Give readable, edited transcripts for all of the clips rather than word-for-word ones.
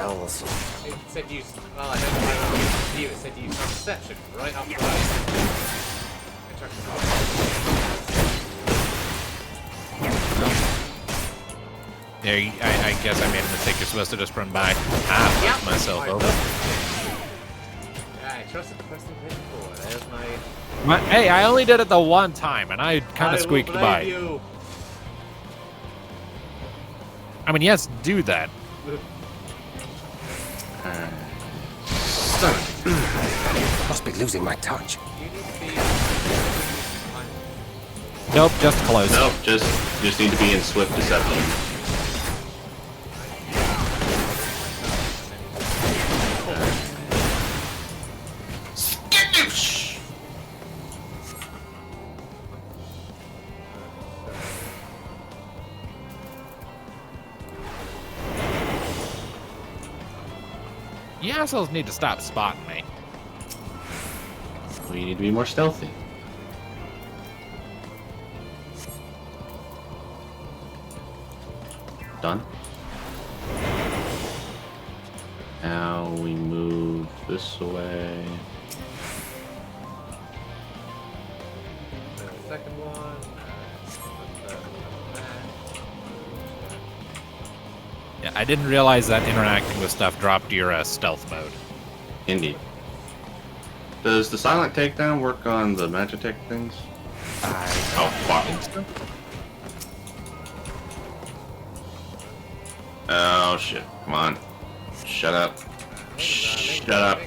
smells. It said use. Well, I don't know how to view it. Said use perception right after I interacted. There, I guess I made a mistake. You're supposed to just run by. Fuck myself over. Yeah, I trusted the person before. There's my. Hey, I only did it the one time, and I kind of squeaked by. You. I mean, yes, do that. Must be losing my touch. You need to be. Nope, just close. Nope, just need to be in swift deception. You assholes need to stop spotting me. We need to be more stealthy. Done. Now we move this way. The second one. Yeah, I didn't realize that interacting with stuff dropped your stealth mode. Indeed. Does the silent takedown work on the Magitech things? Oh, fuck. Oh, shit. Come on. Shut up. Shut up.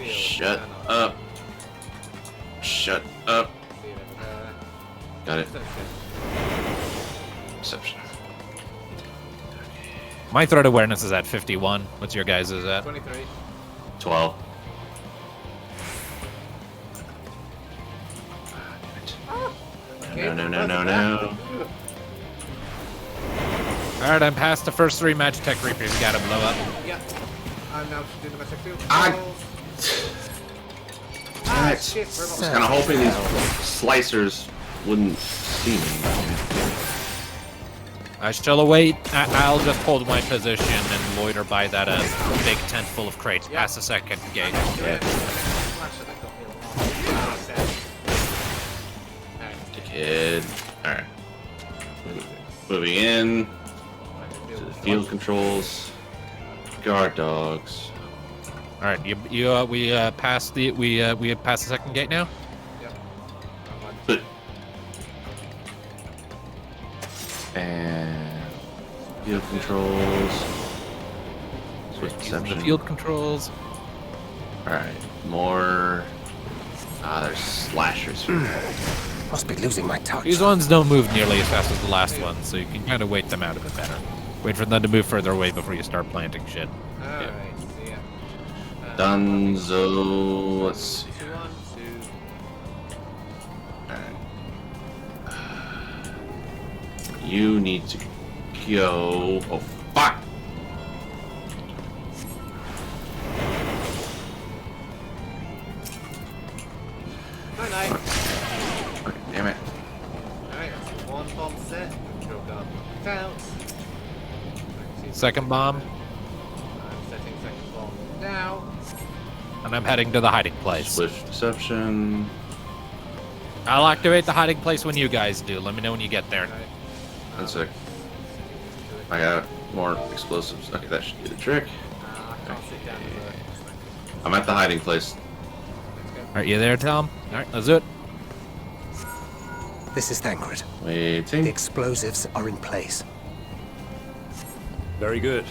Shut up. Shut up. Got it. Perception. My threat awareness is at 51. What's your guys' is at? 23. 12. No. Alright, I'm past the first 3 Magitech Reapers. You gotta blow up. Yeah. I'm now doing the magic field. I Shit. was kind of hoping these slicers wouldn't see me. I shall await. I'll just hold my position and loiter by that big tent full of crates past the second gate. Yeah. Kid. Alright. Moving in. To the field controls. Guard dogs. All right, we passed the we passed the second gate now. Yep. And field controls. Switch The perception. field controls. All right, more. There's slashers. Must be losing my touch. These ones don't move nearly as fast as the last ones, so you can kind of wait them out a bit better. Wait for them to move further away before you start planting shit. Alright, see ya. Dunzo. Let's see. 1, 2. Alright. You need to go. Oh, fuck! Night. Okay, damn it. Alright, that's 1 bomb set. Control guard out. Second bomb, I'm setting second bomb now. and I'm heading to the hiding place. Swift deception. I'll activate the hiding place when you guys do. Let me know when you get there. Right. 1 sec. I got more explosives. Okay, that should do the trick. I can't sit down as a... I'm at the hiding place. Are you there, Tom? All right, let's do it. This is Thancred. The Waiting. explosives are in place. Very good.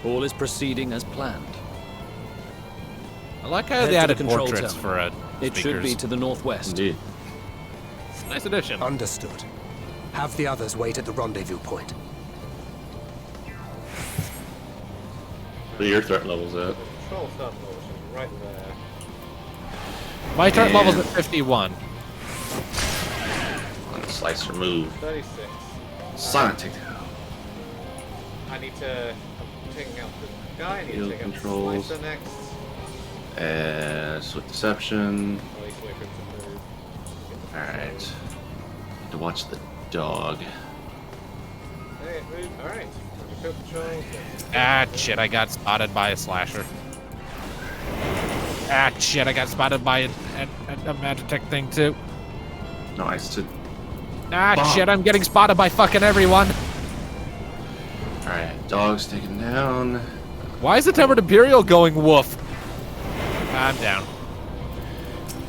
All is proceeding as planned. I like how Head they to added the control portraits terminal. for It should be speakers. to the northwest. Indeed. Nice addition. Understood. Have the others wait at the rendezvous point. What are your threat levels at? Control stuff motion right there. My turn And- level's at 51. On the slicer move. 36. Silent takedown. I need to... I'm taking out the guy. I need Field to take out the controls. slicer next. Swift deception. At least wait for him to move. Get the Alright. Need to watch the dog. Okay, move. Alright. Field patrol. Ah, shit, I got spotted by a slasher. Ah, shit, I got spotted by a Magitech thing, too. Nice. Ah, Bomb. shit, I'm getting spotted by fucking everyone. Alright, dog's taken down. Why is the Tempered Imperial going woof? I'm down.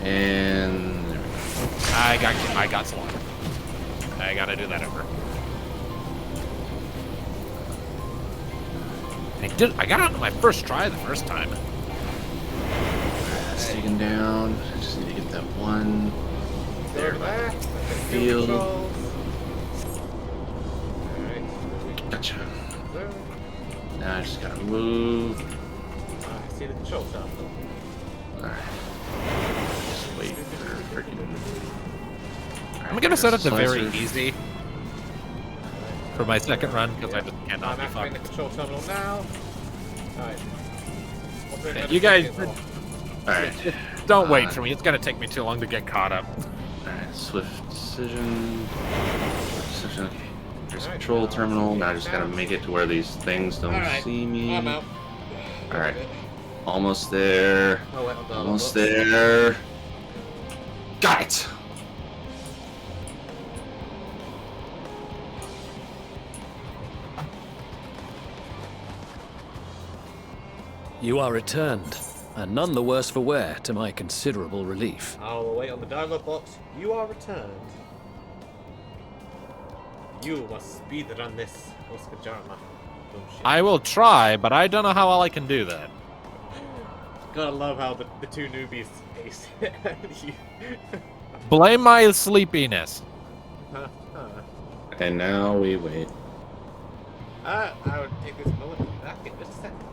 And I got slaughtered. I gotta do that over. I got it on my first try the first time. that's taken down. I just need to get that one. There, back. Field. Alright. Gotcha. Now I just gotta move. I see the control tower. Alright. Just wait for freaking. I'm gonna set it to very easy for my second run because I just cannot I'm be activating fucked. the control terminal now. Alright. You guys Alright. don't wait for me. It's gonna take me too long to get caught up. Alright, swift decision. Decision, okay. There's a control terminal. Now I just gotta make it to where these things don't see me. I'm out. Alright. Almost there. Oh, wait, I'm done. Almost there. Got it! You are returned, and none the worse for wear, to my considerable relief. I'll await on the dialogue box. You are returned. You must speedrun this, Oscar Jarma. I will try, but I don't know how well I can do that. Gotta love how the two newbies ace it. Blame my sleepiness. And now we wait. I would take this bullet back in just a second.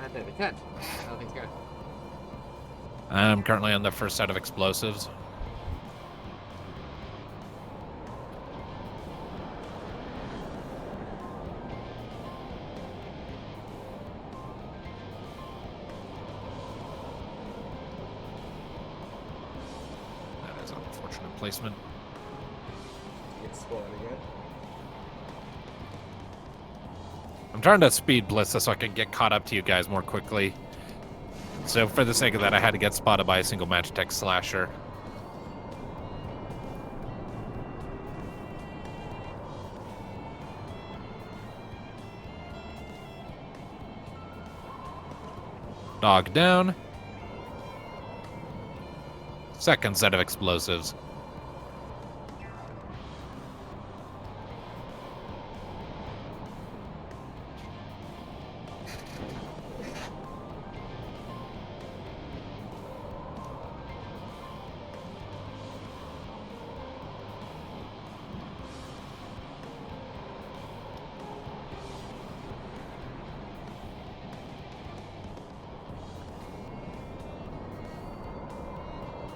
And then we can't. How things going? I'm currently on the first set of explosives. That is an unfortunate placement. Get spotted again. I'm trying to speed blitz this so I can get caught up to you guys more quickly. So for the sake of that, I had to get spotted by a single Magitech slasher. Dog down. Second set of explosives.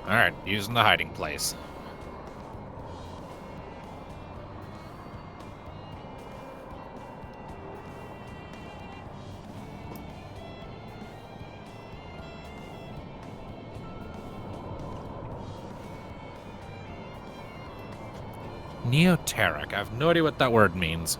Alright, using the hiding place. Neoteric. I have no idea what that word means.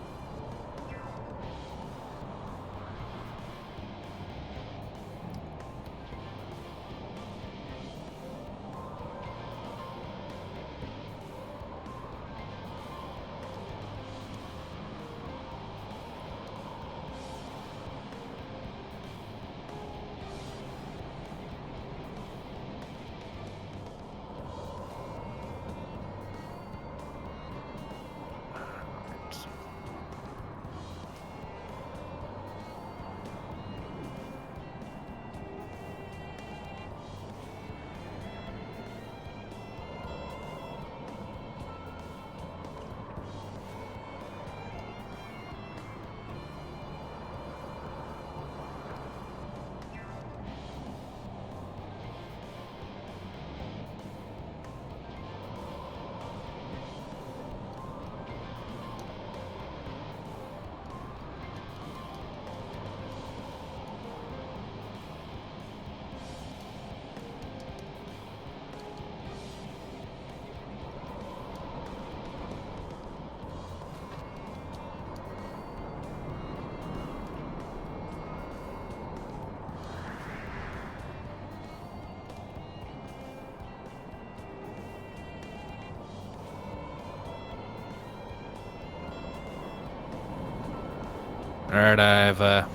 Alright, I've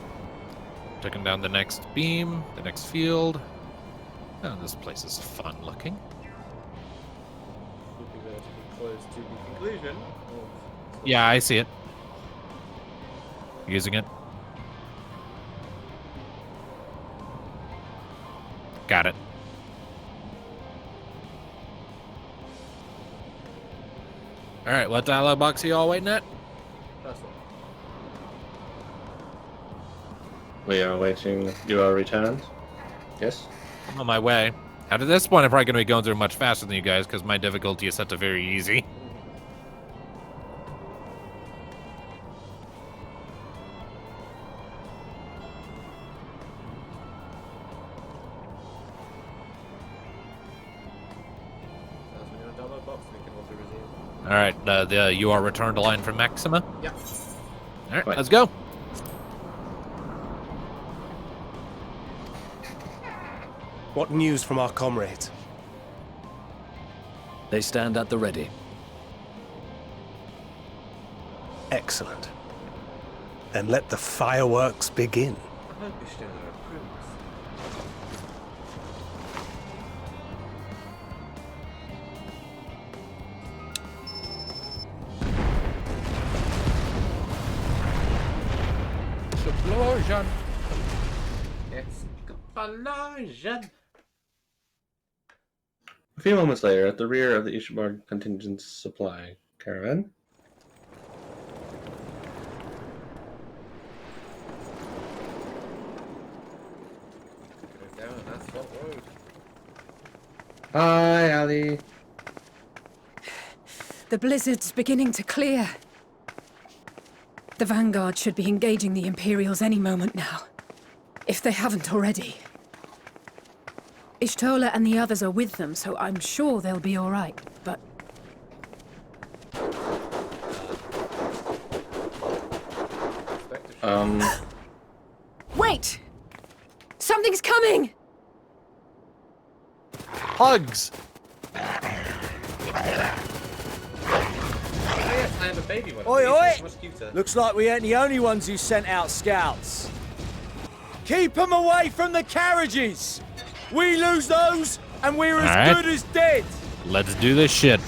taken down the next beam, the next field. Oh, this place is fun looking. Should be relatively close to the conclusion. Yeah, I see it. Using it. Got it. Alright, what dialogue box are you all waiting at? First one. We are waiting your return. Yes? I'm on my way. At this point, I'm probably going to be going through much faster than you guys because my difficulty is set to very easy. That's when you're on download box, we can also resume. Alright, you are returned to line from Maxima. Yep. Alright, Right. let's go. What news from our comrades? They stand at the ready. Excellent. Then let the fireworks begin. I hope you still approves. Explosion. Explosion! A few moments later, at the rear of the Ishibar contingent supply caravan, Go down asphalt road. hi, Ali. The blizzard's beginning to clear. The Vanguard should be engaging the Imperials any moment now. If they haven't already. Ishtola and the others are with them, so I'm sure they'll be all right, but... Wait! Something's coming! Hugs. Oh yes, I have a baby one. Oi, These oi! is much cuter. Looks like we ain't the only ones who sent out scouts. Keep them away from the carriages! We lose those, and we're as Alright. good as dead! Let's do this shit.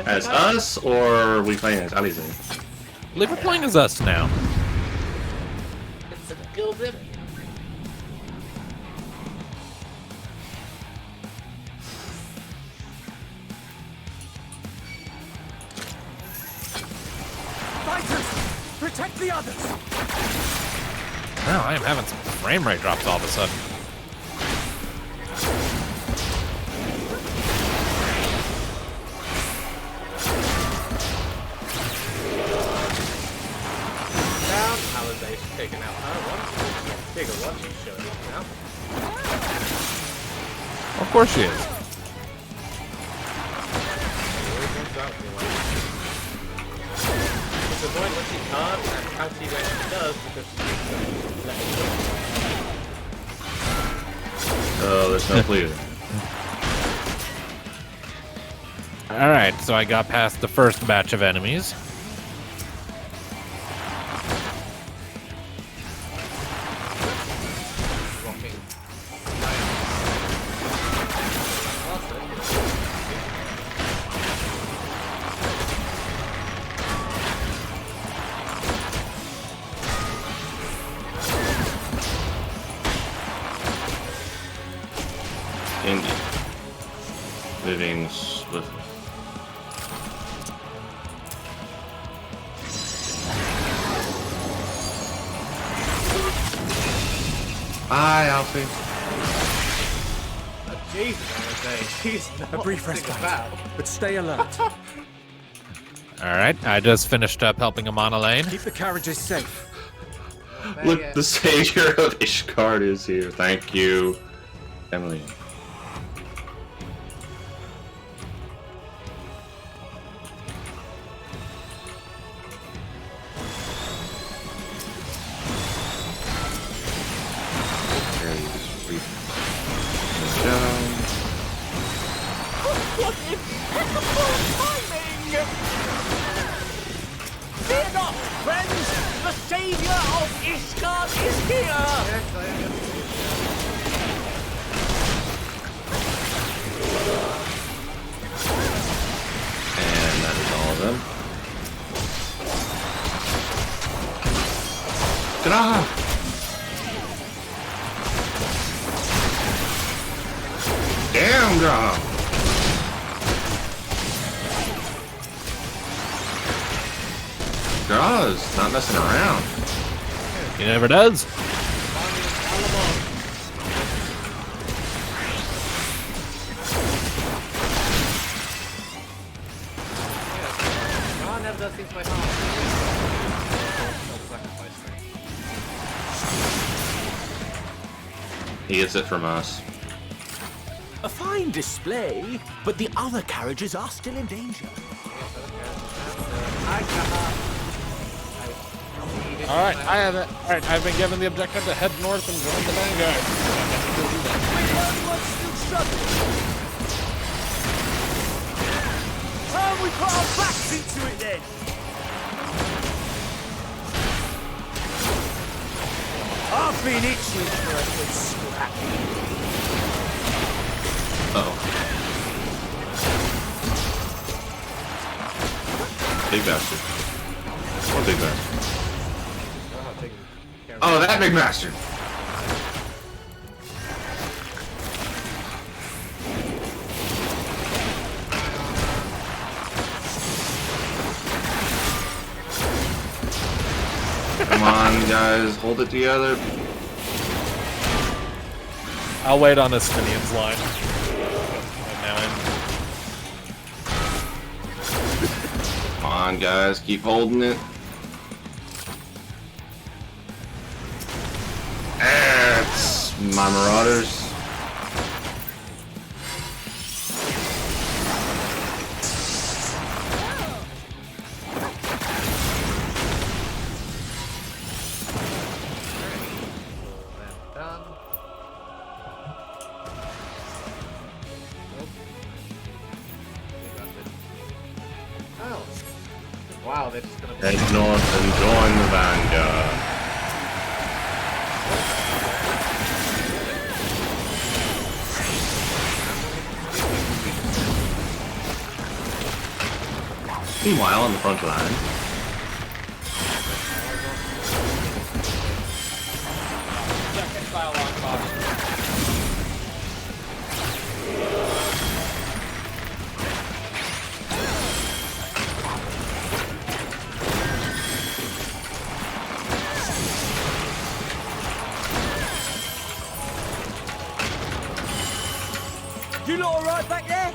As us, or are we playing as Ali's in? I believe we're playing as us now. It's a gilded. Fighters! Protect the others! Wow, I am having some frame rate drops all of a sudden. Down. Alizade's taken out her one. Bigger one, she's showing up now. Of course she is. Always wants out for one. It's annoying when she can't and pouty when she does because she's let it go. Oh, there's no clue. Alright, so I got past the first batch of enemies. Rocking. Indeed. Moving swiftly. Hi, Alfie. Oh, Jesus, Alizade. She's A brief nothing respite, about. but stay alert. Alright, I just finished up helping him on a lane. Keep the carriages safe. Look, the savior of Ishgard is here. Thank you, Emily. Down. What impeccable timing! Fear not, friends! The Ishgard is here! Yes, I am. And that is all of them. Grah! Damn, Grah! Grah's not messing around. He never does. God never does things by half. He gets it from us. A fine display, but the other carriages are still in danger. Alright, I have it. Alright, I've been given the objective to head north and join the vanguard. Time we put our backs into it then! I've been itching for a good scrap. Uh-oh. Big bastard. What big bastard? Oh, that big bastard! Come on, guys, hold it together. I'll wait on Estinian's line. Come on, guys, keep holding it. It's my marauders. Done. Oh. Wow, they're just gonna Head north and join the vanguard. Meanwhile, on the front line, You lot alright back there?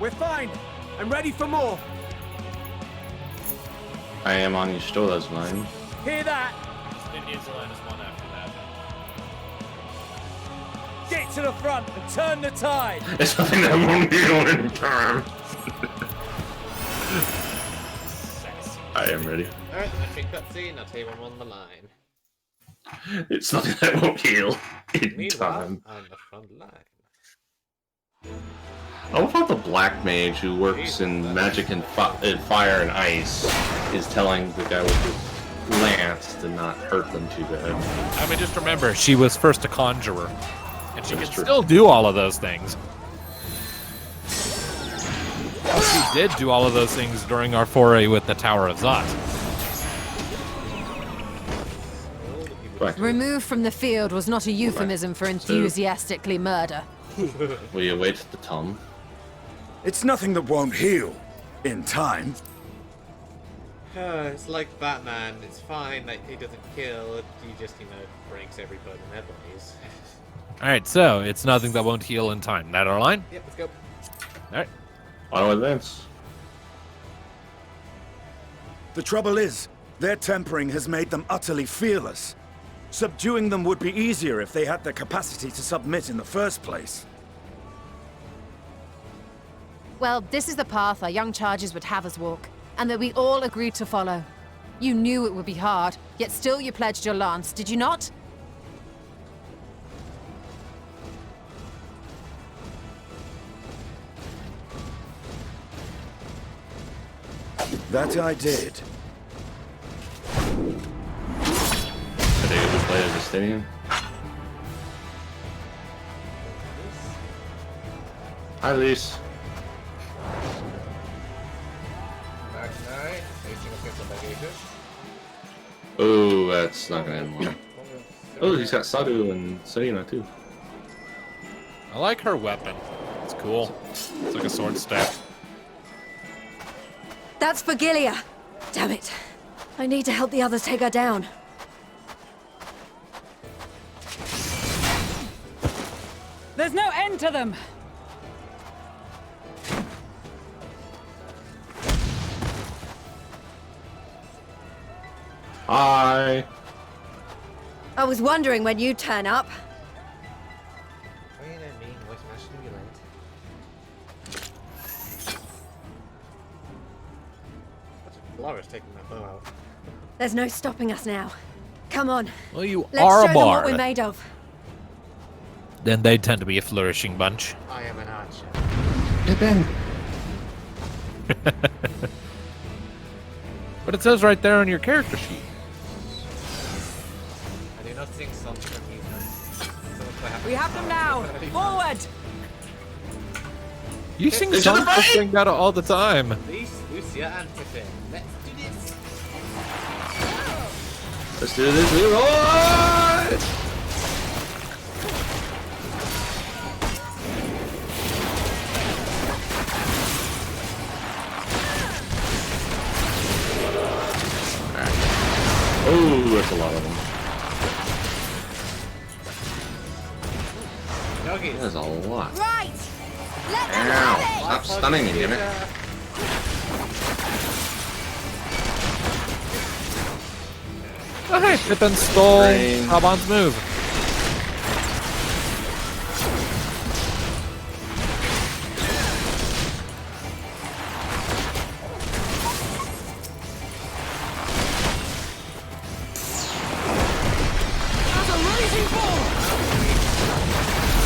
We're fine. I'm ready for more. I am on Ystola's line. Hear that? Estinian's line is one after that. Get to the front and turn the tide. It's something that won't heal in time. I am ready. Alright, mission cutscene. I'll tell you when we're on the line. It's something that won't heal in Meanwhile, time. on the front line. How about the black mage who works in magic and fire and ice is telling the guy with the lance to not hurt them too bad? I mean, just remember, she was first a conjurer. And she That's can true. still do all of those things. Well, she did do all of those things during our foray with the Tower of Zot. Right. Removed from the field was not a euphemism for enthusiastically murder. Will you wait the Tom? It's nothing that won't heal in time. It's like Batman. It's fine that he doesn't kill. He just, breaks every bone in their bodies. Alright, so it's nothing that won't heal in time. That our line? Yep, let's go. Alright. Auto advance. The trouble is, their tempering has made them utterly fearless. Subduing them would be easier if they had the capacity to submit in the first place. Well, this is the path our young charges would have us walk, and that we all agreed to follow. You knew it would be hard, yet still you pledged your lance, did you not? That I did. Did they ever play at the stadium? Hi, Lise. Back tonight, facing against the Legatus. Oh, that's not gonna end well. Oh, he's got Sadu and Serena too. I like her weapon. It's cool. It's like a sword staff. That's for Gilia. Damn it. I need to help the others take her down. There's no end to them! Hi. I was wondering when you'd turn up. Laura's taking my bow out. There's no stopping us now. Come on. Well, you Let's are show a them what we're bard. made of. Then they tend to be a flourishing bunch. I am an archer. But it says right there on your character sheet. I do not think something of you. We have them now! Forward! You sing songs that sing that all the time. Please, Lucia and Pippin. Let's do this. Let's do this, Leroy! Oh, that's a lot of them. Doggies. That's a lot. Right! Let them Ow! have it! Stop stunning me, damn it. Oh, hey, Pippin stole Rain. Raban's move.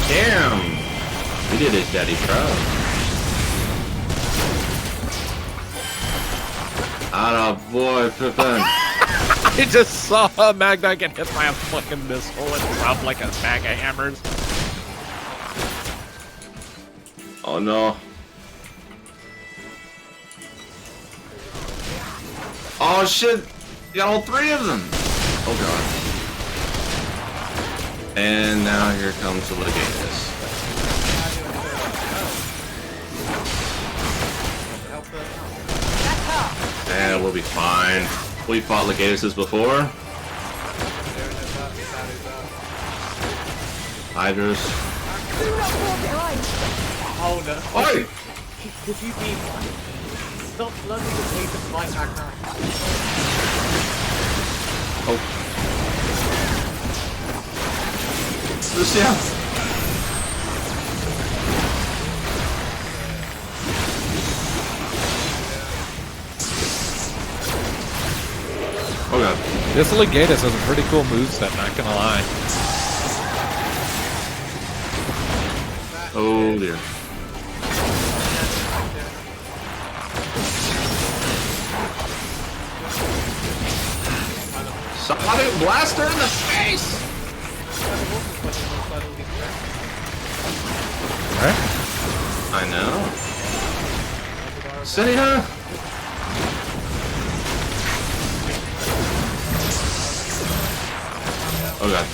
Damn! We did his daddy proud. Atta boy, Pippin. I just saw Magda get hit by a fucking missile and drop like a bag of hammers. Oh no. Oh shit! You got all three of them! Oh god. And now here comes the Legatus. And we'll be fine. We fought Legatuses before. Hydras. Oh no. Oi! Could you be stop flooding the place of my Magna? Oh. Lucia! Oh god. This Legatus has a pretty cool moveset, not gonna lie. Oh dear. Somebody blast her in the face! Right? I know. Serena! Oh god.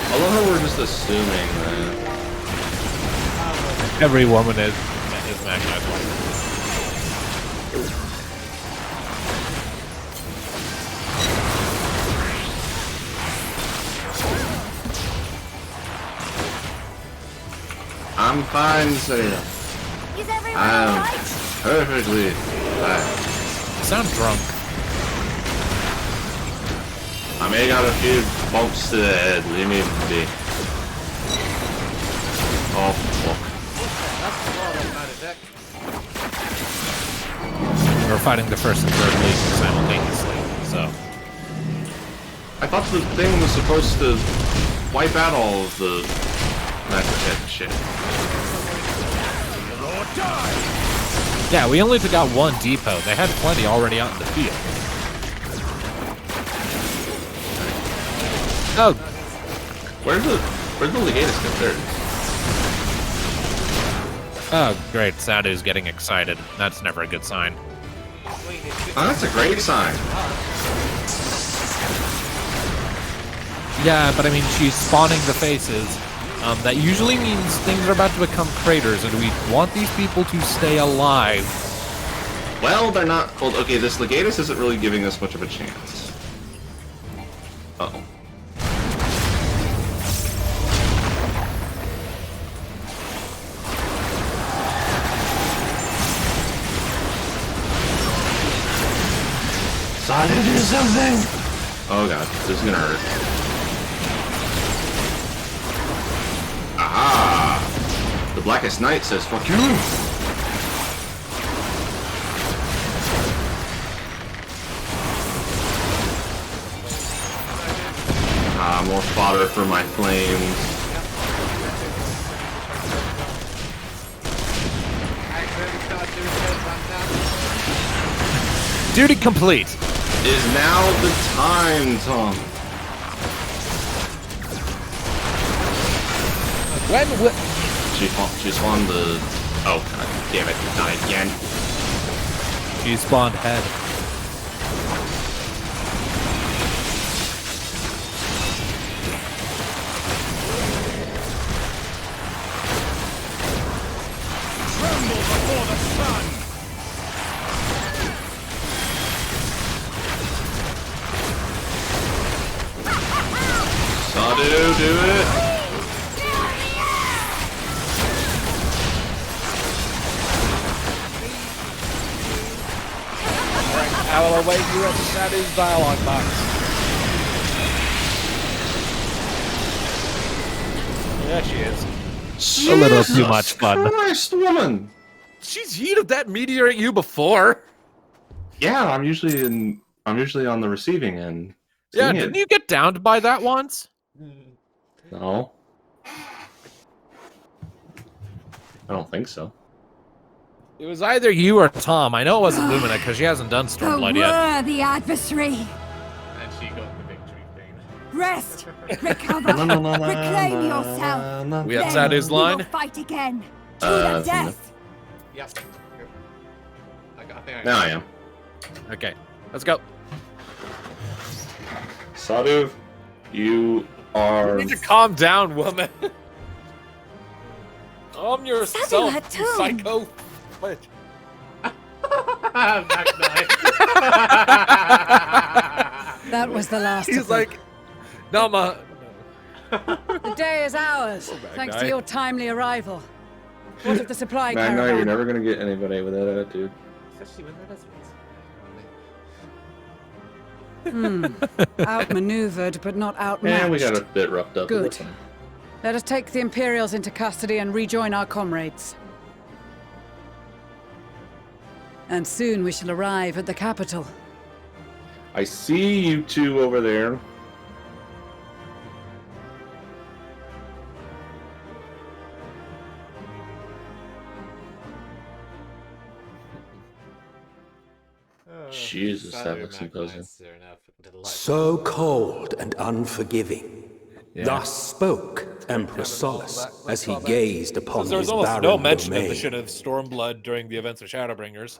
I love how we're just assuming that. Every woman is Magna. I'm fine, Serena. Is everyone I'm alright? perfectly fine. You sound drunk. I may got a few bumps to the head. Leave me be. Oh, fuck. We're fighting the first and third league simultaneously, so. I thought the thing was supposed to wipe out all of the magic shit. Yeah, we only took out one depot. They had plenty already out in the field. Oh, Where's the legatus go? There it is. oh, great. Sadu's getting excited. That's never a good sign. Oh, that's a great sign. Yeah, but I mean, she's spawning the faces. That usually means things are about to become craters, and we want these people to stay alive. Well, they're not. Well, okay, this legatus isn't really giving us much of a chance. Uh-oh. Try to do something! Oh god, this is gonna hurt. Aha! The Blackest Knight says, fuck you! Ah, more fodder for my flames. Duty complete. Is now the time, Tom. When She spawned the... Oh, god damn it, not again. she spawned head. Tremble before the sun! Sadu, do it! I will await you at the Sadu's dialogue box. Yeah, she is. A little too much fun. Christ, woman! She's yeeted that meteor at you before. Yeah, I'm usually on the receiving end. Yeah, Seeing didn't it. you get downed by that once? No. I don't think so. It was either you or Tom. I know it wasn't Lumina because she hasn't done The Stormblood yet. worthy adversary! And she got the victory thing. Rest! Recover! Reclaim yourself! We have Then Sadu's we will line. fight again! To the death! Yep. I think Now I am. Okay, let's go. Sadu, you are... You need to calm down, woman. Calm yourself, had you two. psycho. What? That was the last He's of them. like, Nama. The day is ours, thanks guy. to your timely arrival. What of the supply Magna, caravan? you're never gonna get anybody with that attitude. Especially when there doesn't. Outmaneuvered, but not outmatched. Yeah, we got a bit roughed up. Good. But that's fine. Let us take the Imperials into custody and rejoin our comrades. And soon we shall arrive at the capital. I see you two over there. Jesus, that looks imposing. So cold and unforgiving. Thus spoke Emperor Solace as he gazed upon There was his almost barren no mention of domain. the shit of Stormblood during the events of Shadowbringers.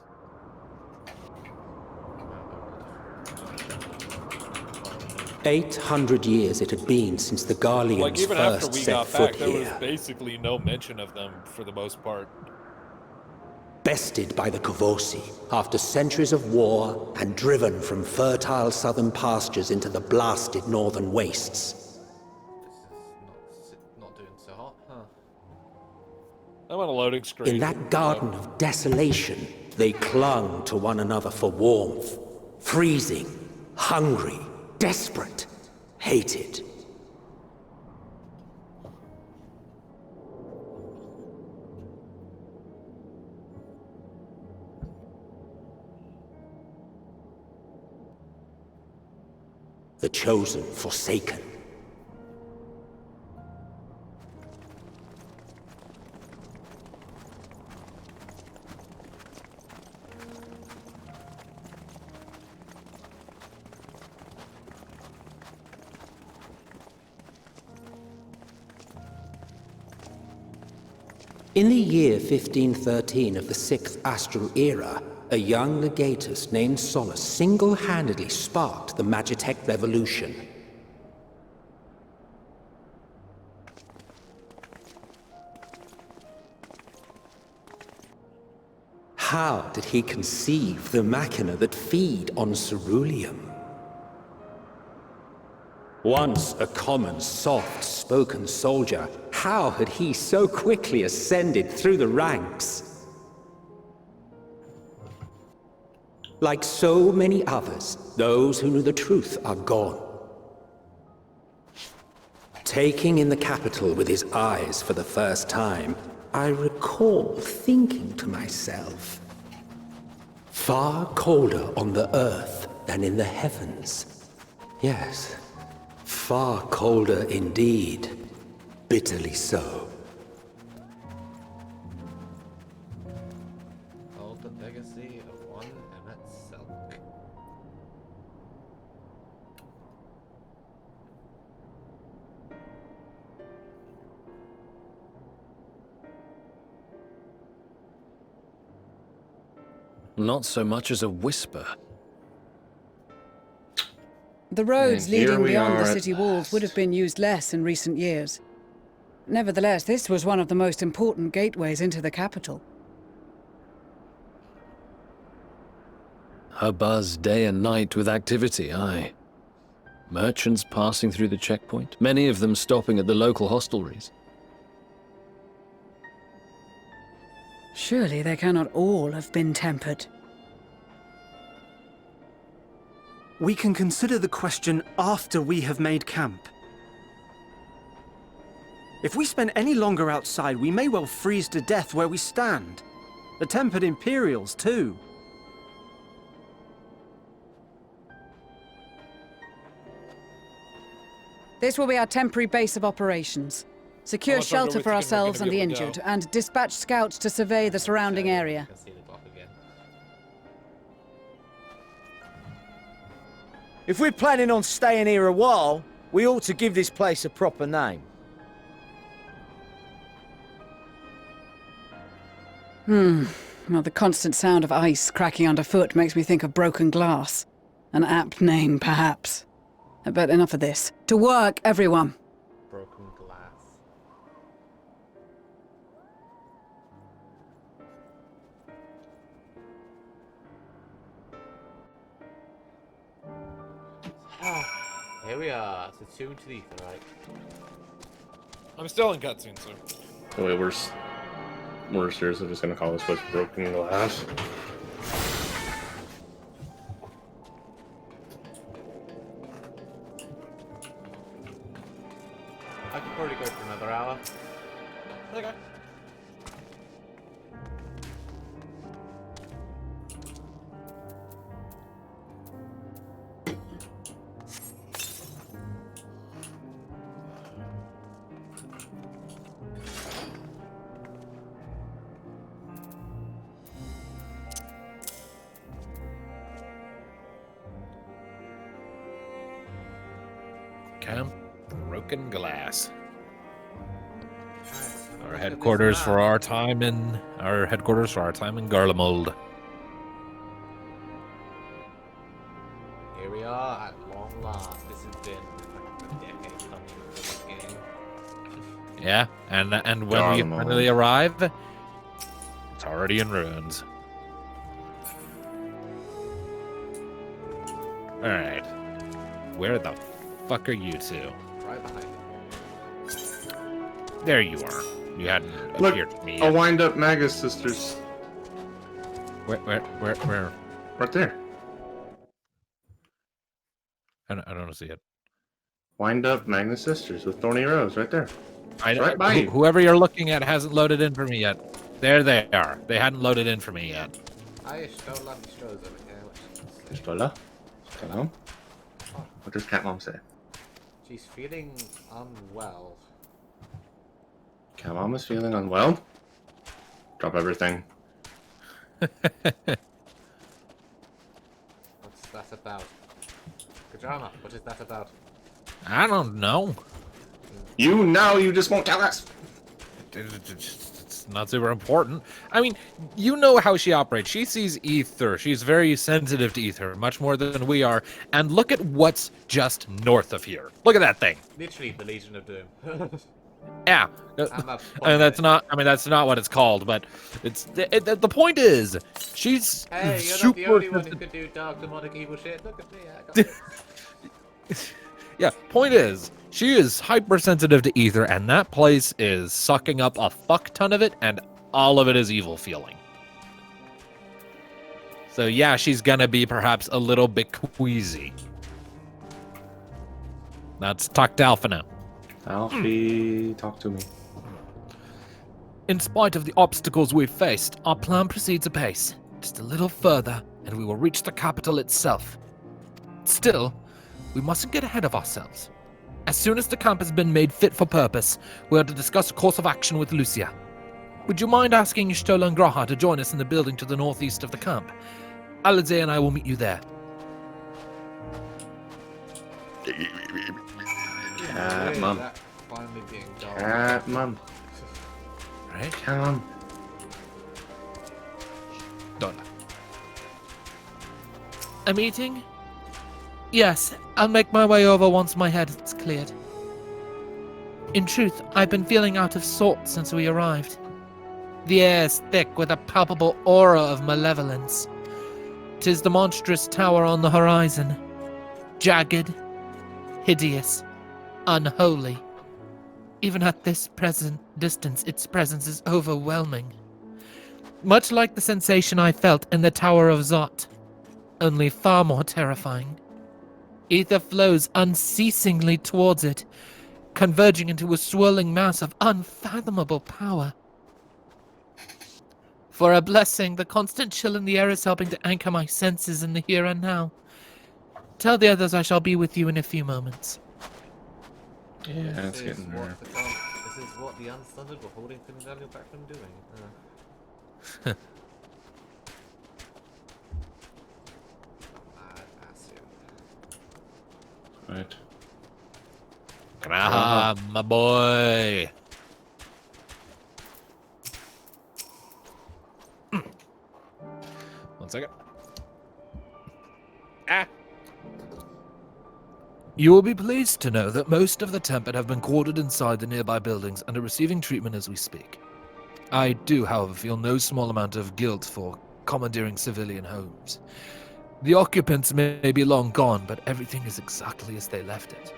800 years it had been since the Garleans Like, even after first we set got foot back, there was here. basically no mention of them for the most part. Bested by the Kavosi after centuries of war and driven from fertile southern pastures into the blasted northern wastes. Not doing so hot, huh? I'm on a loading screen. In that garden of desolation, they clung to one another for warmth. Freezing, hungry, desperate, hated. The chosen forsaken. In the year 1513 of the 6th Astral Era, a young legatus named Solus single-handedly sparked the Magitech Revolution. How did he conceive the machina that feed on ceruleum? Once a common, soft-spoken soldier, how had he so quickly ascended through the ranks? Like so many others, those who knew the truth are gone. Taking in the capital with his eyes for the first time, I recall thinking to myself, far colder on the earth than in the heavens. Yes, far colder indeed. Bitterly so. Hold the legacy of one amidst silk. Not so much as a whisper. The roads And here leading we beyond the are at city walls would have been used less in recent years. Nevertheless, this was one of the most important gateways into the capital. A buzz day and night with activity, aye. Merchants passing through the checkpoint, many of them stopping at the local hostelries. Surely they cannot all have been tempered. We can consider the question after we have made camp. If we spend any longer outside, we may well freeze to death where we stand. The tempered Imperials, too. This will be our temporary base of operations. Secure much longer shelter we for think we're ourselves gonna and be the able to go? injured, and dispatch scouts to survey the surrounding area. I can see the clock again. If we're planning on staying here a while, we ought to give this place a proper name. Well, the constant sound of ice cracking underfoot makes me think of broken glass. An apt name, perhaps. But enough of this. To work, everyone! Broken glass. Here we are. It's attuned to the ether, right? I'm still in cutscene, so. Oh wait, we're seriously just gonna call this place broken glass. I could probably go for another hour. Okay. Camp Broken Glass. Our headquarters for our time in Garlemald. Here we are at long last. This has been like a decade coming for this game. Yeah, and when we finally arrive, it's already in ruins. All right, where the fuck are you two? Right behind you. There you are. You hadn't Look, appeared to me a yet. wind-up Magus sisters. Where? Right there. I don't see it. Wind up Magnus sisters with thorny rose right there. Right by you. Whoever you're looking at hasn't loaded in for me yet. There they are. They hadn't loaded in for me yet. I stole lucky straws over here. Pistola. Hello. What does Cat Mom say? She's feeling unwell. Cat Mom is feeling unwell. Drop everything. What's that about? Kajama, what is that about? I don't know. You know, you just won't tell us. It's not super important. I mean, you know how she operates. She sees ether. She's very sensitive to ether, much more than we are. And look at what's just north of here. Look at that thing. Literally the Legion of Doom. Yeah. I mean, that's not what it's called, but it's the point is, she's Hey, you're super not the only one who could do dark, demonic, evil shit. Look at me, I got it. Yeah, point is, she is hypersensitive to ether, and that place is sucking up a fuck ton of it, and all of it is evil feeling. So yeah, she's gonna be perhaps a little bit queasy. That's talk to Alpha now. Alfie, talk to me. In spite of the obstacles we've faced, our plan proceeds apace. Just a little further, and we will reach the capital itself. Still, we mustn't get ahead of ourselves. As soon as the camp has been made fit for purpose, we are to discuss a course of action with Lucia. Would you mind asking Y'shtola and Graha to join us in the building to the northeast of the camp? Alizé and I will meet you there. Cat mum. That finally being done. Cat mum. Right? Come. Done. A meeting? Yes, I'll make my way over once my head is cleared. In truth, I've been feeling out of sorts since we arrived. The air is thick with a palpable aura of malevolence. 'Tis the monstrous tower on the horizon. Jagged, hideous, unholy. Even at this present distance, its presence is overwhelming. Much like the sensation I felt in the Tower of Zot, only far more terrifying. Ether flows unceasingly towards it, converging into a swirling mass of unfathomable power. For a blessing, the constant chill in the air is helping to anchor my senses in the here and now. Tell the others I shall be with you in a few moments. Yeah, it's getting there. This is what the Unsundered were holding Daniel back from doing. Right. Graha, my boy. One second. You will be pleased to know that most of the Tempered have been quartered inside the nearby buildings and are receiving treatment as we speak. I do, however, feel no small amount of guilt for commandeering civilian homes. The occupants may be long gone, but everything is exactly as they left it.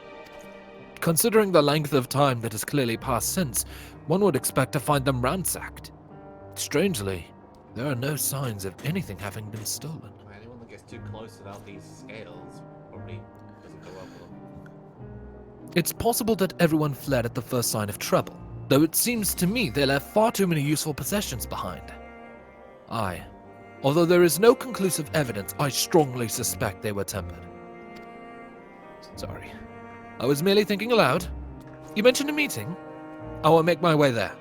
Considering the length of time that has clearly passed since, one would expect to find them ransacked. Strangely, there are no signs of anything having been stolen. Anyone that gets too close without these scales probably doesn't go well for them. It's possible that everyone fled at the first sign of trouble, though it seems to me they left far too many useful possessions behind. Although there is no conclusive evidence, I strongly suspect they were tempered. Sorry. I was merely thinking aloud. You mentioned a meeting? I will make my way there.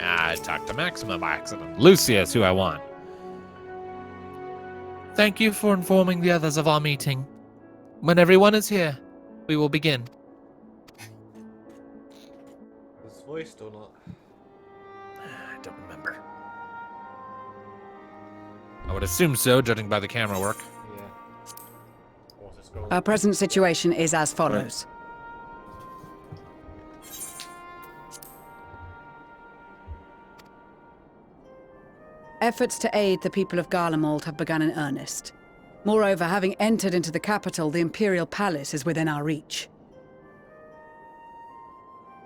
I talked to Maximum by accident. Lucia is who I want. Thank you for informing the others of our meeting. When everyone is here, we will begin. Was voiced or not? I don't remember. I would assume so, judging by the camera work. Yeah. Our present situation is as follows. Efforts to aid the people of Garlemald have begun in earnest. Moreover, having entered into the capital, the Imperial Palace is within our reach.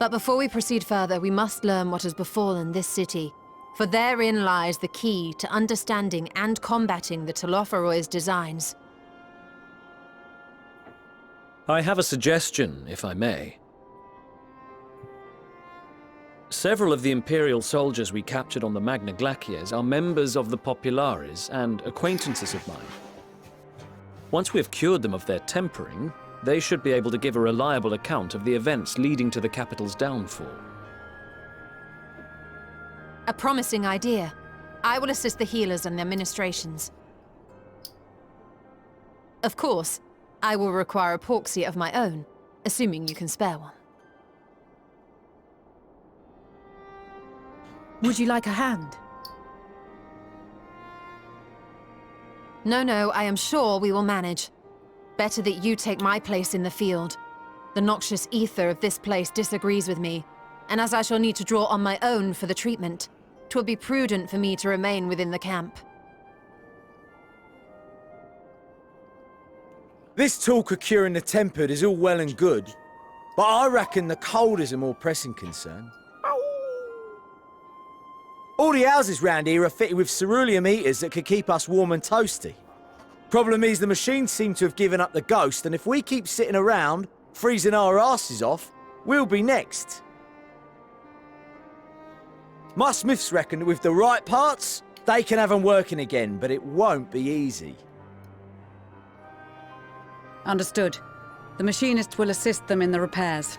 But before we proceed further, we must learn what has befallen this city, for therein lies the key to understanding and combating the Telophoroid's designs. I have a suggestion, if I may. Several of the Imperial soldiers we captured on the Magna Glaciers are members of the Populares and acquaintances of mine. Once we have cured them of their tempering, they should be able to give a reliable account of the events leading to the capital's downfall. A promising idea. I will assist the healers and their ministrations. Of course, I will require a porxie of my own, assuming you can spare one. Would you like a hand? No, I am sure we will manage. Better that you take my place in the field. The noxious ether of this place disagrees with me, and as I shall need to draw on my own for the treatment, 'twill be prudent for me to remain within the camp. This talk of curing the tempered is all well and good, but I reckon the cold is a more pressing concern. All the houses round here are fitted with ceruleum heaters that could keep us warm and toasty. Problem is, the machines seem to have given up the ghost, and if we keep sitting around, freezing our asses off, we'll be next. My smiths reckon that with the right parts, they can have them working again, but it won't be easy. Understood. The machinist will assist them in the repairs.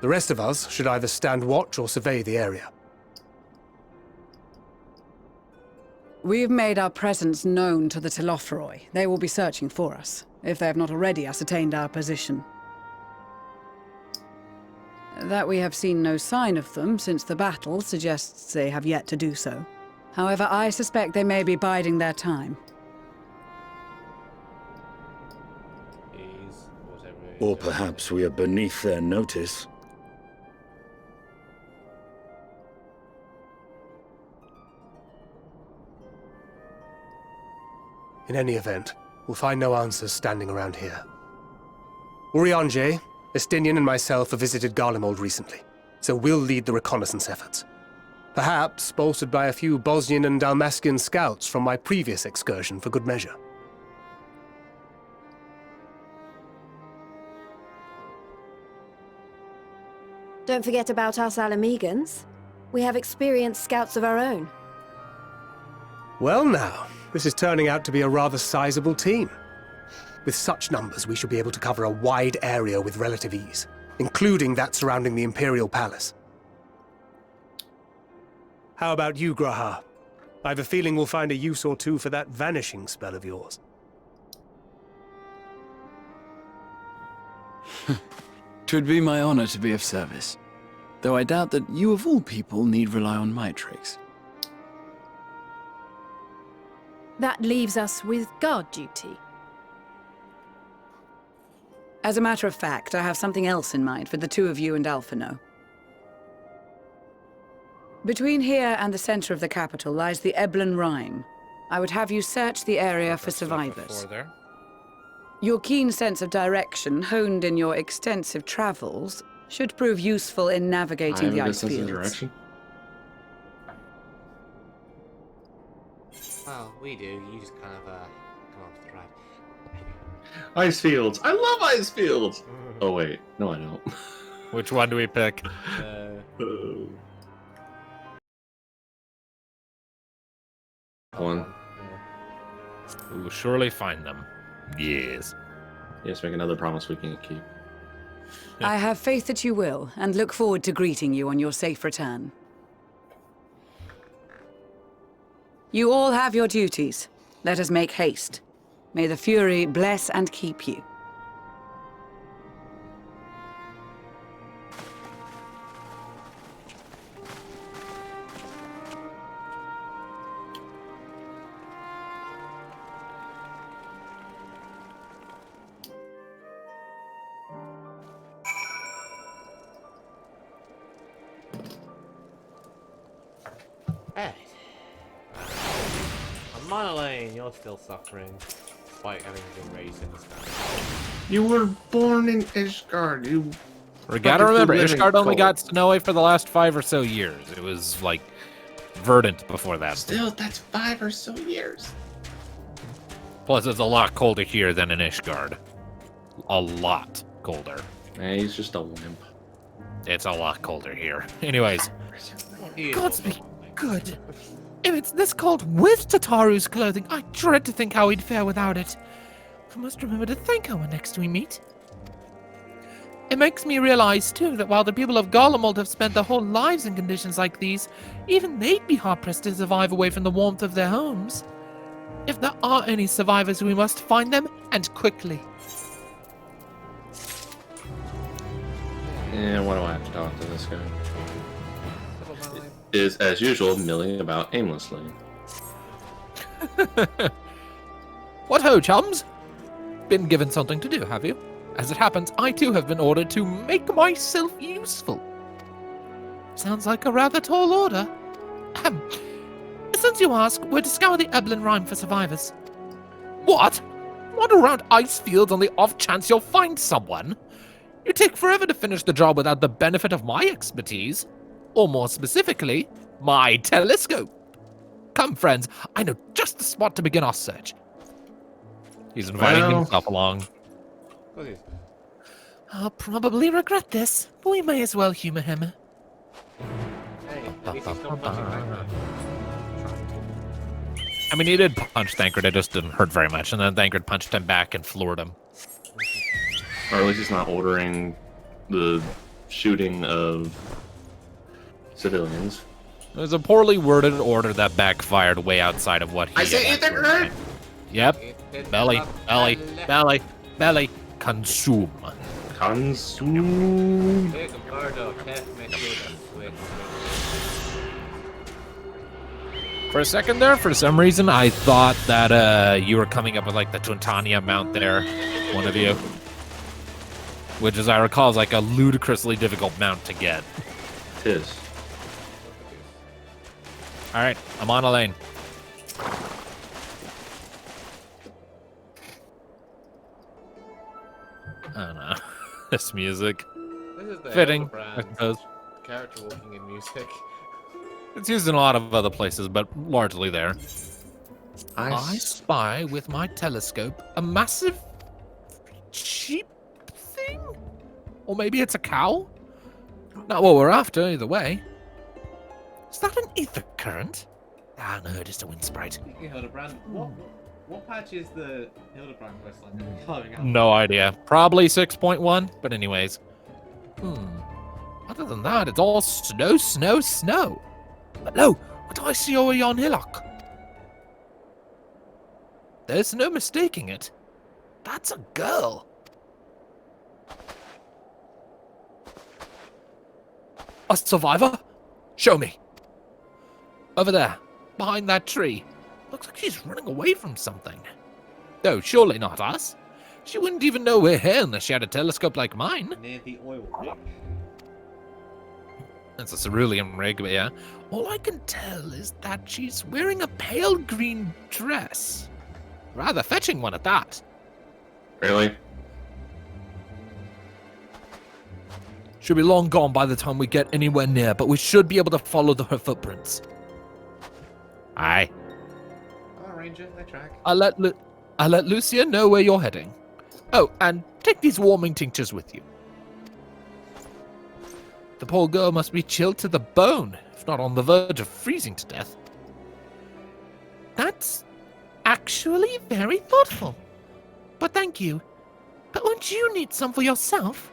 The rest of us should either stand watch or survey the area. We've made our presence known to the Telophroi. They will be searching for us, if they have not already ascertained our position. That we have seen no sign of them since the battle suggests they have yet to do so. However, I suspect they may be biding their time. Or perhaps we are beneath their notice. In any event, we'll find no answers standing around here. Urianger, Estinian and myself have visited Garlemald recently, so we'll lead the reconnaissance efforts. Perhaps bolstered by a few Bosnian and Dalmatian scouts from my previous excursion for good measure. Don't forget about us Alamegans. We have experienced scouts of our own. Well now, this is turning out to be a rather sizable team. With such numbers, we should be able to cover a wide area with relative ease, including that surrounding the Imperial Palace. How about you, Graha? I have a feeling we'll find a use or two for that vanishing spell of yours. 'Twould be my honor to be of service, though I doubt that you of all people need rely on my tricks. That leaves us with guard duty. As a matter of fact, I have something else in mind for the two of you and Alphino. Between here and the center of the capital lies the Eblan Rime. I would have you search the area for survivors. Your keen sense of direction, honed in your extensive travels, should prove useful in navigating the ice fields. Direction. Well, we do. You just kind of come on for the ride. Ice fields. I love ice fields. Oh wait, no, I don't. Which one do we pick? One. We will surely find them. Yes. Yes, make another promise we can't keep. I have faith that you will, and look forward to greeting you on your safe return. You all have your duties. Let us make haste. May the Fury bless and keep you. Hey. Monolane, you're still suffering, despite having been raised in the sky. You were born in Ishgard. We gotta remember, Ishgard only got snowy for the last 5 or so years. It was, like, verdant before that. Still, that's 5 or so years. Plus, it's a lot colder here than in Ishgard. a lot colder. He's just a wimp. It's a lot colder here. Anyways. Gods be good. If it's this cold with Tataru's clothing, I dread to think how he'd fare without it. I must remember to thank her when next we meet. It makes me realize, too, that while the people of Garlemald have spent their whole lives in conditions like these, even they'd be hard-pressed to survive away from the warmth of their homes. If there are any survivors, we must find them, and quickly. And what do I have to talk to this guy? Is, as usual, milling about aimlessly. What ho, chums? Been given something to do, have you? As it happens, I too have been ordered to make myself useful. Sounds like a rather tall order. Ahem. Since you ask, we're to scour the Eblin Rime for survivors. What? Wander around ice fields on the off chance you'll find someone? You take forever to finish the job without the benefit of my expertise. Or more specifically, my telescope. Come, friends, I know just the spot to begin our search. He's inviting himself along. I'll probably regret this, but we may as well humor him. I mean, he did punch Thancred, it just didn't hurt very much, and then Thancred punched him back and floored him. Or at least he's not ordering the shooting of civilians. It was a poorly worded order that backfired way outside of what he... I say eat the grenade! Yep. Belly, belly, belly, belly. Consume. Consume. For a second there, for some reason, I thought that you were coming up with like the Tuntania mount there, one of you. Which, as I recall, is like a ludicrously difficult mount to get. It is. Alright, I'm on a lane. I don't know. This music. This is the fitting, I suppose. Character walking in music. It's used in a lot of other places, but largely there. I spy with my telescope a massive sheep thing? Or maybe it's a cow? Not what we're after, either way. Is that an ether current? Ah, no, just a wind sprite. Speaking of Hildebrand, what patch is the Hildebrand questline that we're carving out? No idea. Probably 6.1, but anyways. Other than that, it's all snow, snow, snow. But no, what do I see over yon hillock? There's no mistaking it. That's a girl. A survivor? Show me. Over there, behind that tree. Looks like she's running away from something. No, surely not us. She wouldn't even know we're here unless she had a telescope like mine. Near the oil rig. That's a cerulean rig, but yeah. All I can tell is that she's wearing a pale green dress. Rather fetching one at that. Really? She'll be long gone by the time we get anywhere near, but we should be able to follow her footprints. Aye. Come on, Ranger, I track. I'll let Lucia know where you're heading. Oh, and take these warming tinctures with you. The poor girl must be chilled to the bone, if not on the verge of freezing to death. That's actually very thoughtful. But thank you. But won't you need some for yourself?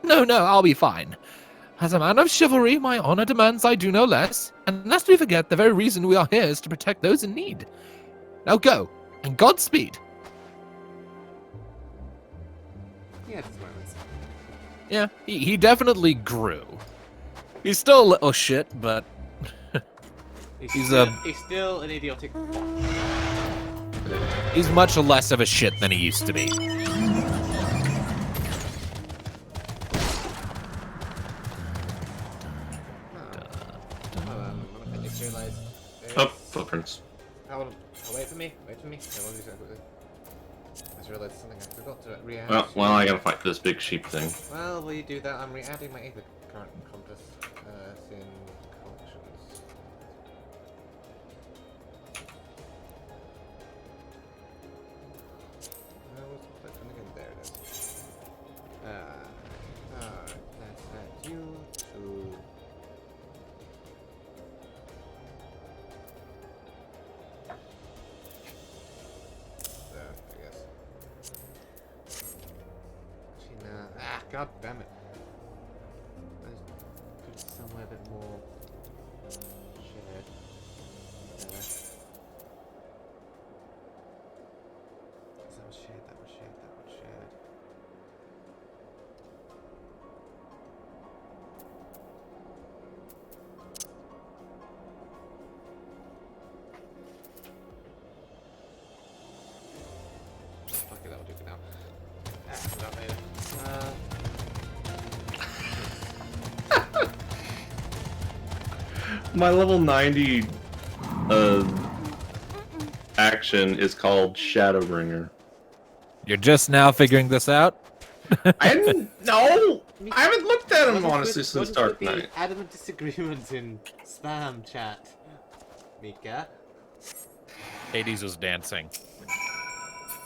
No, I'll be fine. As a man of chivalry, my honor demands I do no less, and lest we forget, the very reason we are here is to protect those in need. Now go, and Godspeed. Yeah, just moments. Yeah, he definitely grew. He's still a little shit, but he's still an idiotic. He's much less of a shit than he used to be. Oh, footprints. Oh, wait for me. Wait for me. I just realized something I forgot to re-add. Well, I gotta fight this big sheep thing. Well, while you do that, I'm re-adding my ether current compass in collections. What's that one again? There it is. God damn it. Let's put it somewhere a bit more shared. There. That was shared, that was shared, that was shared. Fuck it, that'll do for now. That later. My level 90 action is called Shadowbringer. You're just now figuring this out? I didn't know. I haven't looked at him honestly since Dark Knight. Adamant disagreement in spam chat, Mika. Hades was dancing.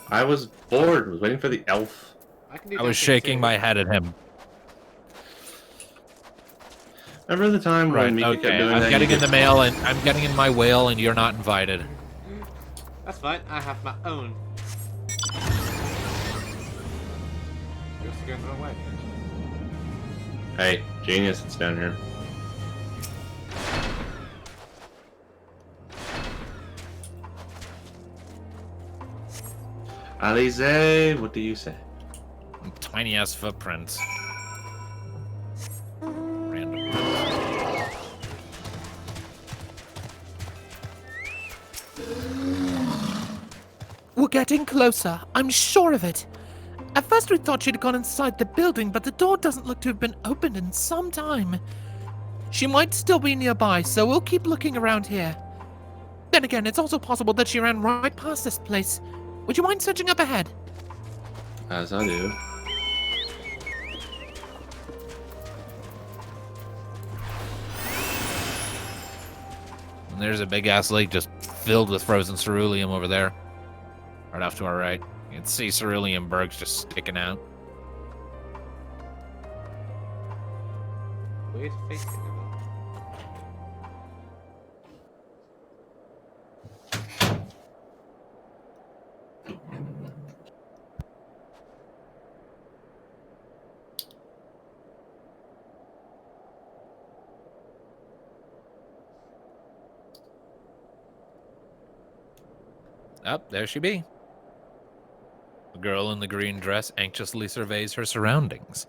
I was bored. Was waiting for the elf. I was shaking my head at him. Remember the time when Mika kept doing that? I'm getting in the mail and I'm getting in my whale, and you're not invited. That's fine. I have my own. You're also going the wrong way. Hey, genius! It's down here. Alize, what do you say? Tiny ass footprints. Random. We're getting closer. I'm sure of it. At first we thought she'd gone inside the building, but the door doesn't look to have been opened in some time. She might still be nearby, so we'll keep looking around here. Then again, it's also possible that she ran right past this place. Would you mind searching up ahead? As I do. And there's a big ass lake just filled with frozen ceruleum over there. Right off to our right. You can see ceruleum bergs just sticking out. Weird face. Up, there she be. The girl in the green dress anxiously surveys her surroundings.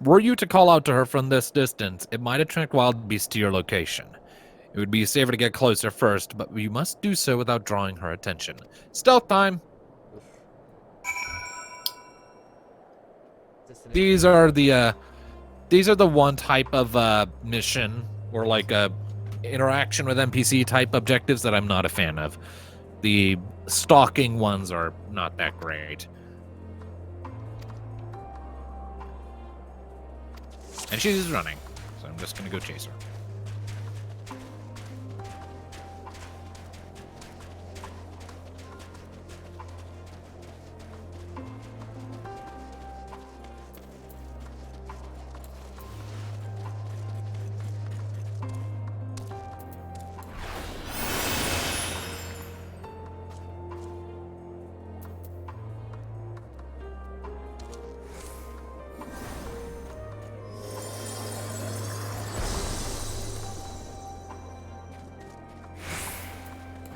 Were you to call out to her from this distance, it might attract wild beasts to your location. It would be safer to get closer first, but you must do so without drawing her attention. Stealth time! These are the one type of mission or like interaction with NPC type objectives that I'm not a fan of. The stalking ones are not that great. And she's running, so I'm just gonna go chase her.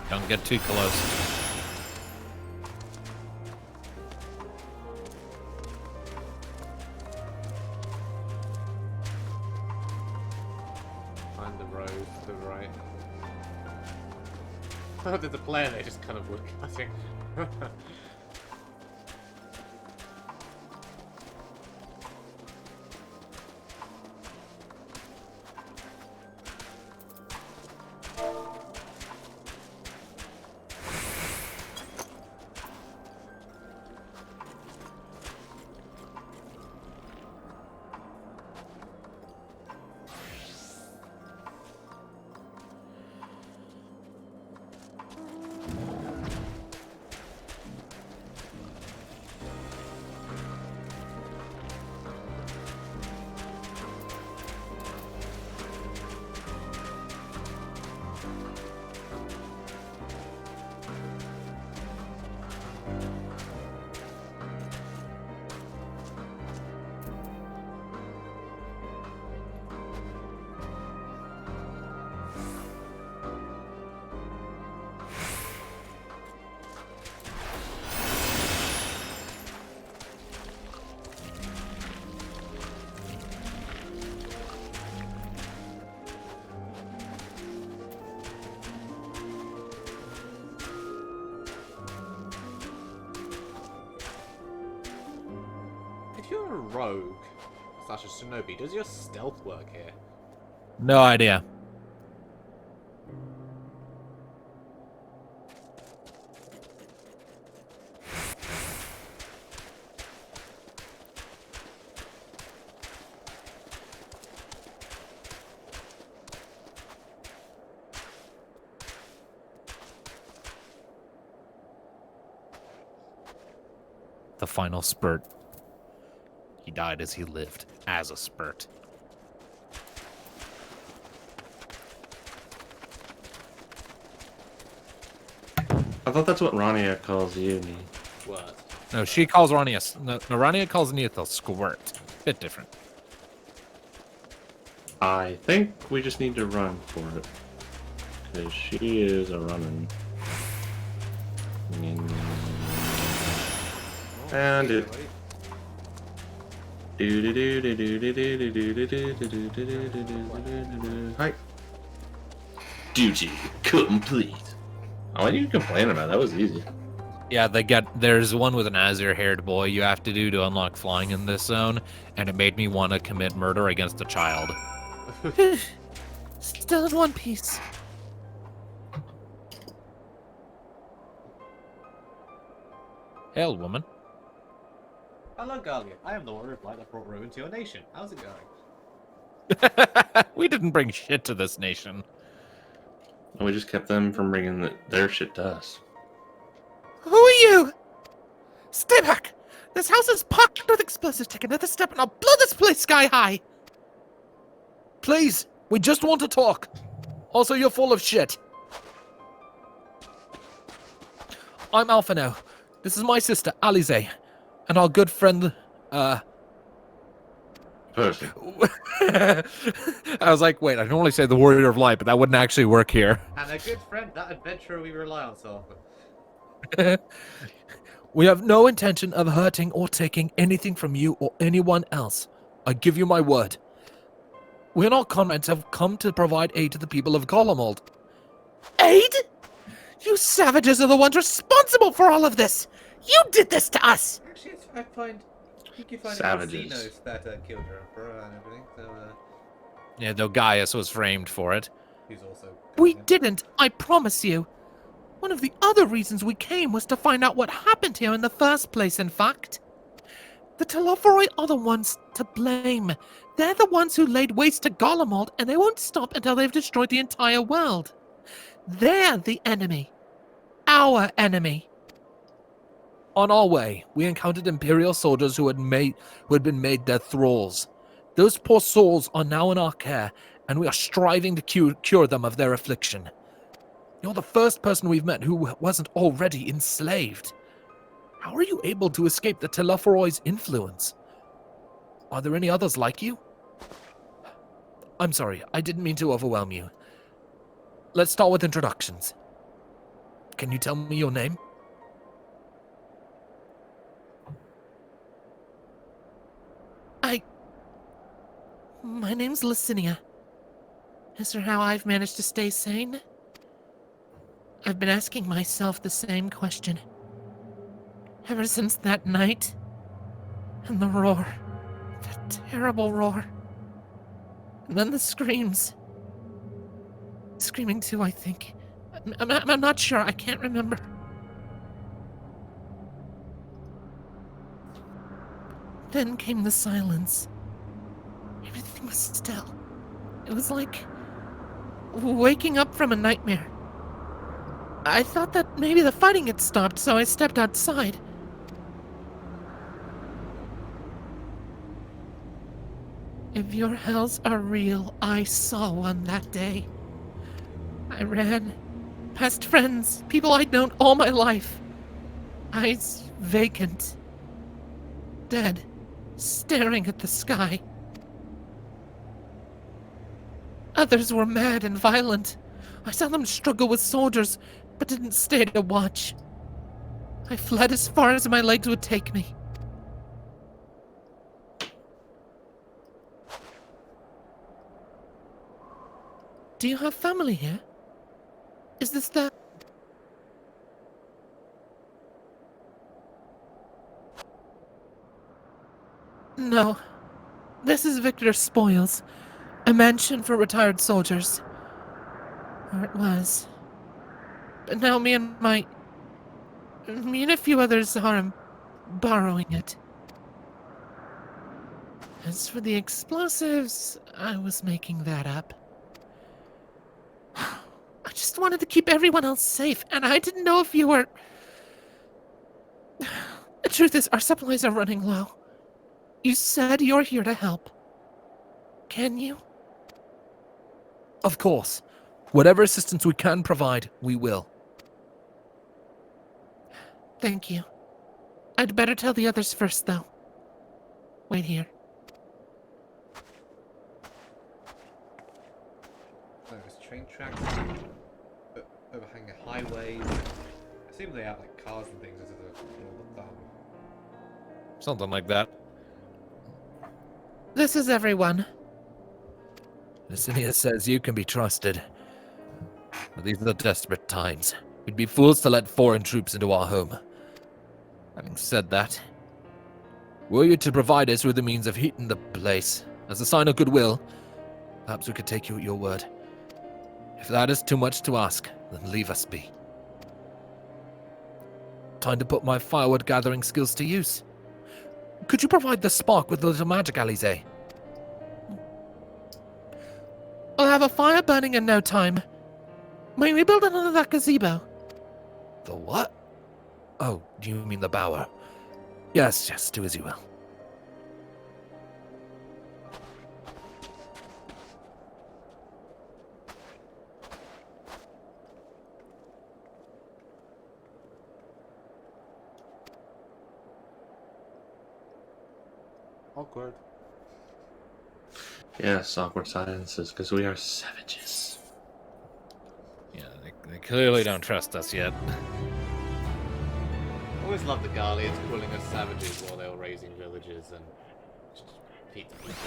Don't get too close. Find the road to the right. Oh, there's a player there just kind of wood cutting. rogue slash a shinobi, does your stealth work here? No idea. The final spurt. He died as he lived, as a spurt. I thought that's what Rania calls you. What? No, she calls Rania. No, Rania calls Neath a squirt. Bit different. I think we just need to run for it. Because she is a running. And it. Hi. Duty complete. Oh, what are you complaining about? That was easy. Yeah, there's one with an azure-haired boy you have to do to unlock flying in this zone, and it made me want to commit murder against a child. Still in one piece. Hail, woman. Hello, Guardian. I am the warrior of light that brought ruin to your nation. How's it going? We didn't bring shit to this nation. We just kept them from bringing their shit to us. Who are you? Stay back! This house is packed with explosives. Take another step and I'll blow this place sky high! Please, we just want to talk. Also, you're full of shit. I'm Alphino. This is my sister, Alize. And our good friend, Person. I was like, wait, I normally say the warrior of light, but that wouldn't actually work here. And a good friend, that adventurer we rely on so often. We have no intention of hurting or taking anything from you or anyone else. I give you my word. We and our comrades have come to provide aid to the people of Golomold. Aid? You savages are the ones responsible for all of this! You did this to us! Actually, I think you find Savages. Xenos that killed your emperor and everything, so, Yeah, though Gaius was framed for it. he's also... We didn't, I promise you. One of the other reasons we came was to find out what happened here in the first place, in fact. The Telophoroi are the ones to blame. They're the ones who laid waste to Golomold, and they won't stop until they've destroyed the entire world. They're the enemy. Our enemy. On our way, we encountered Imperial soldiers who had been made their thralls. Those poor souls are now in our care, and we are striving to cure them of their affliction. You're the first person we've met who wasn't already enslaved. How are you able to escape the Telophoroi's influence? Are there any others like you? I'm sorry, I didn't mean to overwhelm you. Let's start with introductions. Can you tell me your name? My name's Licinia. As for how I've managed to stay sane, I've been asking myself the same question. Ever since that night, and the roar, that terrible roar, and then the screams. Screaming too, I think. I'm not sure, I can't remember. Then came the silence. Everything was still. It was like waking up from a nightmare. I thought that maybe the fighting had stopped, so I stepped outside. If your hells are real, I saw one that day. I ran past friends, people I'd known all my life. Eyes vacant. Dead, staring at the sky. Others were mad and violent. I saw them struggle with soldiers, but didn't stay to watch. I fled as far as my legs would take me. Do you have family here? Is this the... No. This is Victor's spoils. A mansion for retired soldiers. Or it was. But now me and a few others are borrowing it. As for the explosives, I was making that up. I just wanted to keep everyone else safe, and I didn't know if you were... The truth is, our supplies are running low. You said you're here to help. Can you? Of course. Whatever assistance we can provide, we will. Thank you. I'd better tell the others first, though. Wait here. There's train tracks, overhanging highways. I assume they have like cars and things as a rule of thumb. Something like that. This is everyone. Licinius says you can be trusted. But these are the desperate times. We'd be fools to let foreign troops into our home. Having said that, were you to provide us with the means of heating the place, as a sign of goodwill, perhaps we could take you at your word. If that is too much to ask, then leave us be. Time to put my firewood gathering skills to use. Could you provide the spark with the little magic, Alize? We'll have a fire burning in no time. May we build another gazebo? The what? Oh, do you mean the bower? Yes, do as you will. Awkward. Yes, awkward silences, because we are savages. Yeah, they clearly don't trust us yet. I always loved the Garleans calling us savages while they were raising villages and just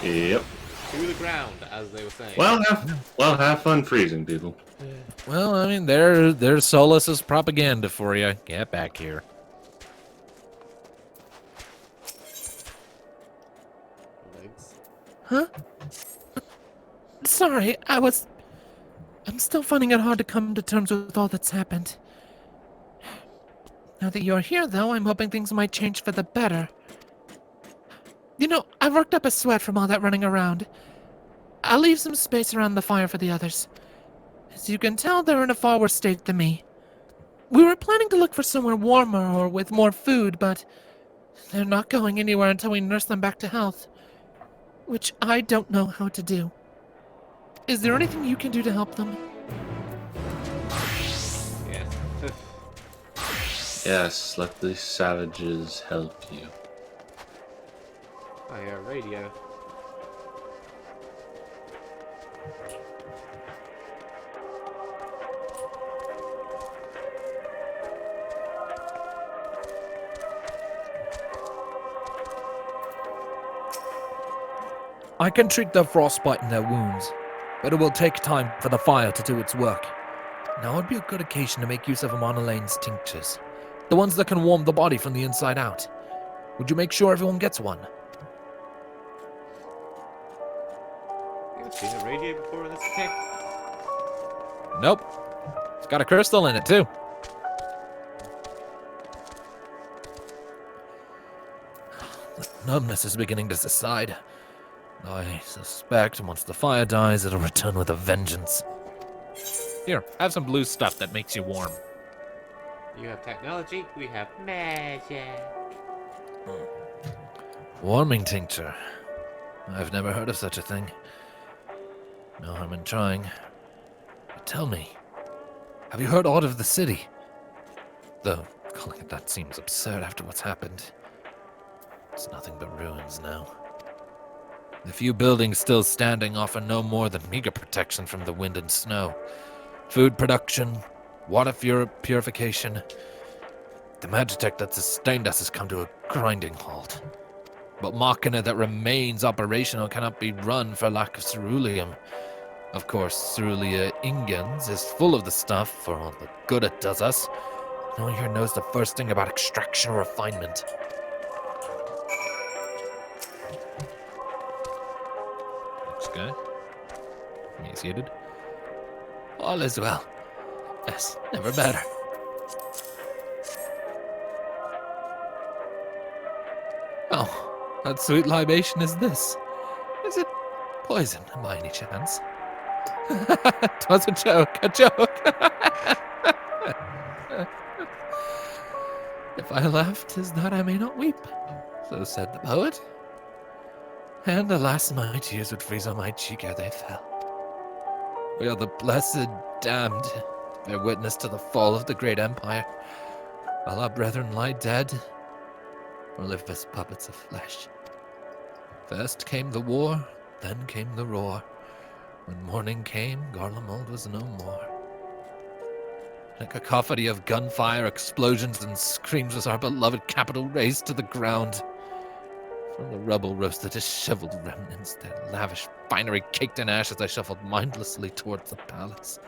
Yep. to the ground, as they were saying. Well, have fun freezing people. Well, I mean, there's Solus's propaganda for you. Get back here. Legs. Huh? Sorry, I'm still finding it hard to come to terms with all that's happened. Now that you're here, though, I'm hoping things might change for the better. You know, I've worked up a sweat from all that running around. I'll leave some space around the fire for the others. As you can tell, they're in a far worse state than me. We were planning to look for somewhere warmer or with more food, but they're not going anywhere until we nurse them back to health. Which I don't know how to do. Is there anything you can do to help them? Yes. Yes, let the savages help you. I hear a radio. I can treat their frostbite in their wounds, but it will take time for the fire to do its work. Now would be a good occasion to make use of Amonalane's tinctures. The ones that can warm the body from the inside out. Would you make sure everyone gets one? I've seen a radio before in this cave. Nope. It's got a crystal in it, too. The numbness is beginning to subside. I suspect once the fire dies, it'll return with a vengeance. Here, have some blue stuff that makes you warm. You have technology, we have magic. Warming tincture. I've never heard of such a thing. No harm in trying. But tell me, have you heard aught of the city? Though, calling it that seems absurd after what's happened. It's nothing but ruins now. The few buildings still standing offer no more than meager protection from the wind and snow. Food production, water purification. The magitech that sustained us has come to a grinding halt. But Machina that remains operational cannot be run for lack of ceruleum. Of course, Cerulia Ingens is full of the stuff for all the good it does us. No one here knows the first thing about extraction or refinement. guy. Emaciated. All is well. Yes, never better. Oh, what sweet libation is this? Is it poison by any chance? Twas a joke, a joke. If I laugh, 'tis that I may not weep. So said the poet. And alas, my tears would freeze on my cheek ere they fell. We are the blessed damned, bear witness to the fall of the great empire, while our brethren lie dead, or live as puppets of flesh. First came the war, then came the roar. When morning came, Garlemald was no more. In a cacophony of gunfire, explosions, and screams was our beloved capital razed to the ground. From the rubble rose the disheveled remnants, their lavish finery caked in ash as I shuffled mindlessly towards the palace,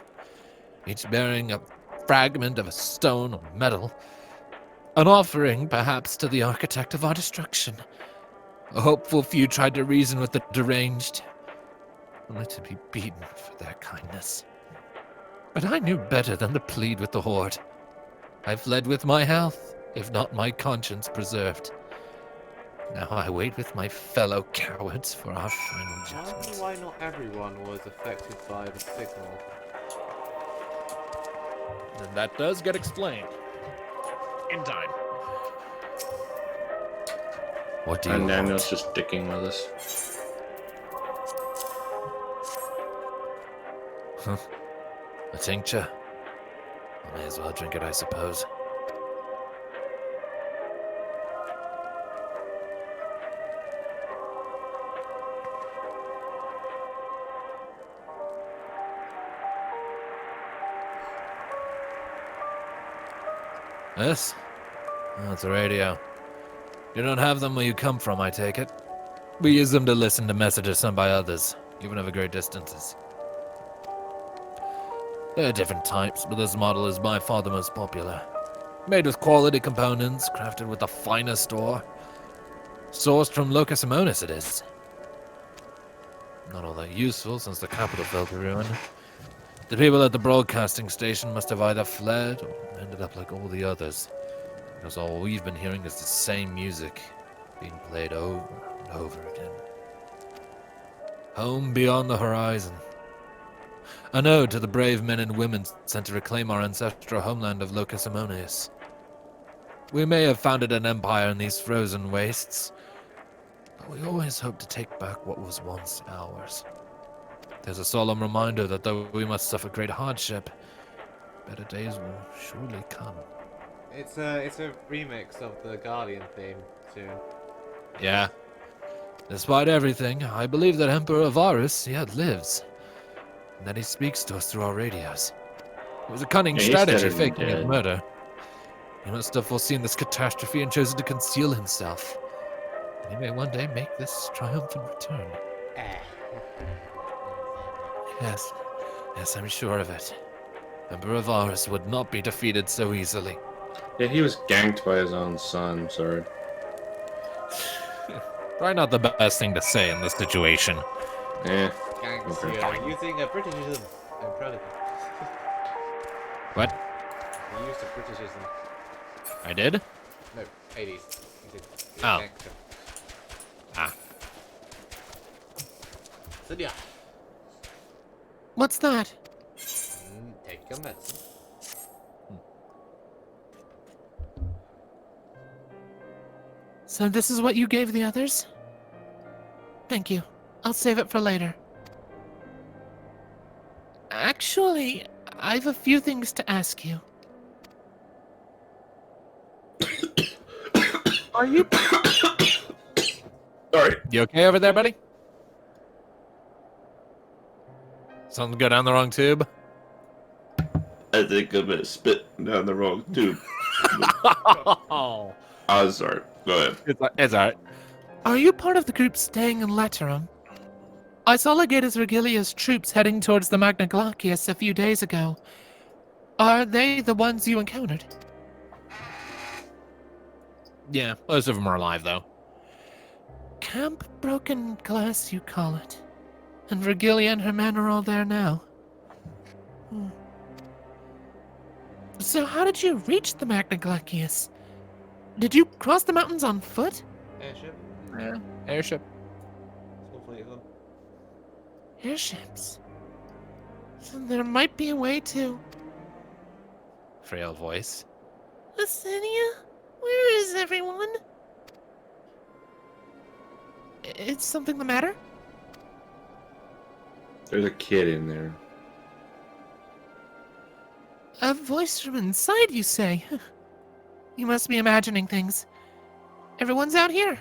each bearing a fragment of a stone or metal, an offering, perhaps, to the architect of our destruction. A hopeful few tried to reason with the deranged, only to be beaten for their kindness. But I knew better than to plead with the horde. I fled with my health, if not my conscience preserved. Now I wait with my fellow cowards for our final I judgment. wonder why not everyone was affected by the signal. And that does get explained. In time. What do you And want? Daniel's just sticking with us. Huh? A tincture? I may as well drink it, I suppose. Yes? Oh, it's a radio. You don't have them where you come from, I take it. We use them to listen to messages sent by others, even over great distances. There are different types, but this model is by far the most popular. Made with quality components, crafted with the finest ore. Sourced from Locus Amonis, it is. Not all that useful since the capital fell to ruin. The people at the broadcasting station must have either fled or ended up like all the others, because all we've been hearing is the same music, being played over and over again. Home beyond the horizon. An ode to the brave men and women sent to reclaim our ancestral homeland of Locus Ammonius. We may have founded an empire in these frozen wastes, but we always hope to take back what was once ours. There's a solemn reminder that though we must suffer great hardship, better days will surely come. It's a remix of the Guardian theme soon. Yeah. Despite everything, I believe that Emperor Varus yet lives, and that he speaks to us through our radios. It was a cunning Yeah, he's strategy dead and faking his dead. murder. He must have foreseen this catastrophe and chosen to conceal himself. He may one day make this triumphant return. Yes, I'm sure of it. Emperor Varus would not be defeated so easily. Yeah, he was ganked by his own son, sorry. Probably not the best thing to say in this situation. Yeah. Gangs, Okay. you're using a Britishism. I'm proud of you. What? You used a Britishism. I did? No, 80s. You did. Oh. Gangster. Ah. So yeah. What's that? Take your medicine. So this is what you gave the others? Thank you. I'll save it for later. Actually, I've a few things to ask you. Are you... Sorry. You okay over there, buddy? Something go down the wrong tube? I think I might spit down the wrong tube. Oh. I'm sorry. Go ahead. It's alright. Are you part of the group staying in Laterum? I saw Legatus Regilia's troops heading towards the Magna Glacius a few days ago. Are they the ones you encountered? Yeah, most of them are alive, though. Camp Broken Glass, you call it. And Virgilia and her men are all there now. So how did you reach the Magna Glacius? Did you cross the mountains on foot? Airship. Yeah, airship. Small fleet of them. Airships. So there might be a way to... Frail voice. Athenia? Where is everyone? Is something the matter? There's a kid in there. A voice from inside, you say? You must be imagining things. Everyone's out here.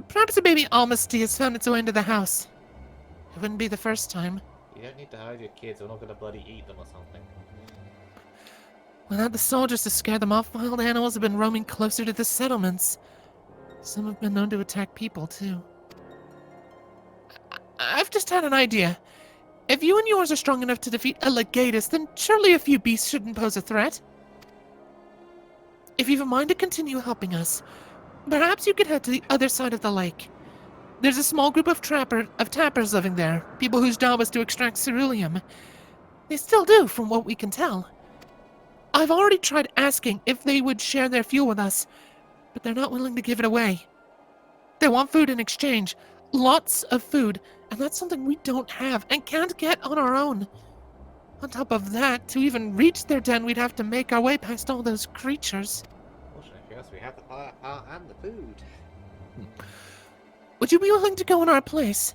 Perhaps a baby Almasty has found its way into the house. It wouldn't be the first time. You don't need to hide your kids, we're not gonna bloody eat them or something. Without the soldiers to scare them off, wild animals have been roaming closer to the settlements. Some have been known to attack people, too. I've just had an idea. If you and yours are strong enough to defeat a legatus, then surely a few beasts shouldn't pose a threat. If you've a mind to continue helping us, perhaps you could head to the other side of the lake. There's a small group of tappers living there, people whose job is to extract ceruleum. They still do, from what we can tell. I've already tried asking if they would share their fuel with us, but they're not willing to give it away. They want food in exchange, lots of food, and that's something we don't have and can't get on our own. On top of that, to even reach their den, we'd have to make our way past all those creatures. Fortunately for us, we have the fire and the food. Would you be willing to go in our place?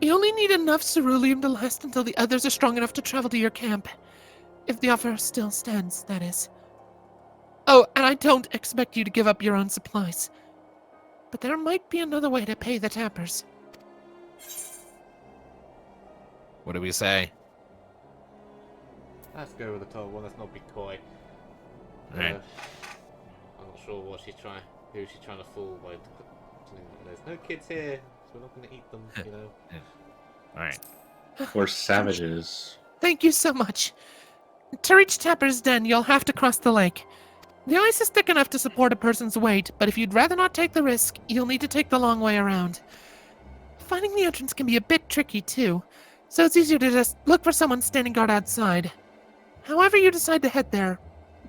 We only need enough ceruleum to last until the others are strong enough to travel to your camp. If the offer still stands, that is. Oh, and I don't expect you to give up your own supplies. But there might be another way to pay the tappers. What do we say? Let's go with the tall one, let's not be coy. Right. I'm not sure what who she's trying to fool by... There's no kids here, so we're not going to eat them, you know. Alright. We're savages. Thank you so much. To reach Tapper's Den, you'll have to cross the lake. The ice is thick enough to support a person's weight, but if you'd rather not take the risk, you'll need to take the long way around. Finding the entrance can be a bit tricky, too, so it's easier to just look for someone standing guard outside. However you decide to head there,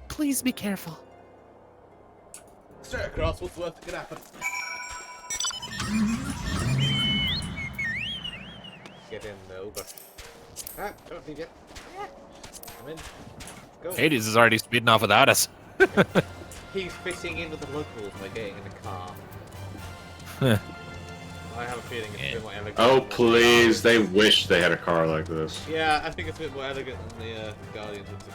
please be careful. Straight across, what's worth could happen? Get in, the ogre. Ah, don't leave yet. Come in. Go. Hades is already speeding off without us. He's fitting in with the locals by getting in the car. I have a feeling it's a bit more elegant. Oh, please. They wish they had a car like this. Yeah, I think it's a bit more elegant than the Guardians of the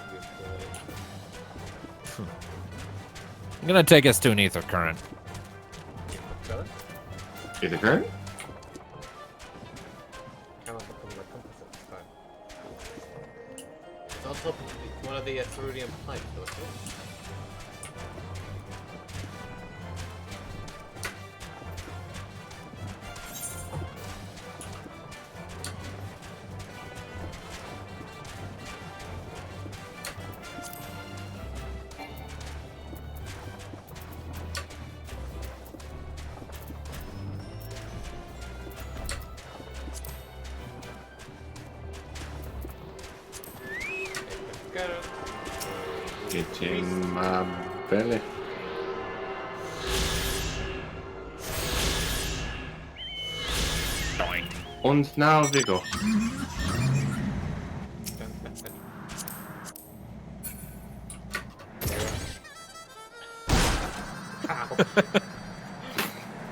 I'm gonna take us to an ether current. Ether current? Cannot become my compass at this time. It's on top of one of the ceruleum pipes, though, isn't it? Getting my belly. Und now we go. Ow.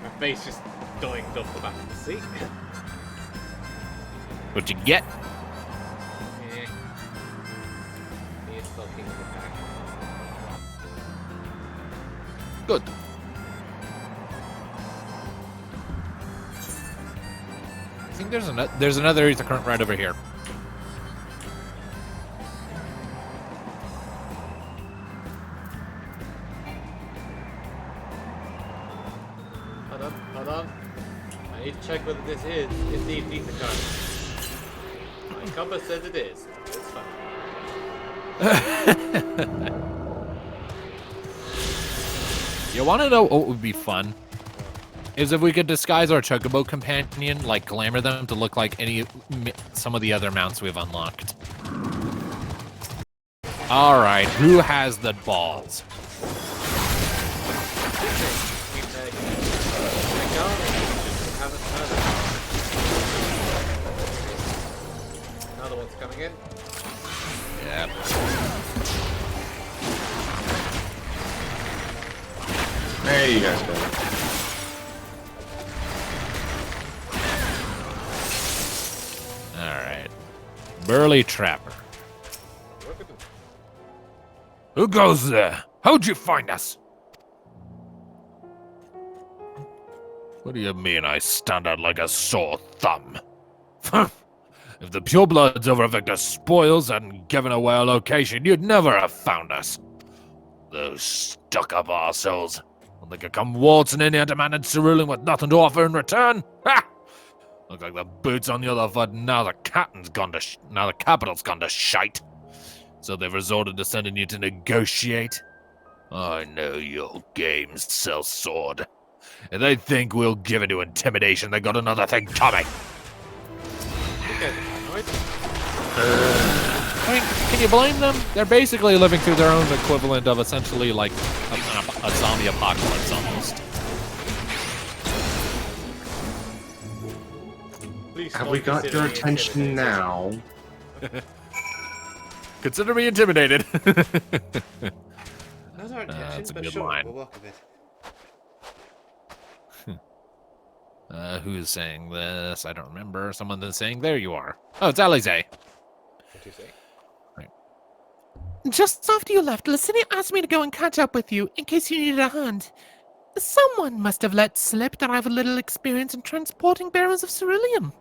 My face just doinked off the back of the seat. What'd you get? Yeah. He is talking in the back. Good. I think there's another ether current right over here. Hold on. I need to check whether this is indeed ether current. My compass says it is. It's fine. You want to know what would be fun? is if we could disguise our chocobo companion, like glamour them to look like some of the other mounts we've unlocked. All right, who has the balls? Another one's coming in. Yep. There you guys go. Alright. Burly Trapper. Who goes there? How'd you find us? What do you mean I stand out like a sore thumb? If the purebloods over Victor's spoils hadn't given away our location, you'd never have found us. Those stuck-up arseholes. When they could come waltzing in here demanding cerulean with nothing to offer in return? Ha! Look like the boot's on the other foot. Now the capital's gone to shite. So they've resorted to sending you to negotiate. I know your games, sellsword. If they think we'll give in to intimidation, they got another thing coming. I mean, can you blame them? They're basically living through their own equivalent of essentially like a zombie apocalypse almost. Have we got your attention now? Consider me intimidated. Not our attention, that's a but good sure, line. we'll work with it. Who's saying this? I don't remember. Someone that's saying, there you are. Oh, it's Alize. What do you say? Right. Just after you left, Licinia asked me to go and catch up with you, in case you needed a hand. Someone must have let slip that I have a little experience in transporting barrels of ceruleum.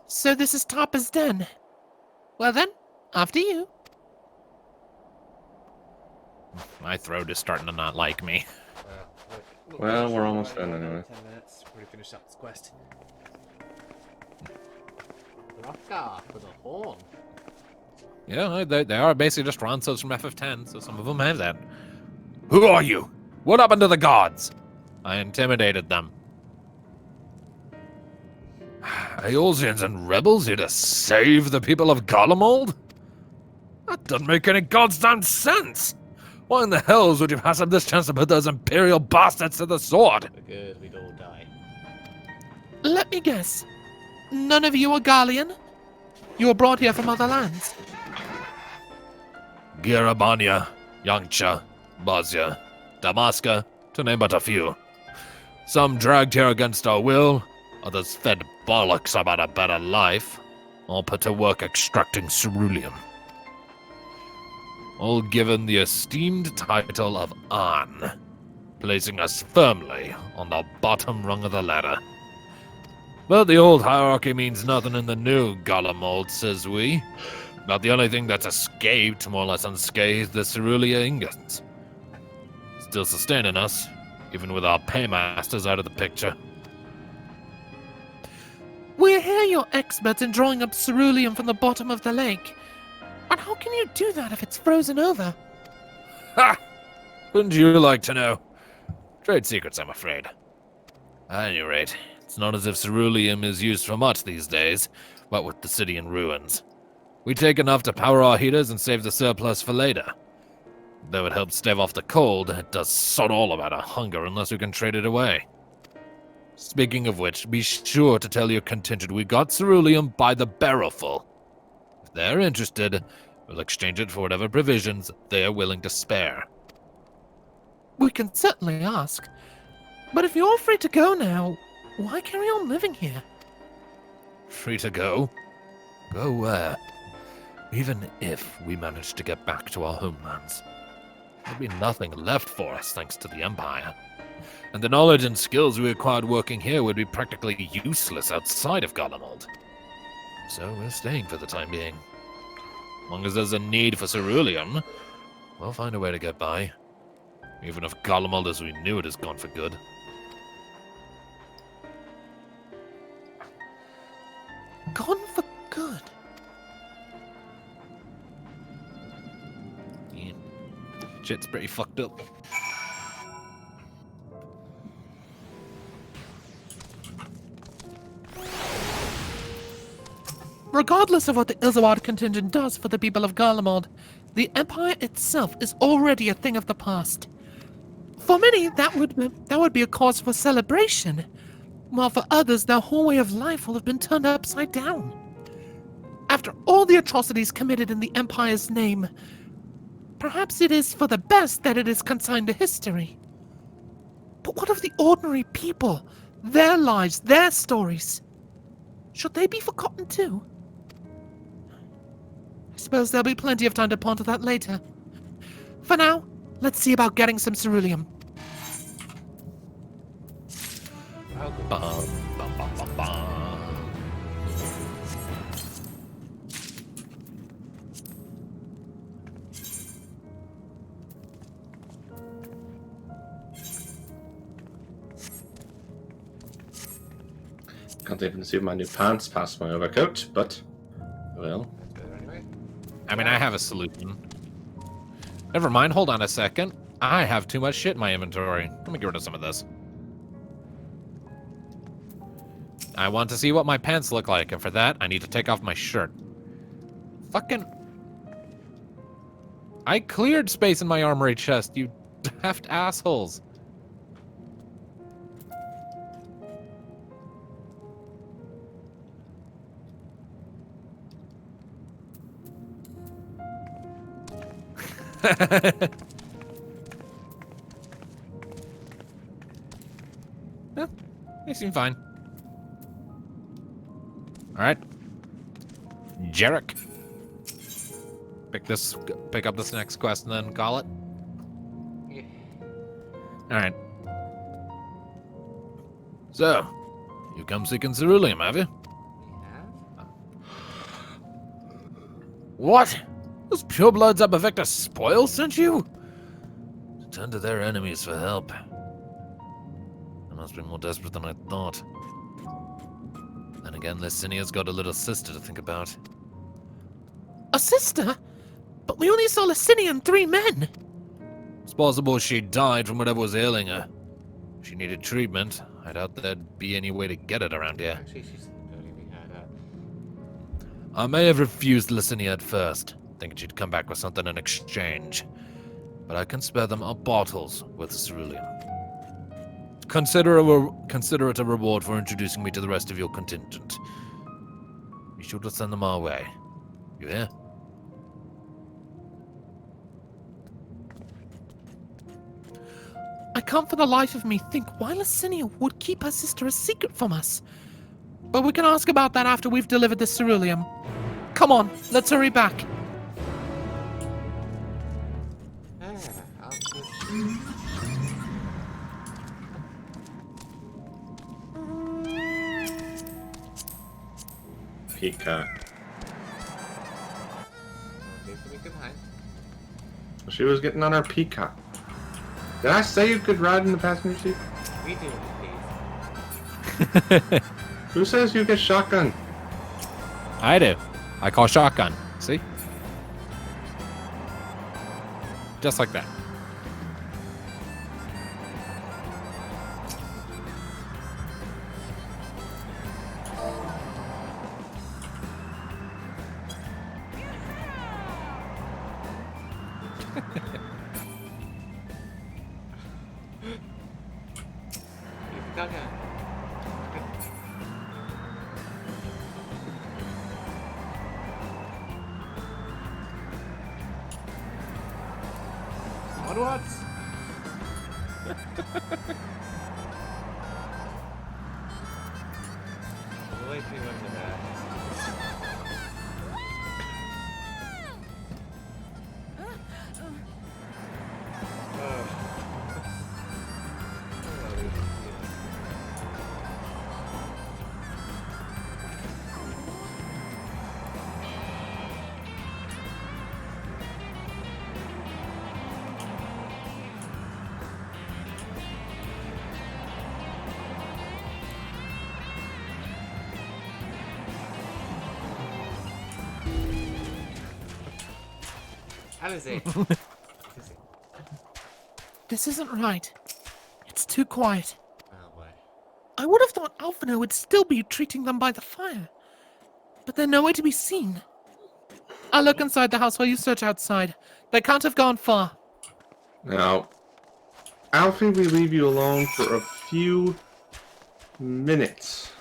So this is Topper's den. Well then, after you. My throat is starting to not like me. Well, we're almost done anyway. 10 minutes. We're finish up this quest. Raka with a horn. Yeah, they are basically just Ronsos from FF10, so some of them have that. Who are you? What happened to the gods? I intimidated them. Eolzians and rebels here to save the people of Garlemald? That doesn't make any goddamn sense! Why in the hells would you pass up this chance to put those imperial bastards to the sword? Good, we'd all die. Let me guess. None of you are Garlean? You were brought here from other lands. Girabania, Yangcha, Bosnia, Damaska, to name but a few. Some dragged here against our will, others fed bollocks about a better life, all put to work extracting ceruleum. All given the esteemed title of An, placing us firmly on the bottom rung of the ladder. But the old hierarchy means nothing in the new Garlemald, says we. About the only thing that's escaped, more or less unscathed, the cerulean ingots. Still sustaining us, even with our paymasters out of the picture. We hear you're experts in drawing up ceruleum from the bottom of the lake. But how can you do that if it's frozen over? Ha! Wouldn't you like to know? Trade secrets, I'm afraid. At any rate, it's not as if ceruleum is used for much these days, what with the city in ruins. We take enough to power our heaters and save the surplus for later. Though it helps stave off the cold, it does sod all about our hunger unless we can trade it away. Speaking of which, be sure to tell your contingent we got ceruleum by the barrelful. If they're interested, we'll exchange it for whatever provisions they are willing to spare. We can certainly ask. But if you're free to go now, why carry on living here? Free to go? Go where? Even if we manage to get back to our homelands, there'll be nothing left for us thanks to the Empire. And the knowledge and skills we acquired working here would be practically useless outside of Garlemald. So we're staying for the time being. As long as there's a need for ceruleum, we'll find a way to get by. Even if Garlemald as we knew it is gone for good. Gone for good? Shit's pretty fucked up. Regardless of what the Ilzawad contingent does for the people of Garlemald, the Empire itself is already a thing of the past. For many, that would be a cause for celebration, while for others, their whole way of life will have been turned upside down. After all the atrocities committed in the Empire's name, perhaps it is for the best that it is consigned to history. But what of the ordinary people? Their lives, their stories? Should they be forgotten too? I suppose there'll be plenty of time to ponder that later. For now, let's see about getting some ceruleum. Can't even see my new pants past my overcoat, but well. I mean, I have a solution. Never mind, hold on a second. I have too much shit in my inventory. Let me get rid of some of this. I want to see what my pants look like, and for that, I need to take off my shirt. Fucking... I cleared space in my armory chest, you daft assholes. Yeah, they seem fine. Alright. Jarek. Pick up this next quest and then call it. Yeah. Alright. So, you come seeking ceruleum, have you? Yeah. What? Those purebloods up Vector Spoil sent you? To turn to their enemies for help. They must be more desperate than I thought. Then again, Lysinia's got a little sister to think about. A sister? But we only saw Lysinia and 3 men. It's possible she died from whatever was ailing her. If she needed treatment, I doubt there'd be any way to get it around here. Actually, she's don't even heard that. I may have refused Lysinia at first, thinking she'd come back with something in exchange. But I can spare them our bottles with ceruleum. Consider it a reward for introducing me to the rest of your contingent. Be sure to send them our way. You hear? I can't for the life of me think why Lysinia would keep her sister a secret from us. But we can ask about that after we've delivered the ceruleum. Come on, let's hurry back. Pika. She was getting on her Pika. Did I say you could ride in the passenger seat? We do, please. Who says you get shotgun? I do. I call shotgun. See? Just like that. What? Way too much of that. Alice. This isn't right. It's too quiet. Oh, boy. I would have thought Alphino would still be treating them by the fire. But they're nowhere to be seen. I'll look inside the house while you search outside. They can't have gone far. Now, Alfie, we leave you alone for a few minutes.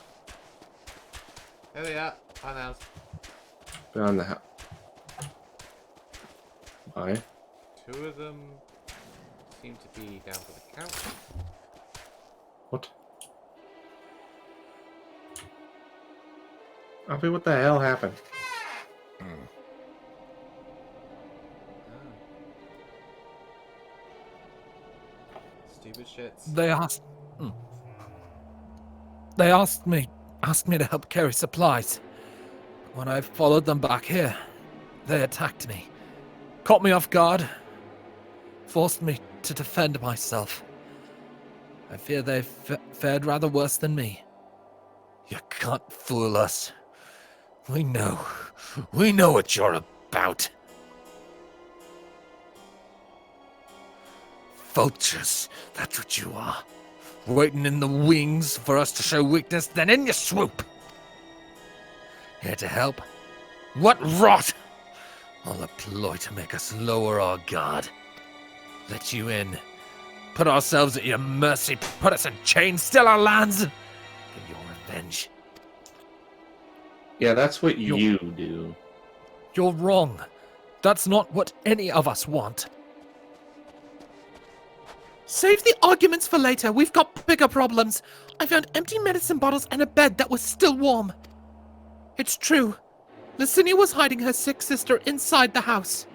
There they are. Fine house. Beyond the house. Why? 2 of them seem to be down for the count. What? Alfie, what the hell happened? Stupid shits. They asked me to help carry supplies. When I followed them back here, they attacked me. Caught me off guard. Forced me to defend myself. I fear they fared rather worse than me. You can't fool us. We know what you're about. Vultures, that's what you are. Waiting in the wings for us to show weakness, then in you swoop. Here to help? What rot! All a ploy to make us lower our guard. Let you in. Put ourselves at your mercy, put us in chains, steal our lands. Get your revenge. Yeah, that's what you do. You're wrong. That's not what any of us want. Save the arguments for later. We've got bigger problems. I found empty medicine bottles and a bed that was still warm. It's true. Licinia was hiding her sick sister inside the house.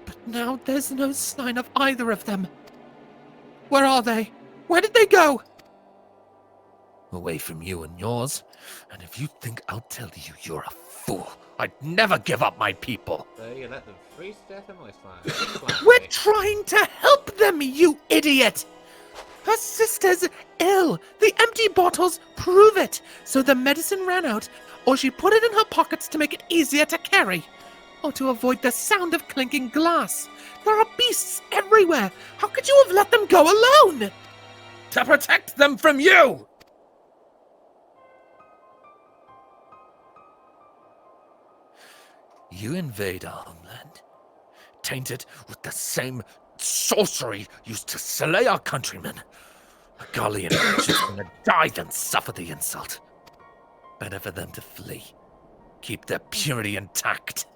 But now there's no sign of either of them. Where are they? Where did they go? Away from you and yours. And if you think I'll tell you, you're a fool. I'd never give up my people. So you let them freeze to death in my slime. We're trying to help them, you idiot! Her sister's ill. The empty bottles prove it. So the medicine ran out, or she put it in her pockets to make it easier to carry. Or to avoid the sound of clinking glass. There are beasts everywhere. How could you have let them go alone? To protect them from you! You invade our homeland, tainted with the same sorcery used to slay our countrymen. A Garlean is gonna die than suffer the insult. Better for them to flee, keep their purity intact,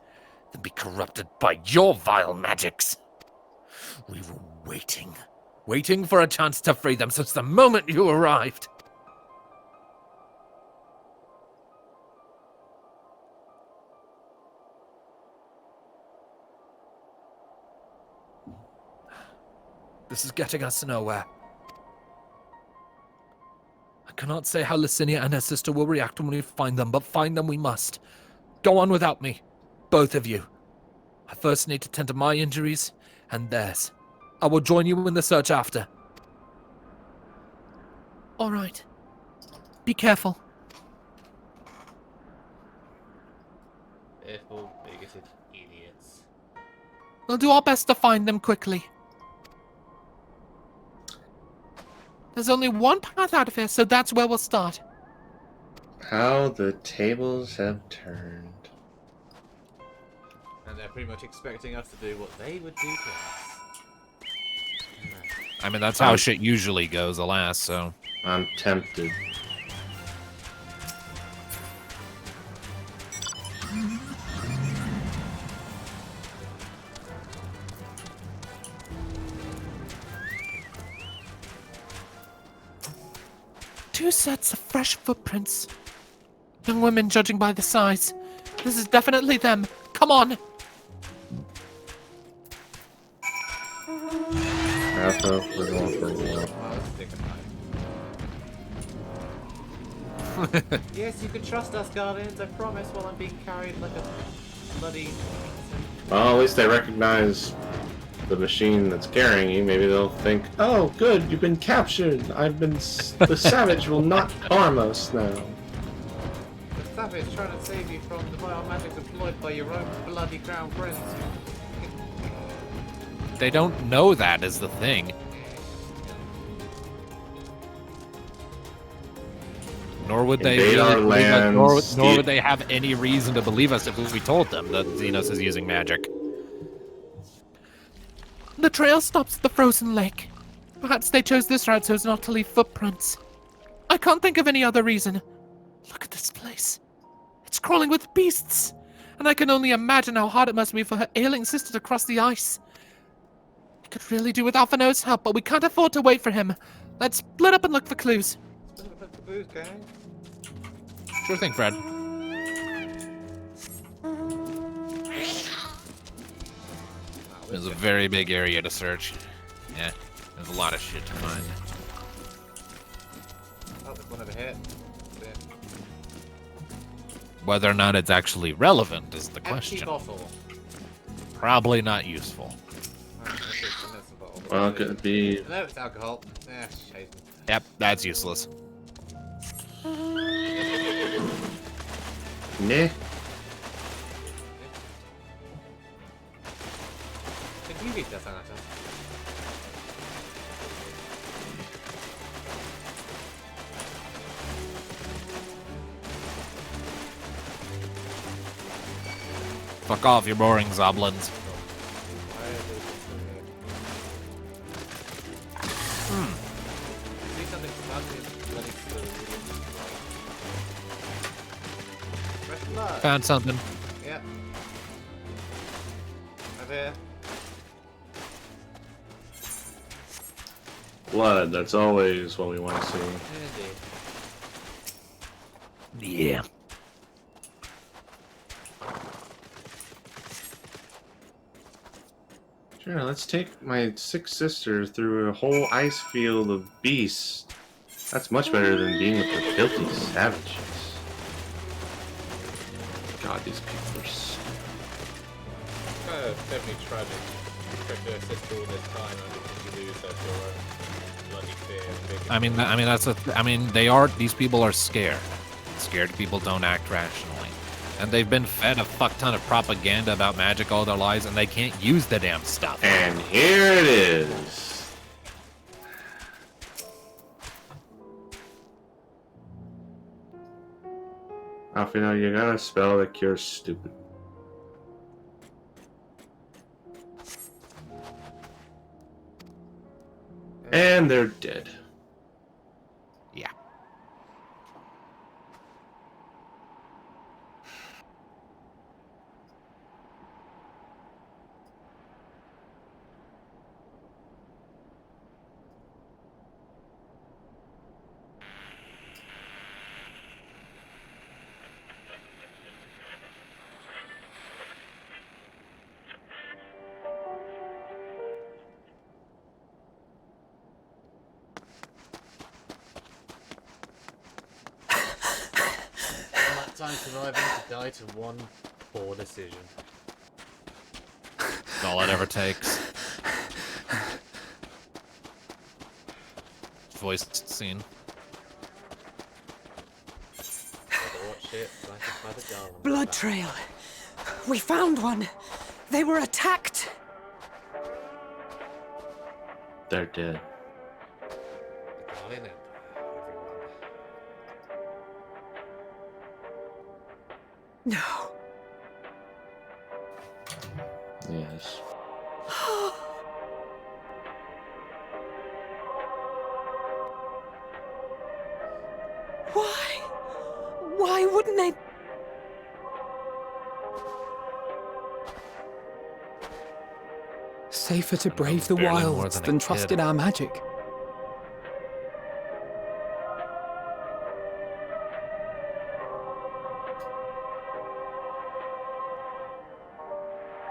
than be corrupted by your vile magics. We were waiting for a chance to free them since the moment you arrived. This is getting us nowhere. I cannot say how Licinia and her sister will react when we find them, but find them we must. Go on without me, both of you. I first need to tend to my injuries and theirs. I will join you in the search after. All right. Be careful. Careful, bigoted idiots. We'll do our best to find them quickly. There's only one path out of here, so that's where we'll start. How the tables have turned. And they're pretty much expecting us to do what they would do to us. I mean, that's how shit usually goes, alas, so... I'm tempted. Two sets of fresh footprints. Young women, judging by the size. This is definitely them. Come on! We're going for a walk. Yes, you can trust us, Guardians, I promise, while I'm being carried like a bloody... Well, at least they recognize the machine that's carrying you. Maybe they'll think, oh, good, you've been captured. The savage will not harm us now. The savage trying to save you from the vile magic employed by your own bloody crown prince. They don't know that is the thing. Nor would they Invade really our believe us, lands, nor would they have any reason to believe us if we told them that Xenos is using magic. The trail stops at the frozen lake. Perhaps they chose this route so as not to leave footprints. I can't think of any other reason. Look at this place. It's crawling with beasts, and I can only imagine how hard it must be for her ailing sister to cross the ice. I could really do with Alphino's help, but we can't afford to wait for him. Let's split up and look for clues. Sure thing, Fred. There's a very big area to search. Yeah, there's a lot of shit to find. Oh, there's one over here. There. Whether or not it's actually relevant is the question. Empty bottle. Probably not useful. Well, it could be. No, it's alcohol. Yeah, shade. Yep, that's useless. Nah. Can you read that, Anata? Fuck off, you boring zoblins. Found something. Yep. Over here. Blood, that's always what we want to see. Yeah. Sure, let's take my 6 sisters through a whole ice field of beasts. That's much better than being with the filthy savages. God, these people are so... Definitely tragic. Expect to assist all this time and you lose that your bloody fear. These people are scared. Scared people don't act rationally. And they've been fed a fuck ton of propaganda about magic all their lives, and they can't use the damn stuff. And here it is. Alfino, you got a spell that cures stupid. And they're dead. Yeah. Time surviving to die to one poor decision. That's all it ever takes. Voiced scene. Blood trail. We found one. They were attacked. They're dead. No. Yes. Why? Why wouldn't they? Safer to brave the wilds than trust in our magic.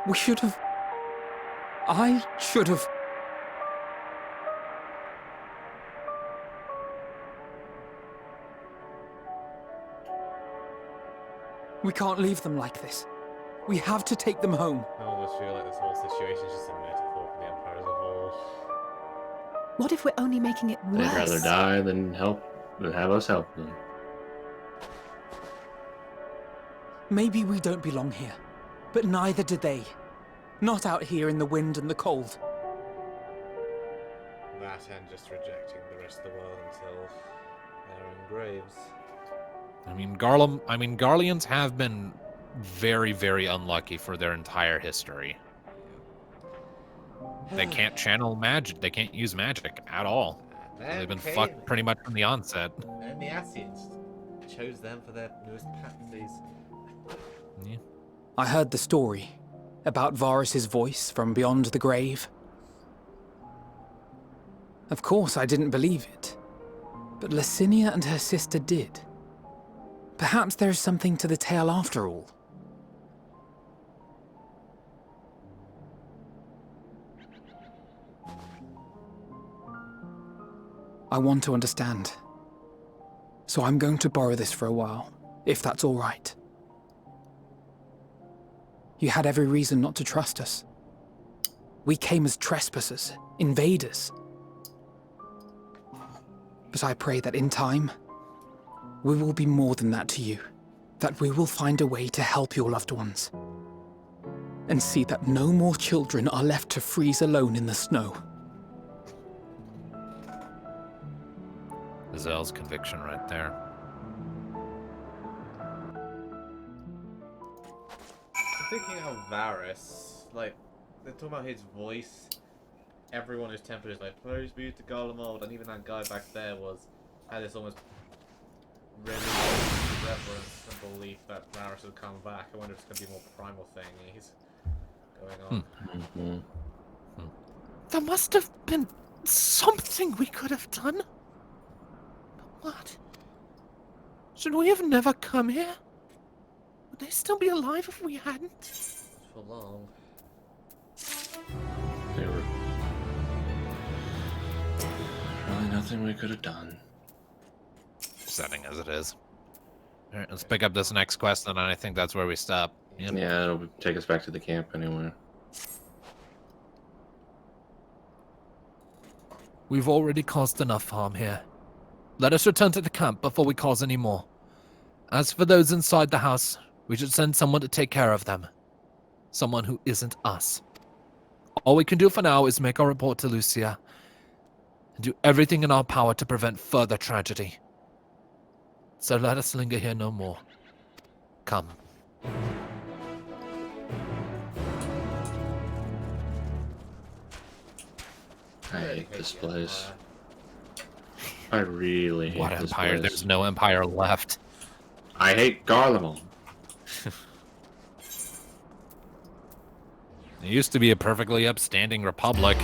We should have... I should have... We can't leave them like this. We have to take them home. I almost feel like this whole situation is just a metaphor for the Empire as a whole. What if we're only making it worse? They'd rather die than have us help them. Maybe we don't belong here, but neither do they. Not out here in the wind and the cold. and just rejecting the rest of the world until they're in graves. Garleans have been very, very unlucky for their entire history. They can't channel magic. They can't use magic at all. They've been fucked pretty much from the onset. And the Asians chose them for their newest patencies. Yeah. I heard the story about Varus's voice from beyond the grave. Of course, I didn't believe it, but Licinia and her sister did. Perhaps there is something to the tale after all. I want to understand. So I'm going to borrow this for a while, if that's all right. You had every reason not to trust us. We came as trespassers, invaders. But I pray that in time, we will be more than that to you. That we will find a way to help your loved ones. And see that no more children are left to freeze alone in the snow. Zell's conviction right there. I'm thinking how Varus, like, they're talking about his voice. Everyone who's tempered is like, praise be to Garlemald, and even that guy back there had this almost religious reverence and belief that Varus would come back. I wonder if it's going to be a more primal thing he's going on. There must have been something we could have done. What? Should we have never come here? Would they still be alive if we hadn't? For long. There were really nothing we could have done. Setting as it is. Alright, let's pick up this next quest, and I think that's where we stop. Yep. Yeah, it'll take us back to the camp anyway. We've already caused enough harm here. Let us return to the camp before we cause any more. As for those inside the house, we should send someone to take care of them. Someone who isn't us. All we can do for now is make our report to Lucia and do everything in our power to prevent further tragedy. So let us linger here no more. Come. I hate this place. I really hate What this empire? place. There's no empire left. I hate Garlemald. It used to be a perfectly upstanding republic.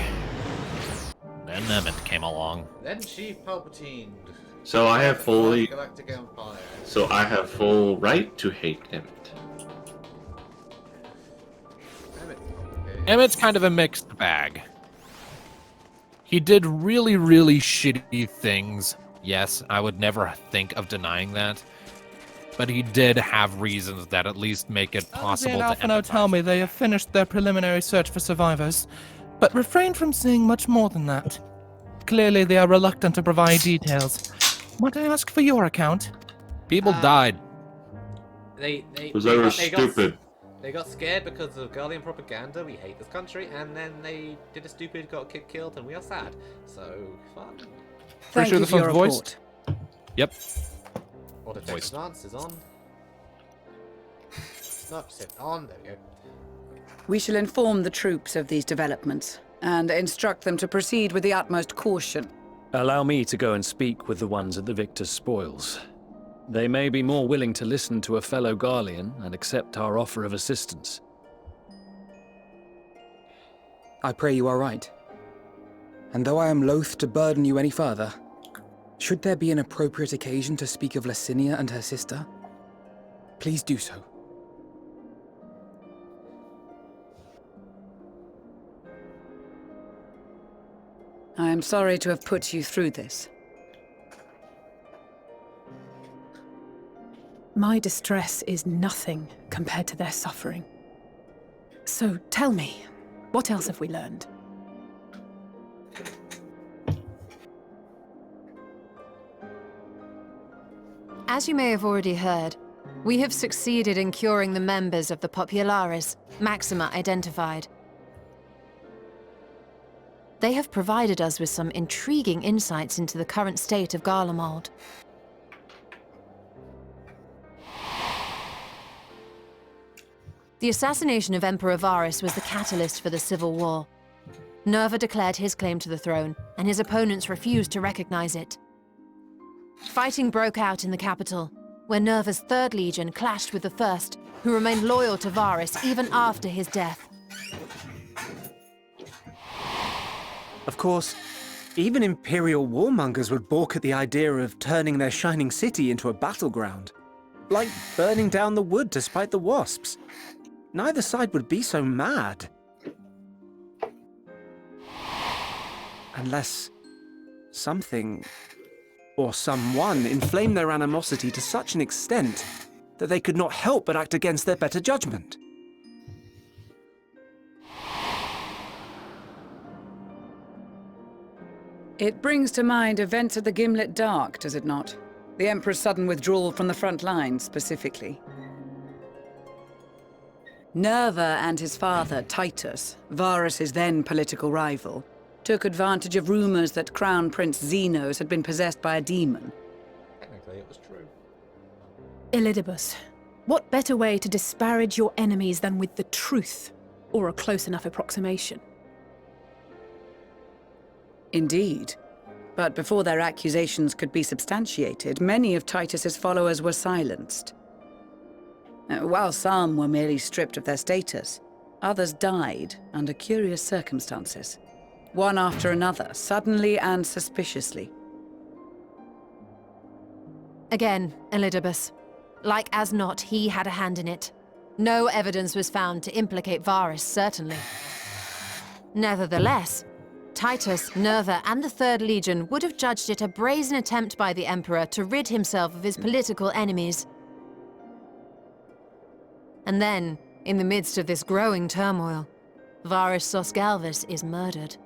Then Emmett came along. Then Chief Palpatine. So I have fully. Galactic Empire. So I have full right to hate Emmett. Emmett's kind of a mixed bag. He did really, really shitty things. Yes, I would never think of denying that. But he did have reasons that at least make it possible to Alphino empathize. tell me they have finished their preliminary search for survivors, but refrained from saying much more than that. Clearly they are reluctant to provide details. Might I ask for your account? People died. Because they were stupid. They got scared because of Guardian propaganda. We hate this country, and then they did a stupid, got killed, and we are sad. So fun. Pretty sure this one's voiced. Yep. Auto text advance is on. Not sit on. There we go. We shall inform the troops of these developments and instruct them to proceed with the utmost caution. Allow me to go and speak with the ones at the victor's spoils. They may be more willing to listen to a fellow Garlean and accept our offer of assistance. I pray you are right. And though I am loath to burden you any further, should there be an appropriate occasion to speak of Licinia and her sister, please do so. I am sorry to have put you through this. My distress is nothing compared to their suffering. So tell me, what else have we learned? As you may have already heard, we have succeeded in curing the members of the Populares, Maxima identified. They have provided us with some intriguing insights into the current state of Garlemald. The assassination of Emperor Varus was the catalyst for the civil war. Nerva declared his claim to the throne, and his opponents refused to recognize it. Fighting broke out in the capital, where Nerva's 3rd Legion clashed with the 1st, who remained loyal to Varus even after his death. Of course, even Imperial warmongers would balk at the idea of turning their shining city into a battleground. Like burning down the wood to spite the wasps. Neither side would be so mad. Unless something or someone inflamed their animosity to such an extent that they could not help but act against their better judgment. It brings to mind events at the Gimlet Dark, does it not? The Emperor's sudden withdrawal from the front lines, specifically. Nerva and his father, Titus, Varus's then political rival, took advantage of rumors that Crown Prince Zenos had been possessed by a demon. Technically, it was true. Elidibus, what better way to disparage your enemies than with the truth, or a close enough approximation? Indeed. But before their accusations could be substantiated, many of Titus's followers were silenced. While some were merely stripped of their status, others died under curious circumstances. One after another, suddenly and suspiciously. Again, Elidibus. Like as not, he had a hand in it. No evidence was found to implicate Varus, certainly. Nevertheless, Titus, Nerva, and the 3rd Legion would have judged it a brazen attempt by the Emperor to rid himself of his political enemies. And then, in the midst of this growing turmoil, Varus Sosgalvus is murdered.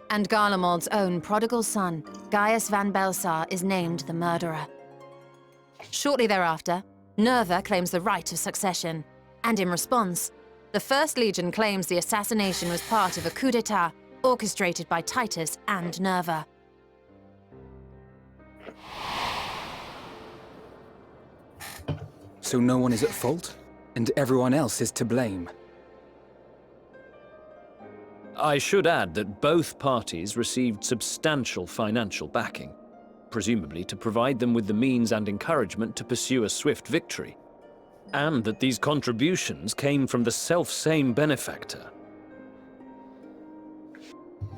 And Garlemald's own prodigal son, Gaius van Belsar, is named the murderer. Shortly thereafter, Nerva claims the right of succession, and in response, the 1st Legion claims the assassination was part of a coup d'etat orchestrated by Titus and Nerva. So no one is at fault, and everyone else is to blame. I should add that both parties received substantial financial backing, presumably to provide them with the means and encouragement to pursue a swift victory, and that these contributions came from the self-same benefactor.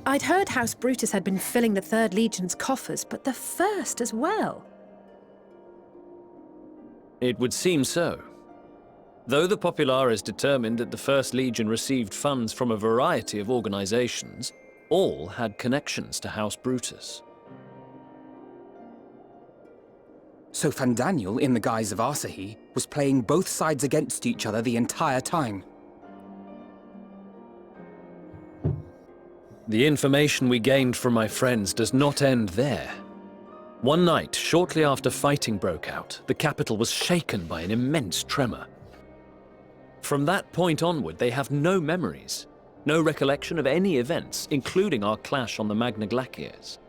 I'd heard House Brutus had been filling the 3rd Legion's coffers, but the 1st as well. It would seem so. Though the Populares determined that the 1st Legion received funds from a variety of organizations, all had connections to House Brutus. So Fandaniel, in the guise of Asahi, was playing both sides against each other the entire time. The information we gained from my friends does not end there. One night, shortly after fighting broke out, the capital was shaken by an immense tremor. From that point onward, they have no memories, no recollection of any events, including our clash on the Magna Glaciers.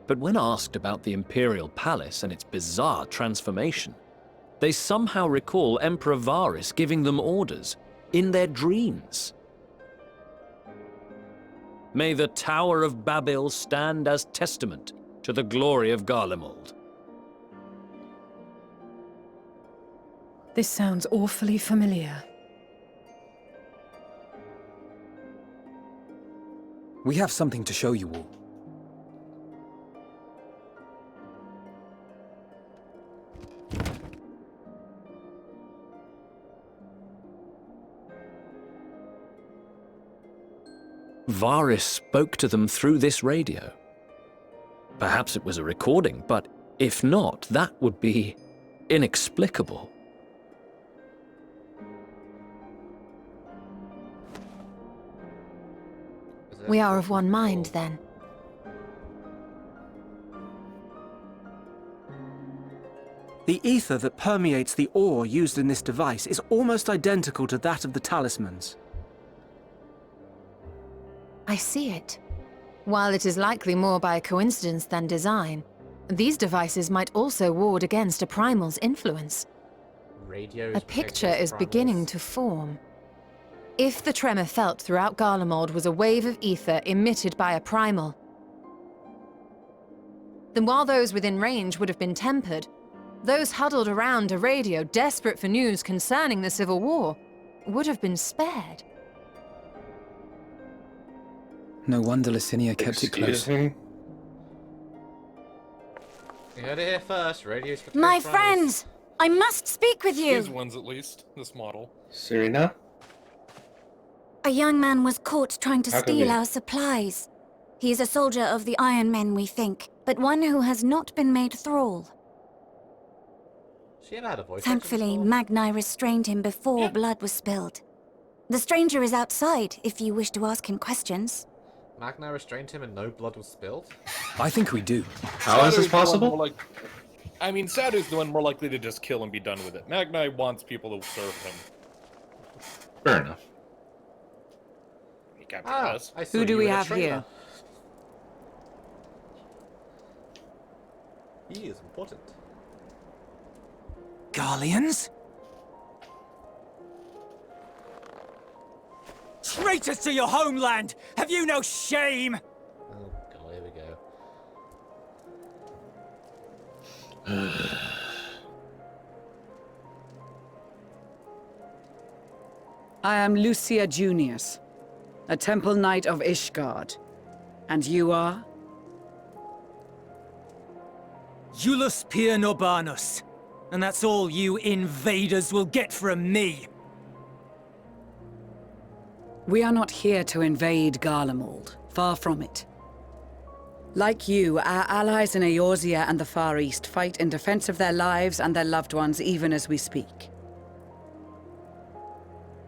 But when asked about the Imperial Palace and its bizarre transformation, they somehow recall Emperor Varus giving them orders in their dreams. May the Tower of Babel stand as testament to the glory of Garlemald. This sounds awfully familiar. We have something to show you all. Varus spoke to them through this radio. Perhaps it was a recording, but if not, that would be inexplicable. We are of one mind, then. The ether that permeates the ore used in this device is almost identical to that of the talismans. I see it. While it is likely more by coincidence than design, these devices might also ward against a primal's influence. Radios A picture is beginning to form. If the tremor felt throughout Garlemald was a wave of ether emitted by a primal, then while those within range would have been tempered, those huddled around a radio desperate for news concerning the Civil War would have been spared. No wonder Licinia kept it close. Me? You heard it here first. Radios for My primal's. friends! I must speak with you! These ones, at least. This model. Serena? A young man was caught trying to How come steal you- our supplies. He is a soldier of the Iron Men, we think, but one who has not been made thrall. She had a voice. Thankfully, Magni restrained him before blood was spilled. The stranger is outside, if you wish to ask him questions. Magna restrained him and no blood was spilled? I think we do. How is this Sadu's the one possible? more I mean, Sadu's the one more likely to just kill and be done with it. Magni wants people to serve him. Fair enough. He captured us. I saw Who do you we in a have trailer. here? He is important. Garleans? Traitors to your homeland! Have you no shame? Oh god, here we go. I am Lucia Junius, a temple knight of Ishgard. And you are? Iulus Pier Norbanus. And that's all you invaders will get from me. We are not here to invade Garlemald. Far from it. Like you, our allies in Eorzea and the Far East fight in defense of their lives and their loved ones even as we speak.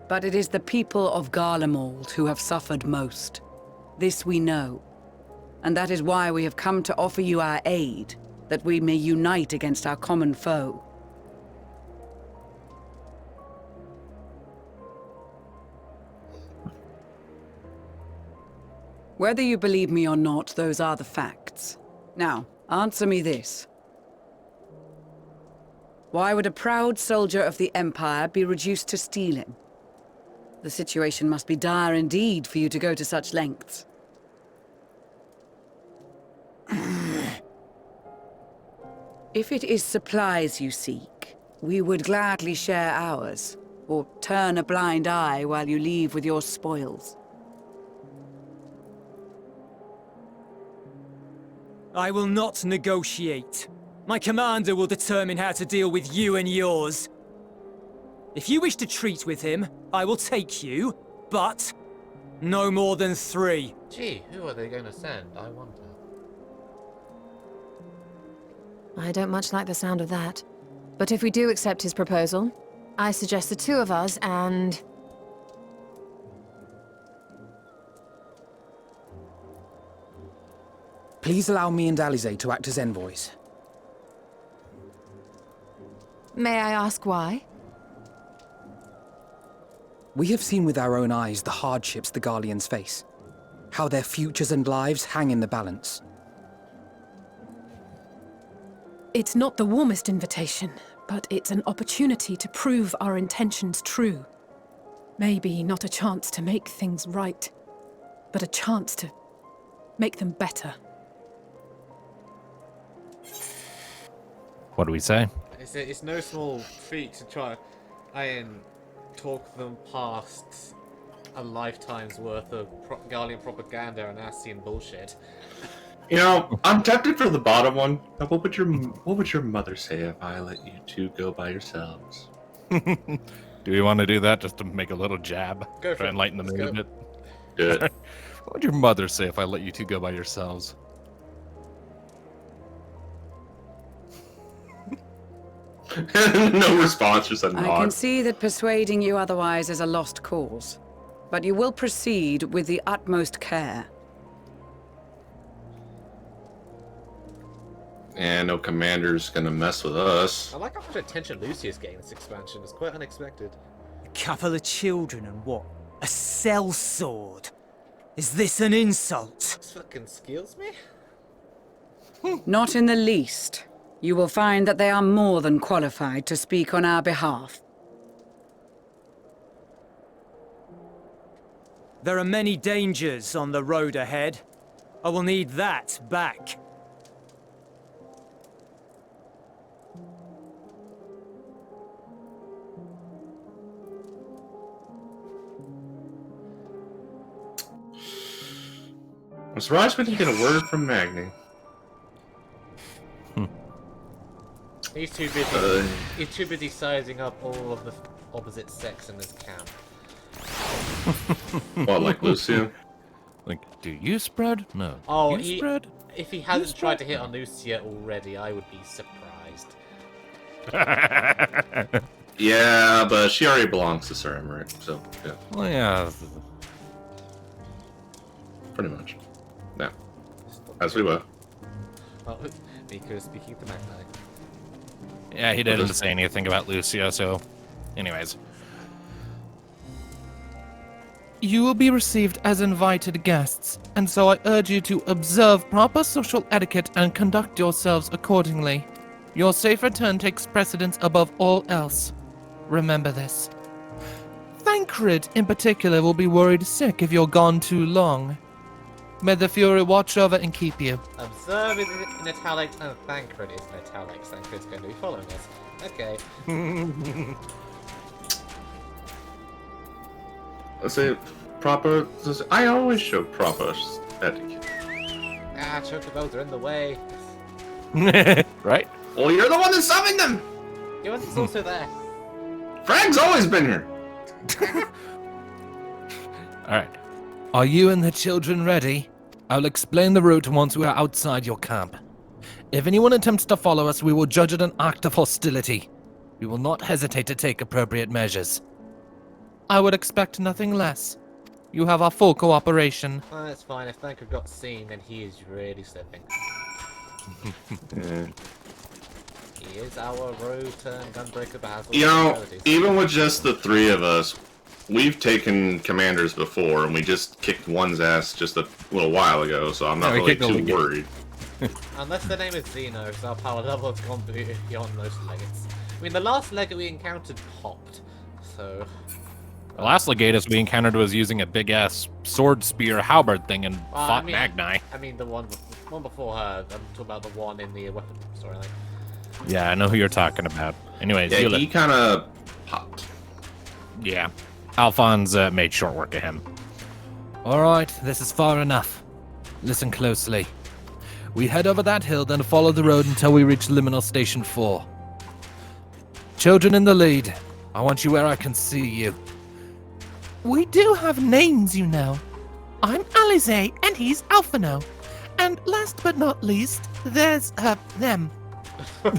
But it is the people of Garlemald who have suffered most. This we know. And that is why we have come to offer you our aid, that we may unite against our common foe. Whether you believe me or not, those are the facts. Now, answer me this. Why would a proud soldier of the Empire be reduced to stealing? The situation must be dire indeed for you to go to such lengths. If it is supplies you seek, we would gladly share ours, or turn a blind eye while you leave with your spoils. I will not negotiate. My commander will determine how to deal with you and yours. If you wish to treat with him, I will take you, but no more than 3. Gee, who are they going to send? I wonder. I don't much like the sound of that. But if we do accept his proposal, I suggest the 2 of us and... Please allow me and Alize to act as envoys. May I ask why? We have seen with our own eyes the hardships the Garleans face. How their futures and lives hang in the balance. It's not the warmest invitation, but it's an opportunity to prove our intentions true. Maybe not a chance to make things right, but a chance to make them better. What do we say? It's no small feat to try and talk them past a lifetime's worth of Garlean propaganda and Ascian bullshit. You know, I'm tempted for the bottom one. What would your mother say if I let you 2 go by yourselves? Do we want to do that just to make a little jab? Go for Try it. and lighten the mood Let's a go. bit? Do it. What would your mother say if I let you 2 go by yourselves? No response, just a nod. I can see that persuading you otherwise is a lost cause. But you will proceed with the utmost care. And no commander's gonna mess with us. I like how much attention Lucius getting this expansion. It's quite unexpected. A couple of children and what? A sellsword? Is this an insult? This fucking skills me? Not in the least. You will find that they are more than qualified to speak on our behalf. There are many dangers on the road ahead. I will need that back. I'm surprised we didn't get a word from Magni. He's too busy. He's too busy sizing up all of the opposite sex in his camp. What, like Lucio? Like, do you spread? No. Oh, you spread? If he hadn't tried to hit on Lucia already, I would be surprised. Yeah, but she already belongs to Sir Emmerich, so yeah. Well, yeah. Pretty much. Yeah. As we were. Well, Miko is speaking to Magni. Yeah, he didn't say anything about Lucia, so... Anyways. You will be received as invited guests, and so I urge you to observe proper social etiquette and conduct yourselves accordingly. Your safe return takes precedence above all else. Remember this. Thancred, in particular, will be worried sick if you're gone too long. May the Fury watch over and keep you. Observe is in italics and Thancred is in italics. Thancred's going to be following us. Okay. Let's say proper. I always show proper etiquette. Ah, chocobos are in the way. Right? Well, you're the one that's summoning them! Yours is also there. Frank's always been here! Alright. Are you and the children ready? I'll explain the route once we are outside your camp. If anyone attempts to follow us, we will judge it an act of hostility. We will not hesitate to take appropriate measures. I would expect nothing less. You have our full cooperation. Oh, that's fine. If Thancred got seen, then he is really slipping. Yeah. He is our road turn gunbreaker basil. You know, even with just the three of us, we've taken commanders before, and we just kicked one's ass just a little while ago, so I'm not really too worried. Unless the name is Xeno, so our power level has gone beyond most legates. I mean, the last legate we encountered popped, so... The last legatus we encountered was using a big-ass sword spear halberd thing and fought Magni. I mean, the one before her. I'm talking about the one in the weapon storyline. Yeah, I know who you're talking about. Anyways, yeah, he kind of popped. Yeah. Alphonse made short work of him. Alright, this is far enough. Listen closely. We head over that hill, then follow the road until we reach Liminal Station 4. Children in the lead. I want you where I can see you. We do have names, you know. I'm Alize, and he's Alphino. And last but not least, there's, them. Where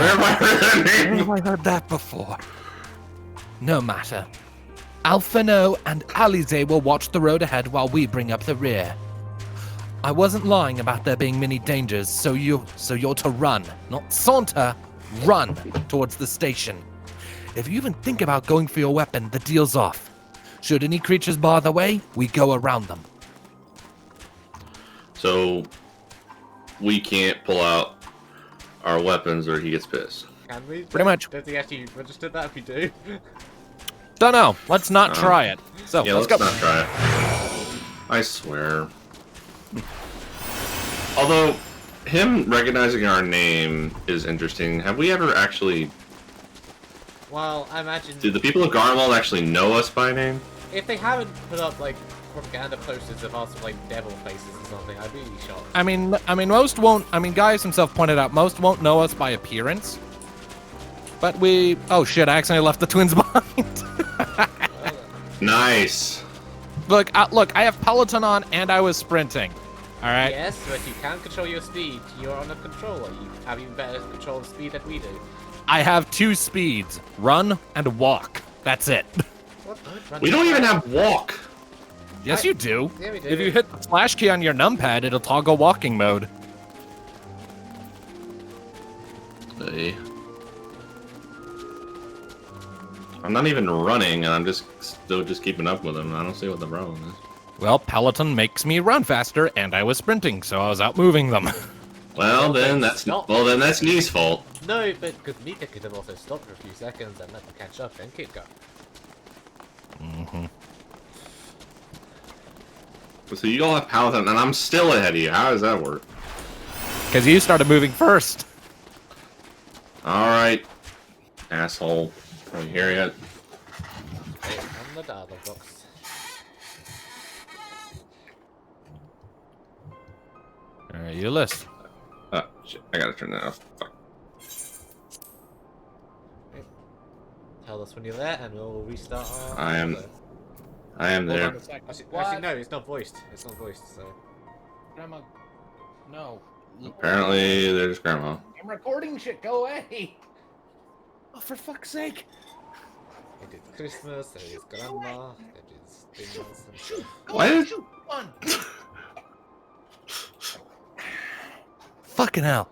have I heard that name? Where have I heard that before? No matter. Alphino and Alize will watch the road ahead while we bring up the rear. I wasn't lying about there being many dangers, so you're to run, not saunter, run towards the station. If you even think about going for your weapon, the deal's off. Should any creatures bar the way, we go around them. So, we can't pull out our weapons or he gets pissed. Can we? Pretty much. Does he actually register that if we do? Don't know. Let's not try it. So, yeah, let's go. not try it. I swear. Although, him recognizing our name is interesting. Have we ever actually... Well, I imagine... Do the people of Garlemald actually know us by name? If they haven't put up, like, propaganda posters of us with, like, devil faces or something, I'd be shocked. I mean, most won't... I mean, Gaius himself pointed out, most won't know us by appearance. But we... Oh, shit, I accidentally left the twins behind. Nice. Look, I have Peloton on, and I was sprinting. All right? Yes, but you can control your speed. You're on a controller. You have even better control of speed than we do. I have 2 speeds. Run and walk. That's it. We don't even have walk. Yes, you do. Yeah, we do. If you hit the slash key on your numpad, it'll toggle walking mode. I'm not even running, and I'm still just keeping up with him. I don't see what the problem is. Well, Peloton makes me run faster, and I was sprinting, so I was out moving them. Well, then that's Nee's fault. No, but because Mika could have also stopped for a few seconds and let them catch up and keep going. Mm-hmm. So you all have Paladin, and I'm still ahead of you. How does that work? Because you started moving first. Alright. Asshole. Are you here yet? Hey, on the dialogue box. Alright, you list. Oh, shit. I gotta turn that off. Fuck. Okay. Tell us when you're there and we'll restart our... I am Hold there. on a sec. Actually, no, it's not voiced. It's not voiced, so... Grandma, no. Apparently, there's Grandma. I'm recording shit. Go away. Oh, for fuck's sake. It is Christmas, there is Grandma, there is things and stuff. Why did you... Fucking hell.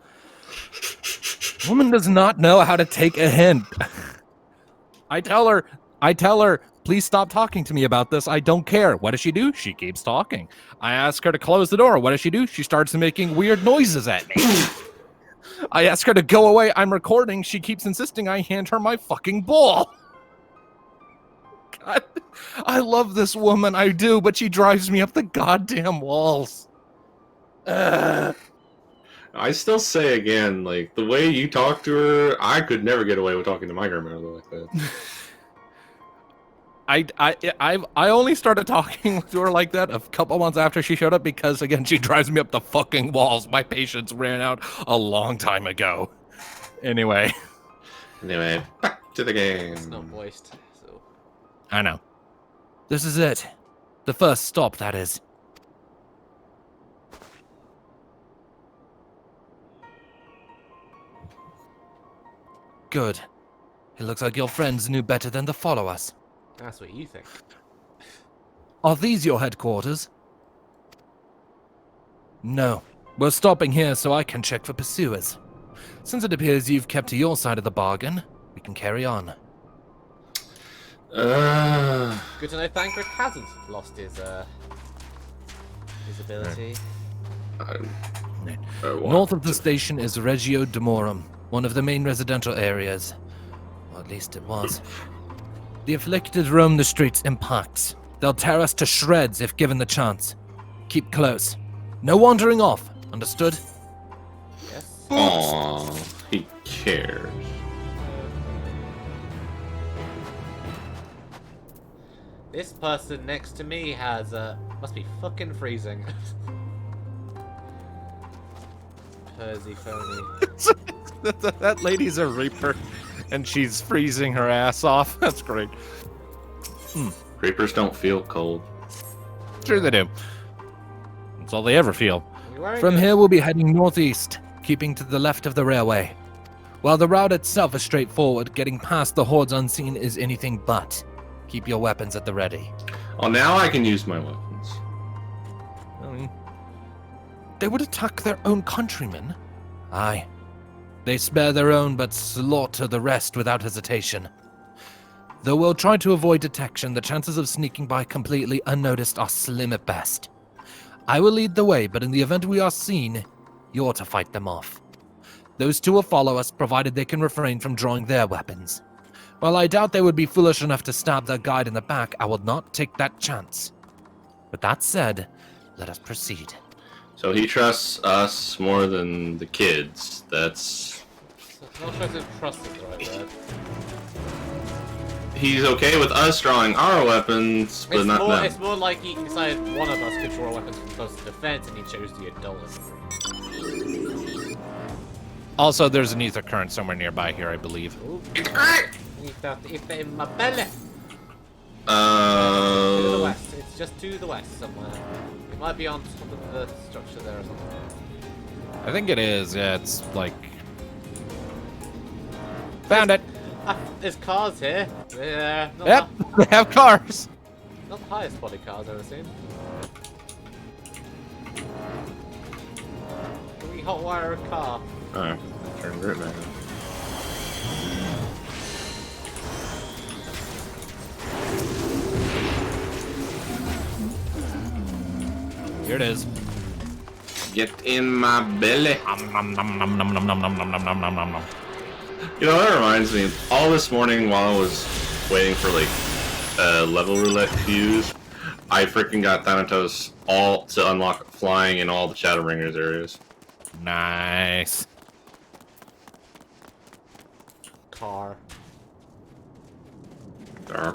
Woman does not know how to take a hint. I tell her, please stop talking to me about this. I don't care. What does she do? She keeps talking. I ask her to close the door. What does she do? She starts making weird noises at me. I ask her to go away. I'm recording. She keeps insisting I hand her my fucking ball. God, I love this woman. I do, but she drives me up the goddamn walls. I still say again, like, the way you talk to her, I could never get away with talking to my grandmother like that. I only started talking to her like that a couple months after she showed up because, again, she drives me up the fucking walls. My patience ran out a long time ago. Anyway, back to the game. It's not voiced, so... I know. This is it. The first stop, that is. Good. It looks like your friends knew better than to follow us. That's what you think. Are these your headquarters? No. We're stopping here so I can check for pursuers. Since it appears you've kept to your side of the bargain, we can carry on. Good to know Thancred hasn't lost his ability. North of the station is Regio Demorum, one of the main residential areas. Or at least it was. The afflicted roam the streets in packs. They'll tear us to shreds if given the chance. Keep close. No wandering off. Understood? Yes. Aww, he cares. This person next to me has must be fucking freezing. Persy phony. That lady's a reaper, and she's freezing her ass off. That's great. Reapers don't feel cold. Sure they do. That's all they ever feel. Right. From here, we'll be heading northeast, keeping to the left of the railway. While the route itself is straightforward, getting past the hordes unseen is anything but. Keep your weapons at the ready. Oh, now I can use my weapons. They would attack their own countrymen? Aye. They spare their own, but slaughter the rest without hesitation. Though we'll try to avoid detection, the chances of sneaking by completely unnoticed are slim at best. I will lead the way, but in the event we are seen, you're to fight them off. Those two will follow us, provided they can refrain from drawing their weapons. While I doubt they would be foolish enough to stab their guide in the back, I will not take that chance. With that said, let us proceed. So he trusts us more than the kids. That's... I'm not sure if trust is the right word. He's okay with us drawing our weapons, but not them. It's more like he decided one of us could draw weapons from close to defense, and he chose the adult. Also, there's an ether current somewhere nearby here, I believe. It's in my belly. To the west. It's just to the west somewhere. It might be on top of the structure there or something. I think it is. Yeah, it's like... Found it! There's cars here. Yeah. Yep, they have cars. Not the highest body car I've ever seen. Can we hotwire a car? Alright, turn it back on. Here it is. Get in my belly. Nom, nom, nom, nom, nom, nom, nom, nom, nom, nom, nom, nom, nom. You know, that reminds me, all this morning while I was waiting for, like, level roulette queues, I freaking got Thanatos all to unlock flying in all the Shadowbringers areas. Nice. Car.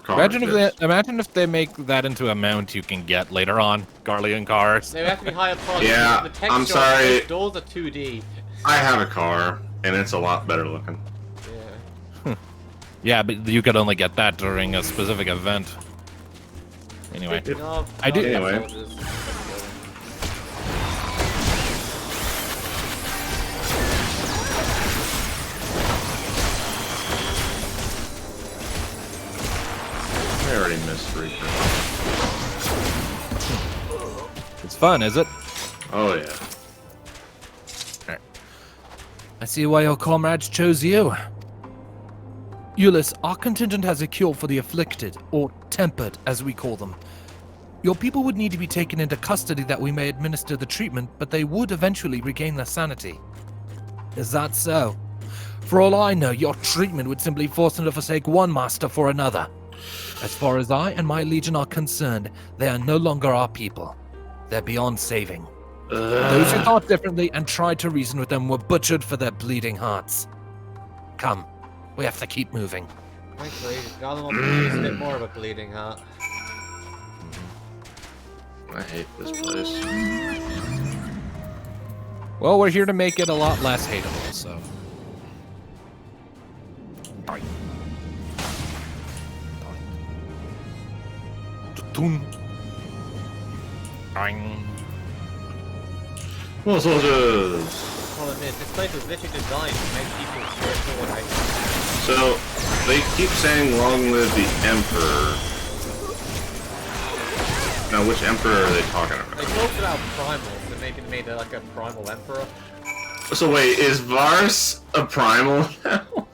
Imagine if they make that into a mount you can get later on. Garlean cars. They have to be higher quality. Yeah, the texture I'm sorry. Those doors are 2D. I have a car, and it's a lot better looking. Yeah. Yeah, but you could only get that during a specific event. Anyway, I do. Anyway. I already missed Reaper. It's fun, is it? Oh yeah. Right. I see why your comrades chose you. Euless, our contingent has a cure for the afflicted, or tempered, as we call them. Your people would need to be taken into custody that we may administer the treatment, but they would eventually regain their sanity. Is that so? For all I know, your treatment would simply force them to forsake one master for another. As far as I and my legion are concerned, they are no longer our people. They're beyond saving. Those who thought differently and tried to reason with them were butchered for their bleeding hearts. Come, we have to keep moving. Thankfully, Garlemald is a bit more of a bleeding heart. I hate this place. Well, we're here to make it a lot less hateable, so... More soldiers! Well, this place was literally designed to make people spiritual and So, they keep saying long live the Emperor. Now, which Emperor are they talking about? They talked about primals and maybe made like a primal emperor. So wait, is Varus a primal now?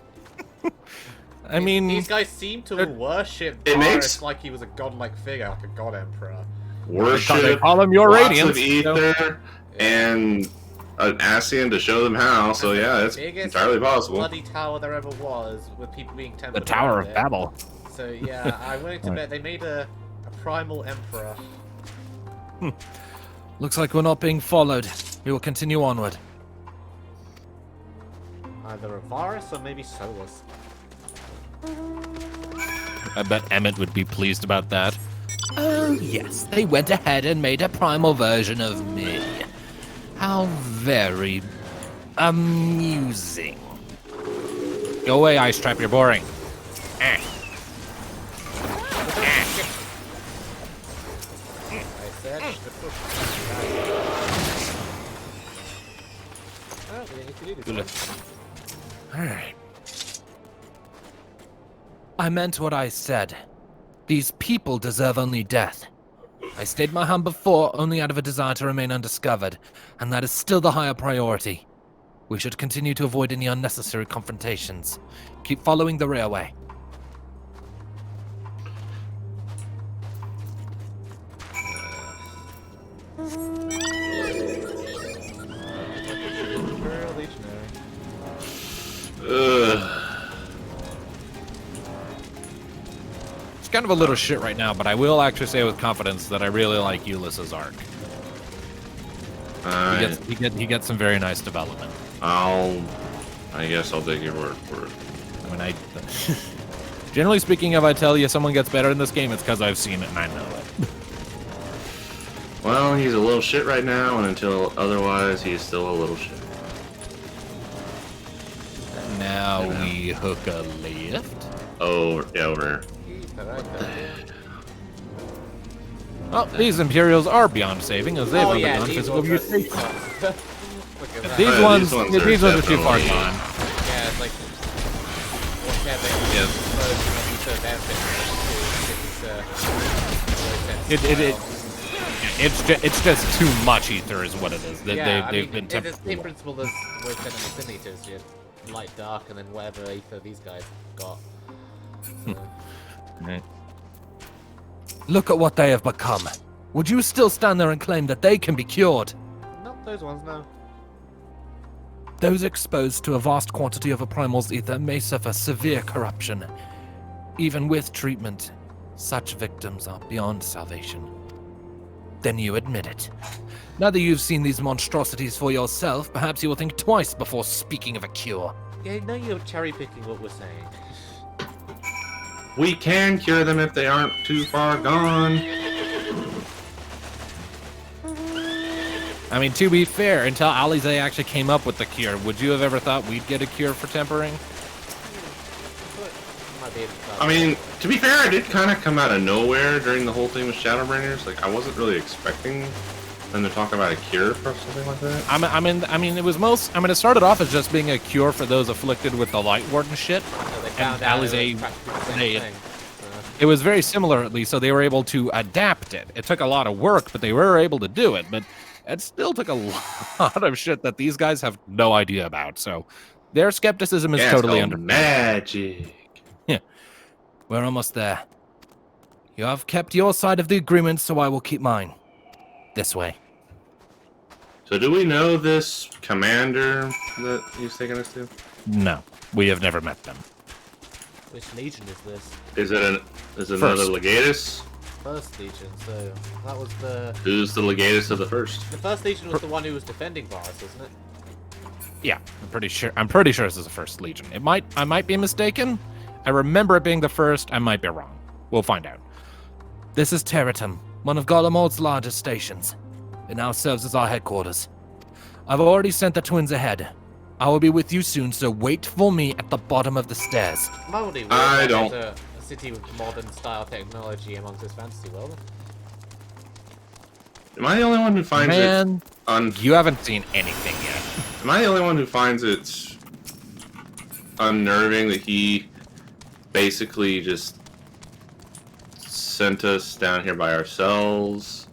I mean... These guys seem to worship it Varus makes- like he was a godlike figure, like a god emperor. Worship They call him your lots radiance, of ether and an Ascian to show them how, so yeah, it's Biggest entirely possible. bloody tower there ever was, with people being tempered. The Tower around of it. Babel. So yeah, I'm willing to bet they made a primal emperor. Looks like we're not being followed. We will continue onward. Either a Varus or maybe Solus. I bet Emmett would be pleased about that. Oh, yes, they went ahead and made a primal version of me. How very amusing. Go away, Ice Trap, you're boring. Alright. I meant what I said. These people deserve only death. I stayed my hand before only out of a desire to remain undiscovered, and that is still the higher priority. We should continue to avoid any unnecessary confrontations. Keep following the railway. It's kind of a little shit right now, but I will actually say with confidence that I really like Ulysses' arc. He gets some very nice development. I guess I'll take your word for it. I mean, generally speaking, if I tell you someone gets better in this game, it's because I've seen it and I know it. Well, he's a little shit right now, and until otherwise, he's still a little shit. Now we hook a lift. Oh, yeah, over here. Well, these Imperials are beyond saving, as they've undergone physical mutation. These ones are too far gone. Yeah, it's like It's just too much ether, is what it is. They've been it's the same principle as with centimeters. You light, dark, and then whatever ether these guys got. Look at what they have become. would you still stand there and claim that they can be cured? Not those ones, no. Those exposed to a vast quantity of a primal's ether may suffer severe corruption. Even with treatment, such victims are beyond salvation. Then you admit it. Now that you've seen these monstrosities for yourself, perhaps you will think twice before speaking of a cure. Yeah, no, you're cherry-picking what we're saying. We can cure them if they aren't too far gone. I mean, to be fair, until Alize actually came up with the cure, would you have ever thought we'd get a cure for tempering? I mean, to be fair, it did kind of come out of nowhere during the whole thing with Shadowbringers. Like, I wasn't really expecting them to talk about a cure for something like that. I mean, it was it started off as just being a cure for those afflicted with the Light Warden shit. So they And found out Alize, thing. it was very similar, at least, so they were able to adapt it. It took a lot of work, but they were able to do it. But it still took a lot of shit that these guys have no idea about. So their skepticism is totally under magic. Yeah, we're almost there. You have kept your side of the agreement, so I will keep mine. This way. So do we know this commander that he's taking us to? No, we have never met them. Which legion is this? Is it another legatus? First legion, so that was the... Who's the legatus of the first? The first legion was the one who was defending Varus, isn't it? Yeah, I'm pretty sure this is the first legion. I might be mistaken. I remember it being the first. I might be wrong. We'll find out. This is Territum, one of Garlemald's largest stations. It now serves as our headquarters. I've already sent the twins ahead. I will be with you soon, so wait for me at the bottom of the stairs. I don't. A city with modern style technology amongst this fantasy world. Am I the only one who finds it you haven't seen anything yet. Am I the only one who finds it unnerving that he basically just sent us down here by ourselves?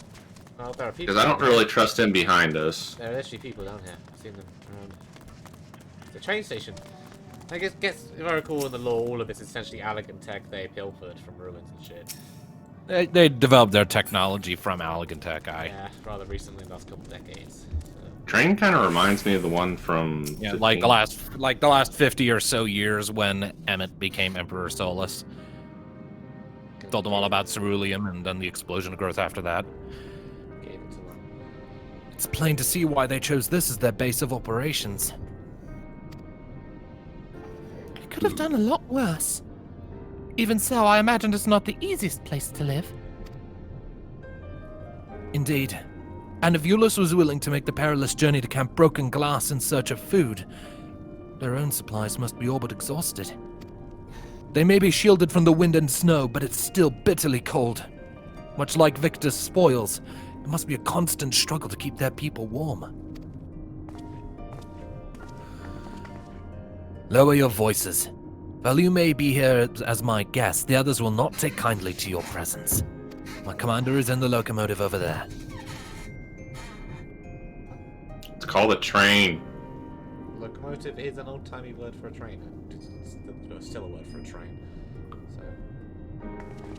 Well, there are people. Because I don't really trust him behind us. There are actually people down here. I've seen them around. The train station. I guess if I recall in the lore, all of this is essentially Allegan tech they pilfered from ruins and shit. They developed their technology from Allegan Tech. Yeah, rather recently, in the last couple of decades. Train kind of reminds me of the one from like the last 50 or so years when Emmett became Emperor Solus. Told them all about ceruleum and then the explosion of growth after that. Gave it to them. It's plain to see why they chose this as their base of operations. It could have done a lot worse. Even so, I imagine it's not the easiest place to live. Indeed. And if Eulus was willing to make the perilous journey to Camp Broken Glass in search of food, their own supplies must be all but exhausted. They may be shielded from the wind and snow, but it's still bitterly cold. Much like Victor's spoils, it must be a constant struggle to keep their people warm. Lower your voices. While you may be here as my guest, the others will not take kindly to your presence. My commander is in the locomotive over there. It's called a train. Locomotive is an old-timey word for a train. It's still a word for a train. So.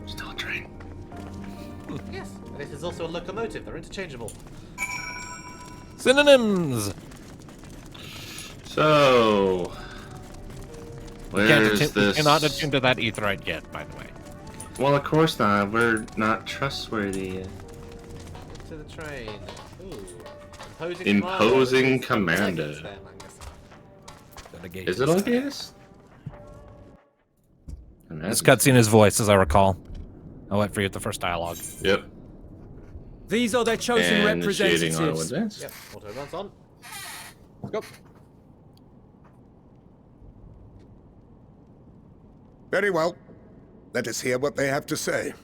Still a train. Yes, and it is also a locomotive. They're interchangeable. Synonyms! So... Where's this? You're not attuned to that aetheryte yet, by the way. Well, of course not. We're not trustworthy. To the train. Ooh. Imposing commander. Is it Legatus? This cutscene is voiced, as I recall. I'll wait for you at the first dialogue. Yep. These are their chosen representatives. Yep, auto runs on. Let's go. Very well. Let us hear what they have to say.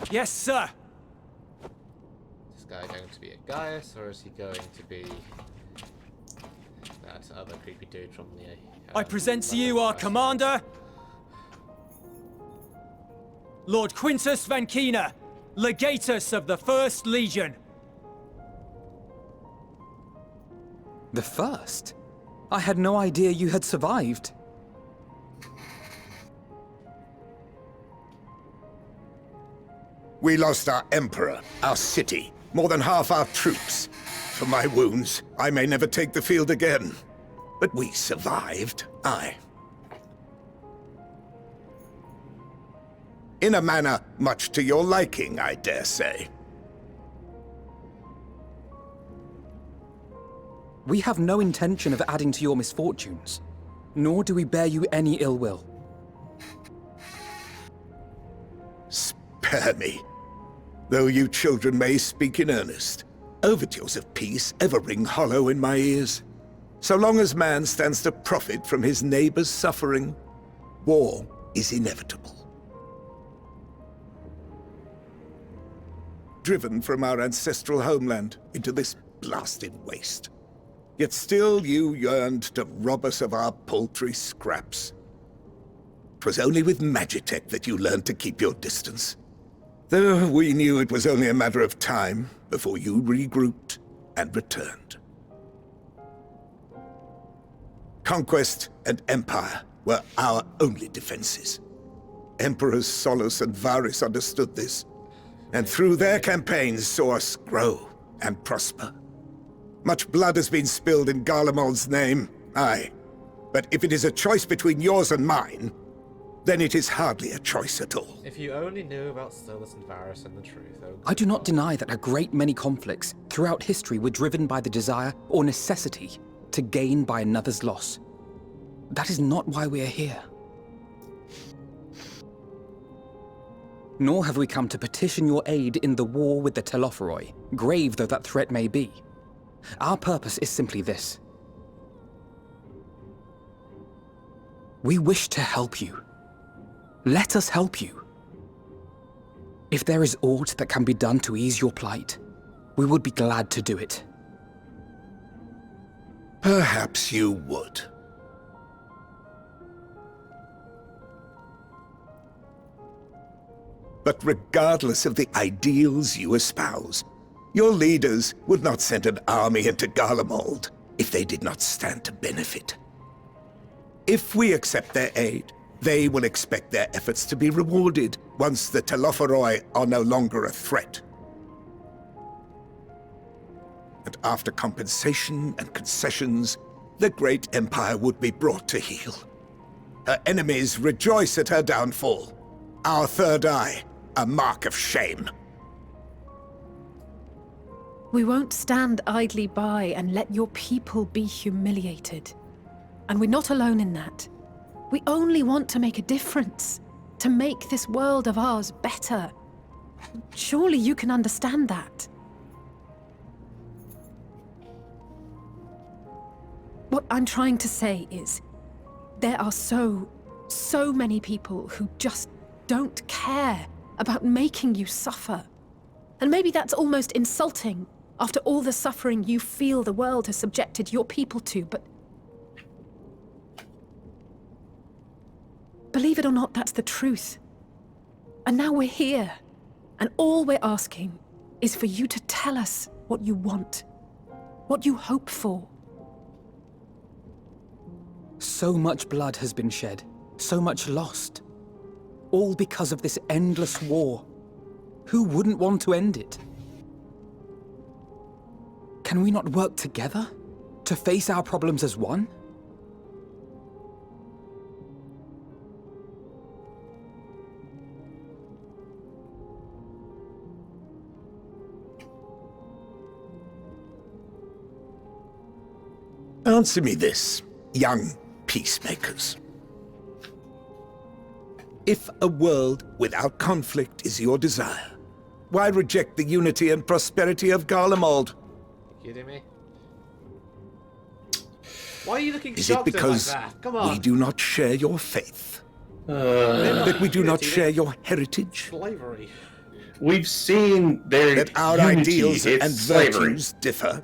Yes, sir. Is this guy going to be a Gaius, or is he going to be that other creepy dude from the... I present to you our commander, Lord Quintus Vankina, Legatus of the First Legion. The First? I had no idea you had survived. We lost our emperor, our city, more than half our troops. For my wounds, I may never take the field again. But we survived, aye. In a manner much to your liking, I dare say. We have no intention of adding to your misfortunes, nor do we bear you any ill will. Spare me. Though you children may speak in earnest, overtures of peace ever ring hollow in my ears. So long as man stands to profit from his neighbor's suffering, war is inevitable. Driven from our ancestral homeland into this blasted waste. Yet still you yearned to rob us of our paltry scraps. 'Twas only with Magitech that you learned to keep your distance. Though we knew it was only a matter of time before you regrouped and returned. Conquest and empire were our only defenses. Emperors Solus and Varys understood this, and through their campaigns saw us grow and prosper. Much blood has been spilled in Garlemald's name, aye. But if it is a choice between yours and mine, then it is hardly a choice at all. If you only knew about Solus and Varys and the truth, oh... I do not deny that a great many conflicts throughout history were driven by the desire or necessity to gain by another's loss. That is not why we are here. Nor have we come to petition your aid in the war with the Telophoroi, grave though that threat may be. Our purpose is simply this. We wish to help you. Let us help you. If there is aught that can be done to ease your plight, we would be glad to do it. Perhaps you would. But regardless of the ideals you espouse, your leaders would not send an army into Garlemald if they did not stand to benefit. If we accept their aid, they will expect their efforts to be rewarded once the Telophoroi are no longer a threat. And after compensation and concessions, the great empire would be brought to heel. Her enemies rejoice at her downfall. Our third eye, a mark of shame. We won't stand idly by and let your people be humiliated. And we're not alone in that. We only want to make a difference, to make this world of ours better. Surely you can understand that. What I'm trying to say is, there are so many people who just don't care about making you suffer. And maybe that's almost insulting after all the suffering you feel the world has subjected your people to, but believe it or not, that's the truth. And now we're here, and all we're asking is for you to tell us what you want, what you hope for. So much blood has been shed, so much lost. All because of this endless war. Who wouldn't want to end it? Can we not work together to face our problems as one? Answer me this, young peacemakers. If a world without conflict is your desire, why reject the unity and prosperity of Garlemald? You kidding me? Why are you looking Is it shocked because like that? Come on. we do not share your faith? That we do not share your heritage? Slavery. We've seen their that our unity, ideals it's and slavery. virtues differ?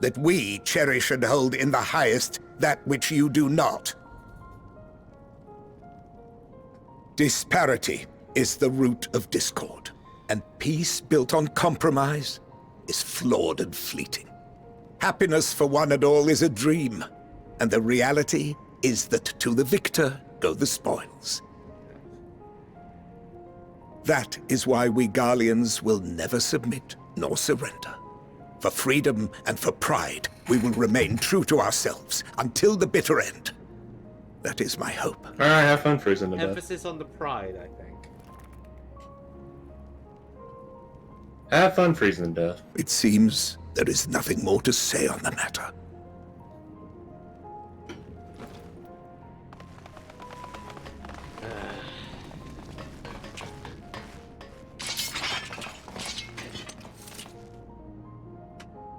That we cherish and hold in the highest that which you do not? Disparity is the root of discord, and peace built on compromise is flawed and fleeting. Happiness for one and all is a dream, and the reality is that to the victor go the spoils. That is why we Garleans will never submit nor surrender. For freedom and for pride, we will remain true to ourselves until the bitter end. That is my hope. Alright, have fun freezing to death. Emphasis on the pride, I think. Have fun freezing to death. It seems there is nothing more to say on the matter.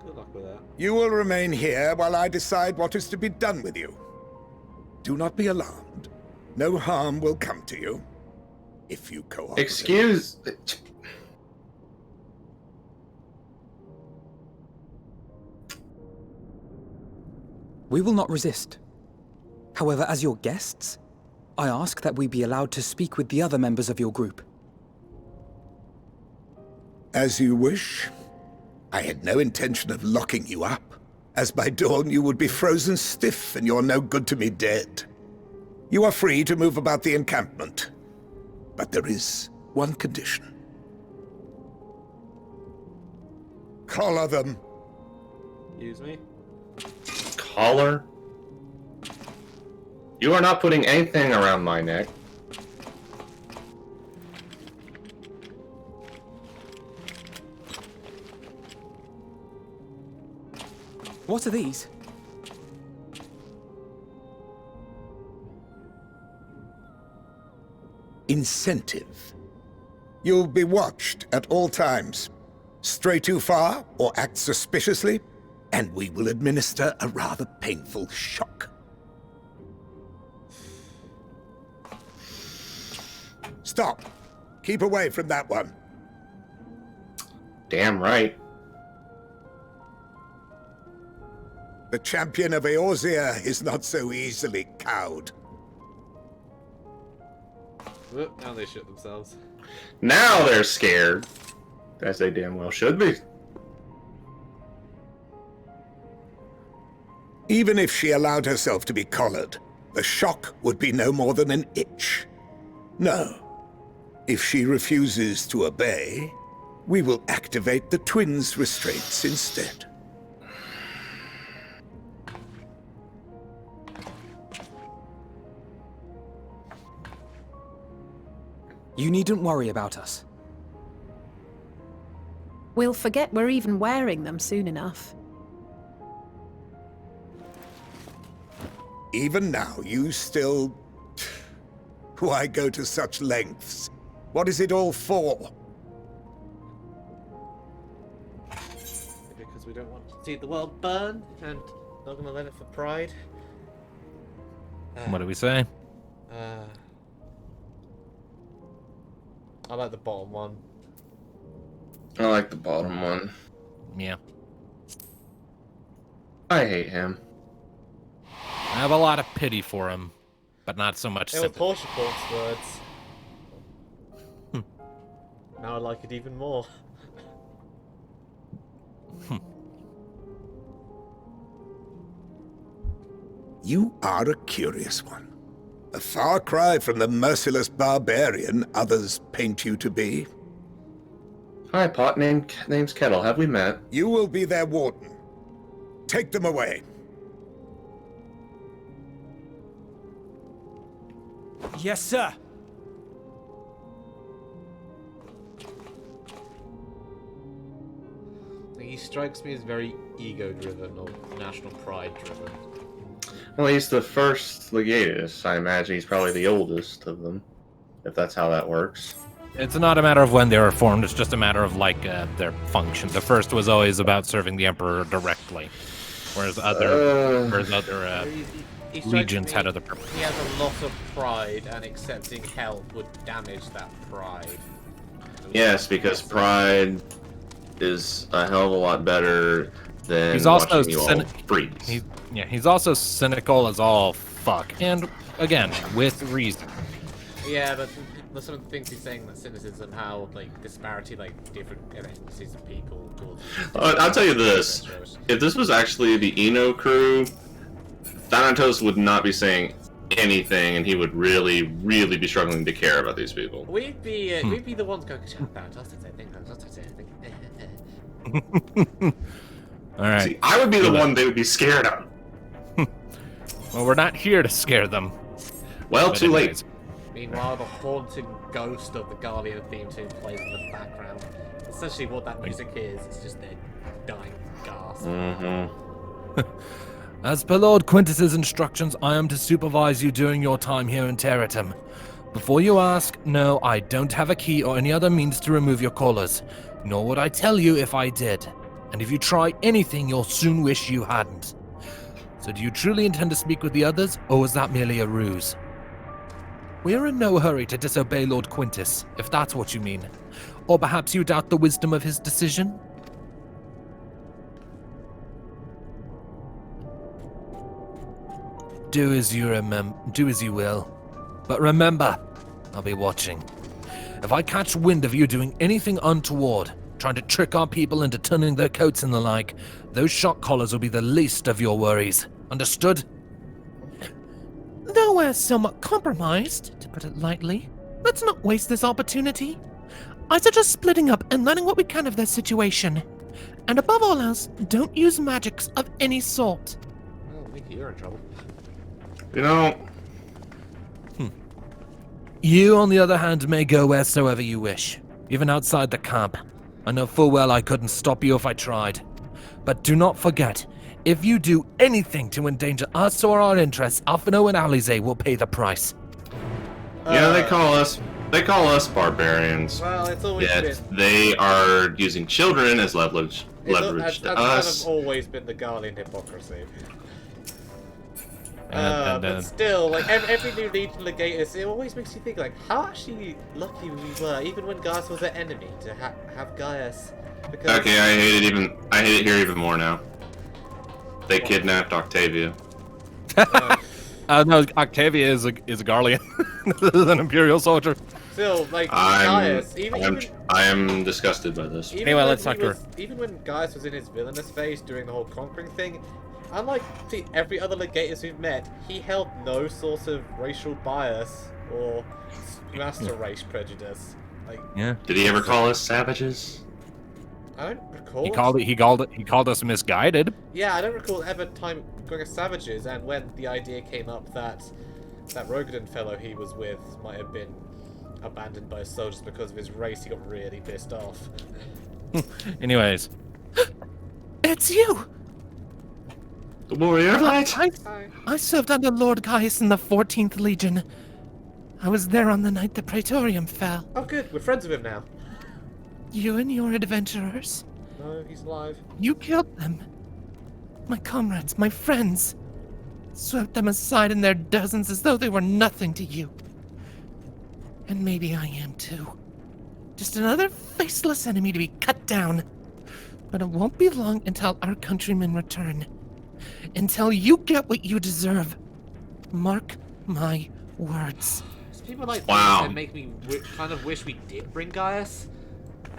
Good luck with that. You will remain here while I decide what is to be done with you. Do not be alarmed. No harm will come to you if you cooperate. Excuse... We will not resist. However, as your guests, I ask that we be allowed to speak with the other members of your group. As you wish. I had no intention of locking you up, as by dawn you would be frozen stiff and you're no good to me dead. You are free to move about the encampment, but there is one condition. Collar them. Excuse me? Collar? You are not putting anything around my neck. What are these? Incentive. You'll be watched at all times. Stray too far or act suspiciously, and we will administer a rather painful shock. Stop. Keep away from that one. Damn right. The champion of Eorzea is not so easily cowed. Whoop, now they shit themselves. Now they're scared. As they damn well should be. Even if she allowed herself to be collared, the shock would be no more than an itch. No. If she refuses to obey, we will activate the twins' restraints instead. You needn't worry about us. We'll forget we're even wearing them soon enough. Even now, you still... Why go to such lengths? What is it all for? Because we don't want to see the world burn, and not gonna let it for pride. What do we say? I like the bottom one. I like the bottom one. Yeah. I hate him. I have a lot of pity for him, but not so much They were sympathy. Portia Port's words. Now I like it even more. You are a curious one. A far cry from the merciless barbarian others paint you to be. Hi, pot. Name's Kettle. Have we met? You will be their warden. Take them away. Yes, sir. He strikes me as very ego-driven or national pride-driven. Well, he's the first legatus. I imagine he's probably the oldest of them, if that's how that works. It's not a matter of when they were formed, it's just a matter of, like, their function. The first was always about serving the Emperor directly, whereas other He legions strikes had me- other purposes. He has a lot of pride, and accepting help would damage that pride. Yes, because pride is a hell of a lot better than He's also watching you all freeze. He's also cynical as all fuck, and again, with reason. Yeah, but some of the things he's saying, that cynicism, how like disparity, like different ethnicities of people. I'll tell you this: if this was actually the Eno crew, Thanatos would not be saying anything, and he would really, really be struggling to care about these people. We'd be the ones going, All right. See, I would be the one they would be scared of. Well, we're not here to scare them. Well, But too late. Meanwhile, the haunting ghost of the Guardian theme tune plays in the background. Essentially, what that music is, it's just their dying gasp. As per Lord Quintus's instructions, I am to supervise you during your time here in Terratum. Before you ask, no, I don't have a key or any other means to remove your collars, nor would I tell you if I did. And if you try anything, you'll soon wish you hadn't. So do you truly intend to speak with the others, or was that merely a ruse? We're in no hurry to disobey Lord Quintus, if that's what you mean. Or perhaps you doubt the wisdom of his decision? Do as you will. But remember, I'll be watching. If I catch wind of you doing anything untoward, trying to trick our people into turning their coats and the like, those shock collars will be the least of your worries. Understood? Though we're somewhat compromised, to put it lightly, let's not waste this opportunity. I suggest splitting up and learning what we can of their situation. And above all else, don't use magics of any sort. Oh, Mickey, you're in trouble. You know... You, on the other hand, may go wheresoever you wish, even outside the camp. I know full well I couldn't stop you if I tried. But do not forget, if you do anything to endanger us or our interests, Alphino and Alize will pay the price. Yeah, they call us barbarians. Well, it's always Yet they are using children as leverage that's to kind us. of always been the Guardian hypocrisy. And but still, like every new Legion Legatus, it always makes you think, like, how actually lucky we were, even when Gaius was our enemy, to have Gaius. Because... Okay, I hate it here even more now. They kidnapped Octavia. No, Octavia is a Garlean, an Imperial soldier. Still, like, Gaius, I am disgusted by this. Anyway, let's talk to her. Even when Gaius was in his villainous phase during the whole conquering thing, unlike every other Legatus we've met, he held no sort of racial bias or master race prejudice. Like, yeah. Did he ever call us savages? I don't recall. He called us misguided. Yeah, I don't recall ever time going as savages, and when the idea came up that Rogadin fellow he was with might have been abandoned by his soldiers because of his race, he got really pissed off. Anyways. It's you! The warrior light? I served under Lord Gaius in the 14th Legion. I was there on the night the Praetorium fell. Oh good, we're friends with him now. You and your adventurers? No, he's alive. You killed them. My comrades, my friends. Swept them aside in their dozens as though they were nothing to you. And maybe I am too. Just another faceless enemy to be cut down. But it won't be long until our countrymen return. Until you get what you deserve. Mark my words. People like wow. this that make me kind of wish we did bring Gaius.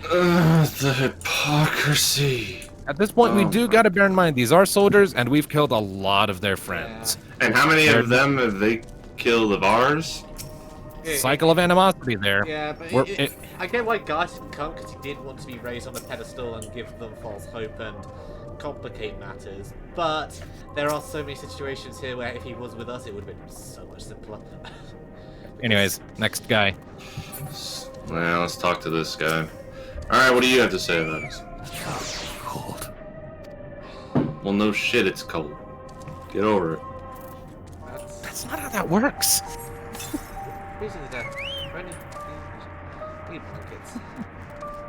The hypocrisy. At this point, we do gotta bear in mind, these are soldiers, and we've killed a lot of their friends. Yeah. And how many of them have they killed of ours? Cycle of animosity there. Yeah, but I get why Gaius didn't come, because he did want to be raised on a pedestal and give them false hope and complicate matters. But there are so many situations here where if he was with us, it would have been so much simpler. Anyways, next guy. Well, let's talk to this guy. Alright, what do you have to say about this? Cold. cold. Well, no shit, it's cold. Get over it. That's not how that works.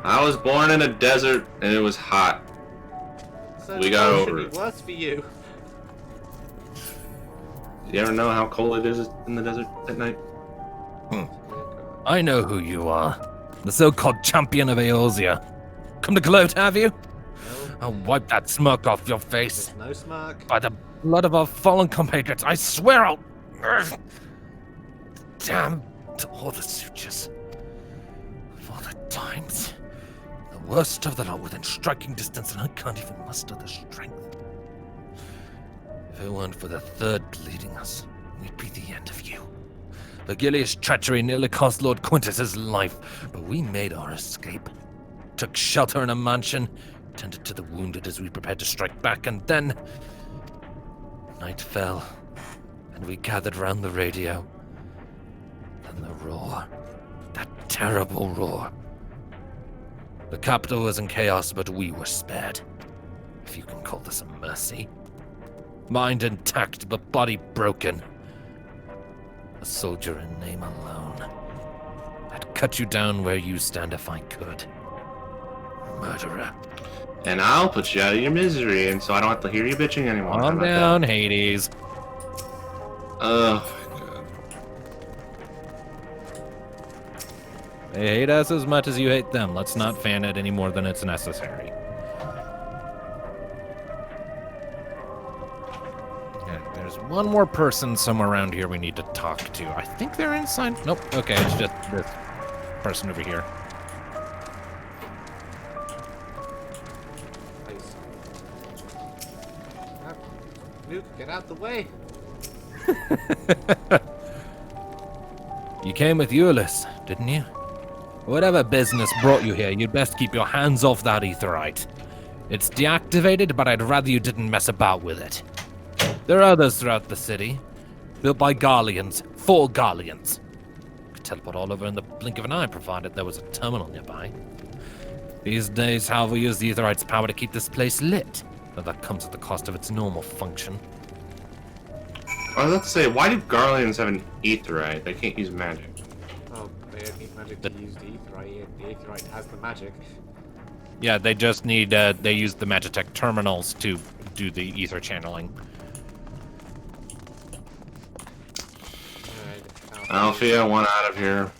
I was born in a desert and it was hot. So we got over it. Worse for you. You ever know how cold it is in the desert at night? I know who you are. The so-called champion of Eorzea. Come to gloat, have you? No. I'll wipe that smirk off your face. There's no smirk. By the blood of our fallen compatriots, I swear I'll... Damn to all the sutures. Of all the times. The worst of them are within striking distance, and I can't even muster the strength. If it weren't for the third leading us, we'd be the end of you. Virgilius' treachery nearly cost Lord Quintus's life, but we made our escape. Took shelter in a mansion, tended to the wounded as we prepared to strike back, and then... night fell, and we gathered round the radio. Then the roar. That terrible roar. The capital was in chaos, but we were spared. If you can call this a mercy. Mind intact, but body broken. A soldier in name alone. I'd cut you down where you stand if I could. Murderer. And I'll put you out of your misery, and so I don't have to hear you bitching anymore. Calm down, Hades. They hate us as much as you hate them. Let's not fan it any more than it's necessary. Yeah, there's one more person somewhere around here we need to talk to. I think they're inside. Nope. Okay, it's just this person over here. Luke, get out the way. You came with Euless, didn't you? Whatever business brought you here, you'd best keep your hands off that aetherite. It's deactivated, but I'd rather you didn't mess about with it. There are others throughout the city, built by Garleans, for Garleans. Could teleport all over in the blink of an eye, provided there was a terminal nearby. These days, however, we use the aetherite's power to keep this place lit, but that comes at the cost of its normal function. I was about to say, why do Garleans have an aetherite? They can't use magic. Oh, they don't need magic to use the aetherite. The aetherite has the magic. Yeah, they just need, they use the Magitech terminals to do the ether channeling. Alfie, I want out of here.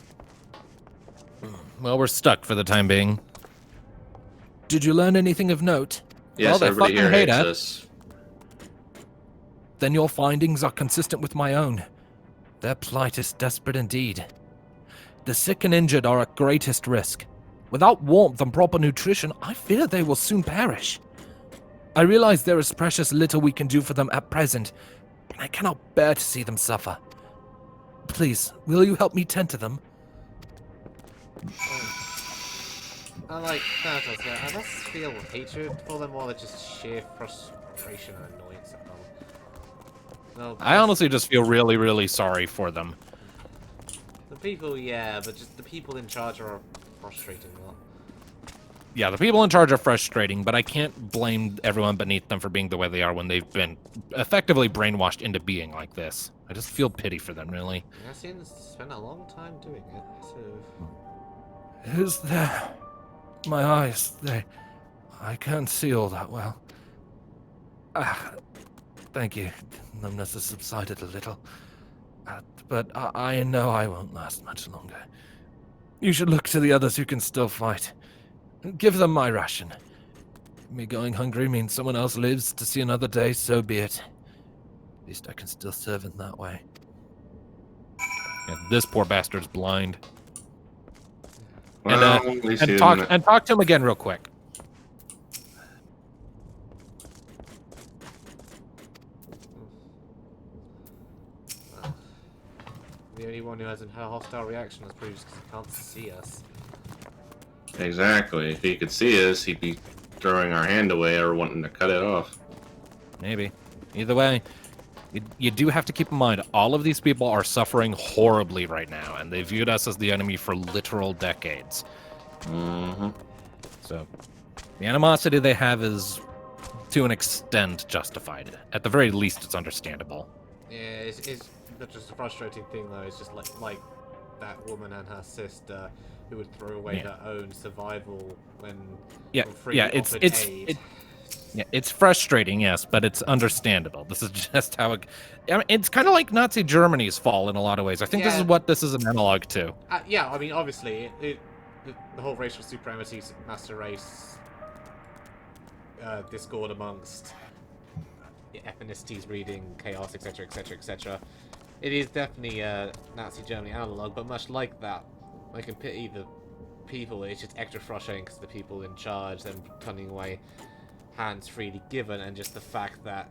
Well, we're stuck for the time being. Did you learn anything of note? Yes, well, they everybody fucking here hate hates us. us. Then your findings are consistent with my own. Their plight is desperate indeed. The sick and injured are at greatest risk. Without warmth and proper nutrition, I fear they will soon perish. I realize there is precious little we can do for them at present, and I cannot bear to see them suffer. Please, will you help me tend to them? I like that. I just feel hatred for them more than just sheer frustration and annoyance at them. No, I honestly just feel really, really sorry for them. The people, yeah, but just the people in charge are frustrating a lot. Yeah, the people in charge are frustrating, but I can't blame everyone beneath them for being the way they are when they've been effectively brainwashed into being like this. I just feel pity for them, really. Yassian's spent a long time doing it, so... Is there... My eyes, I can't see all that well. Thank you. Numbness has subsided a little. But I know I won't last much longer. You should look to the others who can still fight. Give them my ration. Me going hungry means someone else lives to see another day, so be it. At least I can still serve in that way. Yeah, this poor bastard's blind. Well, and talk to him again real quick. The only one who hasn't had a hostile reaction is probably just because he can't see us. Exactly. If he could see us, he'd be throwing our hand away or wanting to cut it off. Maybe. Either way, you do have to keep in mind, all of these people are suffering horribly right now, and they viewed us as the enemy for literal decades. Mm-hmm. So, the animosity they have is, to an extent, justified. At the very least, it's understandable. Yeah, it's not just a frustrating thing, though. It's just like that woman and her sister who would throw away their own survival when it's frustrating, yes, but it's understandable. This is just how it... I mean, it's kind of like Nazi Germany's fall in a lot of ways. I think this is what this is an analog to. Yeah, I mean, obviously, the whole racial supremacy, master race, discord amongst ethnicities, breeding, chaos, etc., etc., etc. It is definitely a Nazi Germany analog, but much like that, I can pity the people. It's just extra frustrating because the people in charge, them turning away hands freely given, and just the fact that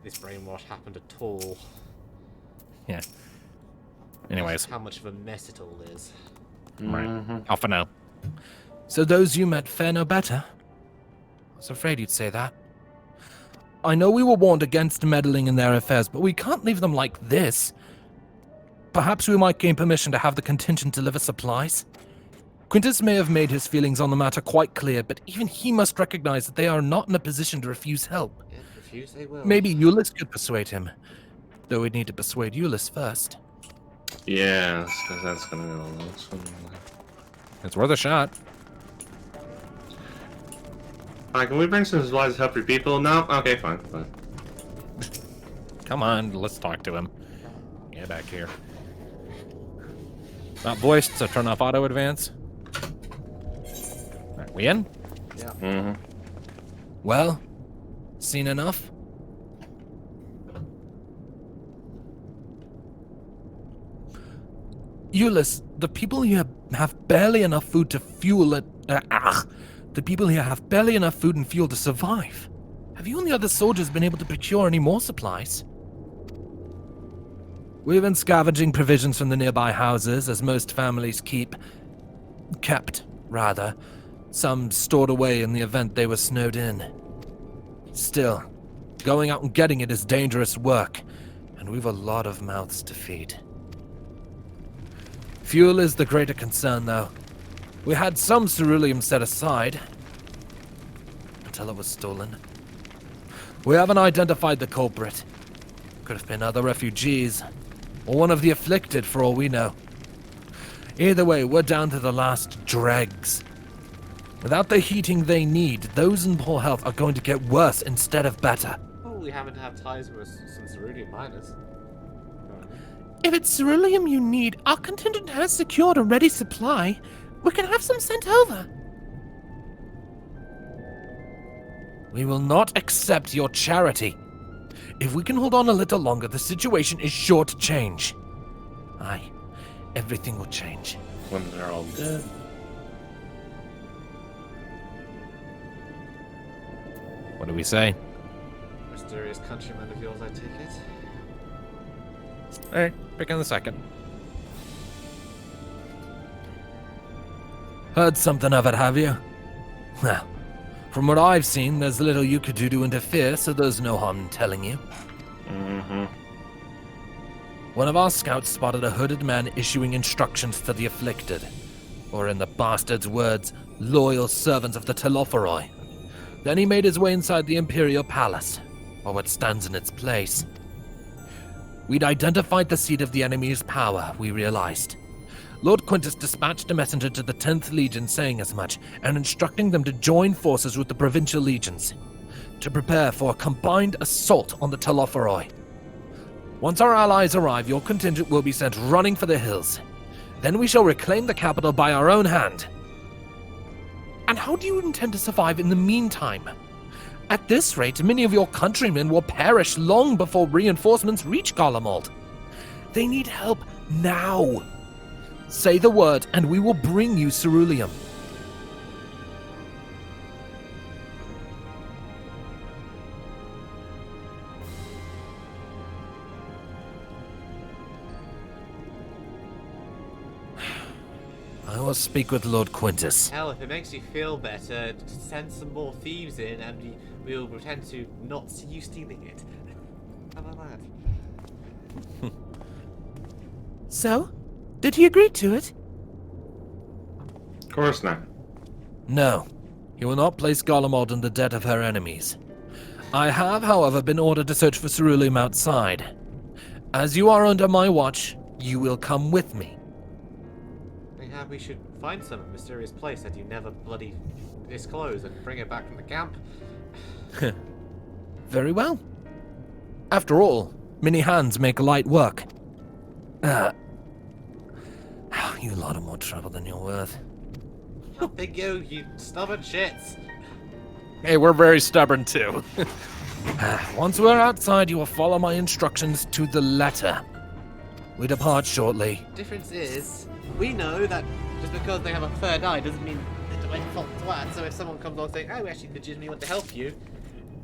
this brainwash happened at all. Yeah. Anyways. How much of a mess it all is. Right. Off for now. So those you met fare no better? I was afraid you'd say that. I know we were warned against meddling in their affairs, but we can't leave them like this. Perhaps we might gain permission to have the contingent deliver supplies? Quintus may have made his feelings on the matter quite clear, but even he must recognize that they are not in a position to refuse help. Yeah, refuse they will. Maybe Eulis could persuade him, though we'd need to persuade Eulis first. Yeah, because that's gonna go long. It's worth a shot. Alright, can we bring some supplies to help your people? No? Okay, fine. Come on, let's talk to him. Get back here. Not voiced, so turn off auto advance. Are we in? Yeah. Mm-hmm. Well, seen enough? Eulis, the people here have barely enough food to fuel it. The people here have barely enough food and fuel to survive. Have you and the other soldiers been able to procure any more supplies? We've been scavenging provisions from the nearby houses, as most families kept, some stored away in the event they were snowed in. Still, going out and getting it is dangerous work, and we've a lot of mouths to feed. Fuel is the greater concern, though. We had some ceruleum set aside, until it was stolen. We haven't identified the culprit. Could have been other refugees, or one of the afflicted for all we know. Either way, we're down to the last dregs. Without the heating they need, those in poor health are going to get worse instead of better. Oh, we haven't had ties with some cerulean miners. If it's ceruleum you need, our contingent has secured a ready supply. We can have some sent over. We will not accept your charity. If we can hold on a little longer, the situation is sure to change. Aye, everything will change. When they're all dead. What do we say? Mysterious countryman of yours, I take it? Alright, pick on the second. Heard something of it, have you? Well, from what I've seen, there's little you could do to interfere, so there's no harm in telling you. Mm-hmm. One of our scouts spotted a hooded man issuing instructions to the afflicted, or in the bastard's words, loyal servants of the Telophoroi. Then he made his way inside the Imperial Palace, or what stands in its place. We'd identified the seat of the enemy's power, we realized. Lord Quintus dispatched a messenger to the 10th Legion saying as much, and instructing them to join forces with the provincial legions, to prepare for a combined assault on the Telophoroi. Once our allies arrive, your contingent will be sent running for the hills. Then we shall reclaim the capital by our own hand. And how do you intend to survive in the meantime? At this rate, many of your countrymen will perish long before reinforcements reach Garlemald. They need help now. Say the word, and we will bring you ceruleum. I will speak with Lord Quintus. Hell, if it makes you feel better, send some more thieves in and we will pretend to not see you stealing it. How about that? So? Did he agree to it? Of course not. No. He will not place Garlemald in the debt of her enemies. I have, however, been ordered to search for ceruleum outside. As you are under my watch, you will come with me. We should find some mysterious place that you never bloody disclose and bring it back from the camp. Very well. After all, many hands make light work. You lot are more trouble than you're worth. How big you stubborn shits. Hey, we're very stubborn too. Once we're outside, you will follow my instructions to the letter. We depart shortly. Difference is, we know that just because they have a third eye doesn't mean they're doing fault twat. So if someone comes along saying, "Oh, we actually legitimately want to help you,"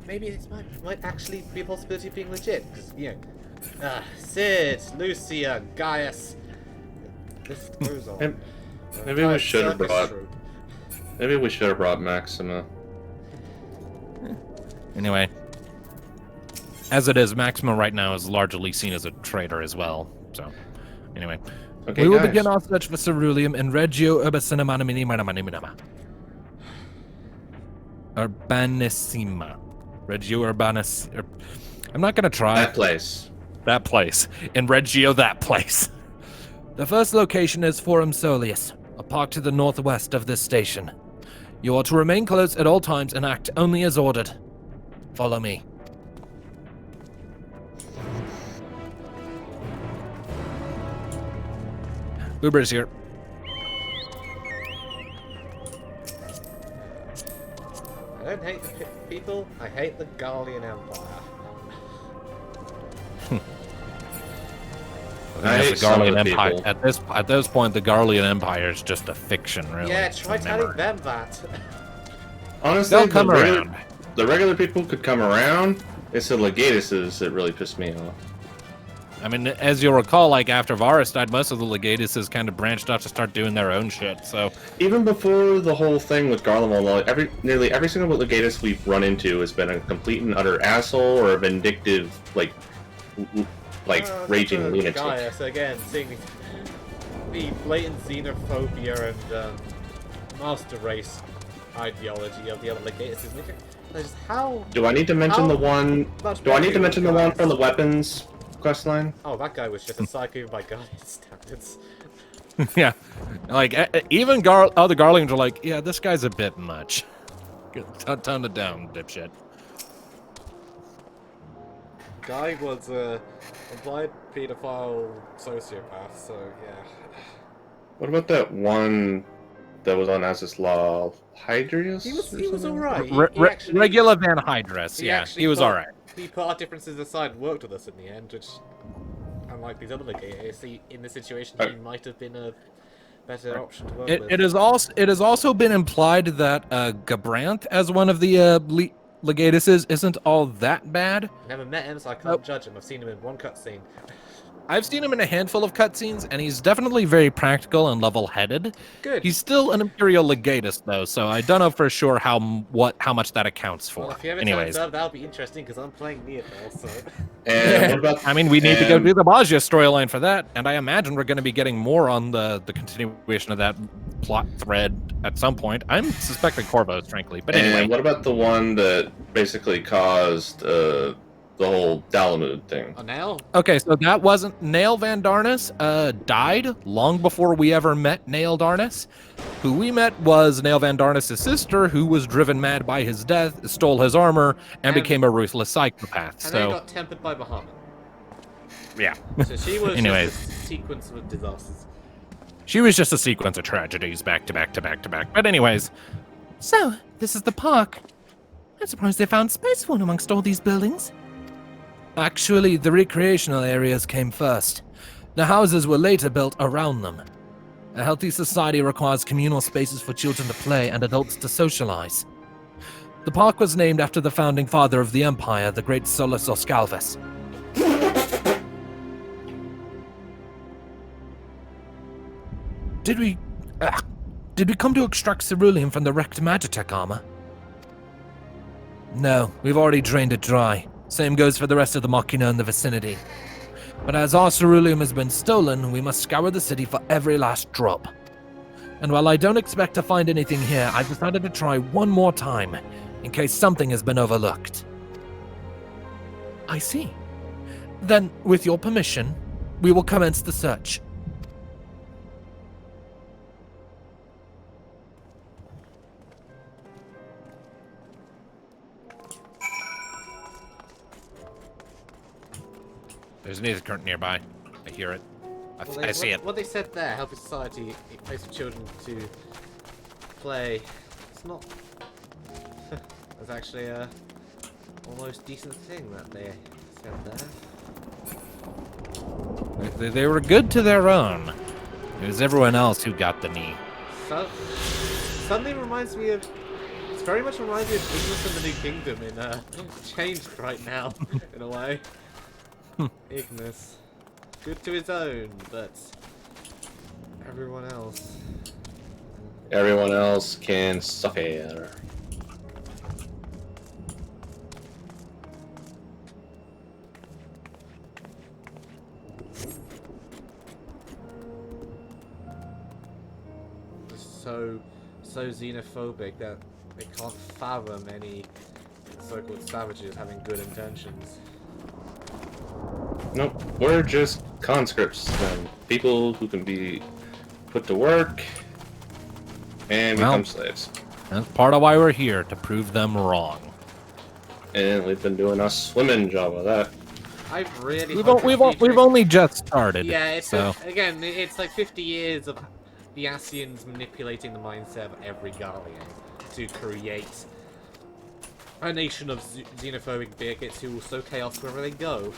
maybe it might actually be a possibility of being legit. Because Sid, Lucia, Gaius. This goes on. Maybe we should have brought. Maybe we should have brought Maxima. Anyway, as it is, Maxima right now is largely seen as a traitor as well. So, anyway, okay, we will guys. begin our search for ceruleum in Reggio Urbanissima. Urbanissima. Reggio Urbanis. I'm not gonna try. That place. That place. In Reggio, that place. The first location is Forum Solius, a park to the northwest of this station. You are to remain close at all times and act only as ordered. Follow me. Uber is here. I don't hate the people, I hate the Garlean Empire. I think the Garlean Empire. At this point, the Garlean Empire is just a fiction, really. Yeah, try telling them that. Honestly, they'll come around. The regular people could come around. It's the legatuses that really pissed me off. I mean, as you'll recall, like after Varus died, most of the legatuses kind of branched off to start doing their own shit. So even before the whole thing with Garlemald, nearly every single legatus we've run into has been a complete and utter asshole or a vindictive, raging lunatic. Gaius, again, seeing the blatant xenophobia and master race ideology of the other legatuses. How? Do I need to mention the one? Do I need to mention the one from the weapons questline? Oh, that guy was just a psycho by Gaius standards. yeah, like even other Garleans are like, yeah, this guy's a bit much. Tone it down, dipshit. Guy was a implied pedophile sociopath, so yeah. What about that one that was on Asus Law, Hydrius? He was alright. Regular Van Hydrus, yeah, he was alright. He put our differences aside and worked with us in the end, which, unlike these other legators, in this situation, he might have been a better option to work with. It has also been implied that Gabranth, as one of the legatuses, isn't all that bad. Never met him, so I can't judge him. I've seen him in one cutscene. I've seen him in a handful of cutscenes, and he's definitely very practical and level-headed. Good. He's still an Imperial legatus, though, so I don't know for sure how much that accounts for. Well, if you ever Anyways, turns up, that'll be interesting because I'm playing Neophil, so. And what about? I mean, we need to go do the Basia storyline for that, and I imagine we're going to be getting more on the continuation of that plot thread at some point. I'm suspecting Corvus, frankly, but anyway. And what about the one that basically caused the whole Dalamud thing? A nail? Okay, so that wasn't Nail Van Darnus. Died long before we ever met Nail Darnus. Who we met was Nail Van Darnus' sister, who was driven mad by his death, stole his armor, and became a ruthless psychopath. And so then got tempered by Bahamut. Yeah. So she was Anyways. just a sequence of disasters. She was just a sequence of tragedies back to back to back to back. But anyways. So, this is the park. I'm surprised they found space for one amongst all these buildings. Actually, the recreational areas came first. The houses were later built around them. A healthy society requires communal spaces for children to play and adults to socialize. The park was named after the founding father of the Empire, the great Solus Oscalvus. Did we come to extract ceruleum from the wrecked Magitech armor? No, we've already drained it dry. Same goes for the rest of the Machina in the vicinity. But as our ceruleum has been stolen, we must scour the city for every last drop. And while I don't expect to find anything here, I've decided to try one more time, in case something has been overlooked. I see. Then, with your permission, we will commence the search. There's an current nearby. I hear it. I see it. What they said there, helping society, a place for children to play. It's not. It's actually a almost decent thing that they said there. They were good to their own. It was everyone else who got the knee. So, suddenly reminds me of. It very much reminds me of Ignis and the New Kingdom in changed right now, in a way. Ignis. Good to his own, but everyone else. Everyone else can suffer. So xenophobic that they can't fathom any so-called savages having good intentions. Nope, we're just conscripts, then. People who can be put to work and become slaves. That's part of why we're here, to prove them wrong. And we've been doing a swimming job of that. I've really We've only just started. Yeah, it's so. again, it's like 50 years of the Asians manipulating the mindset of every Garlean to create a nation of xenophobic bigots who will sow chaos wherever they go.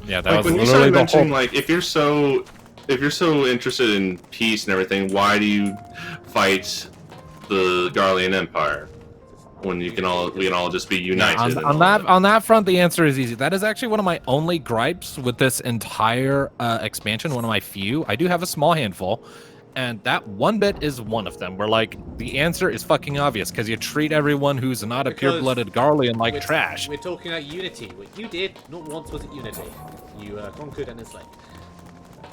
Yeah, that like was when you literally started the mentioning, whole... like, if you're so interested in peace and everything, why do you fight the Garlean Empire when we can all just be united? Yeah, on that front, the answer is easy. That is actually one of my only gripes with this entire expansion. One of my few. I do have a small handful, and that one bit is one of them. Where like the answer is fucking obvious because you treat everyone who's not a pure-blooded Garlean like trash. We're talking about unity. What you did not once was it unity. You conquered and enslaved.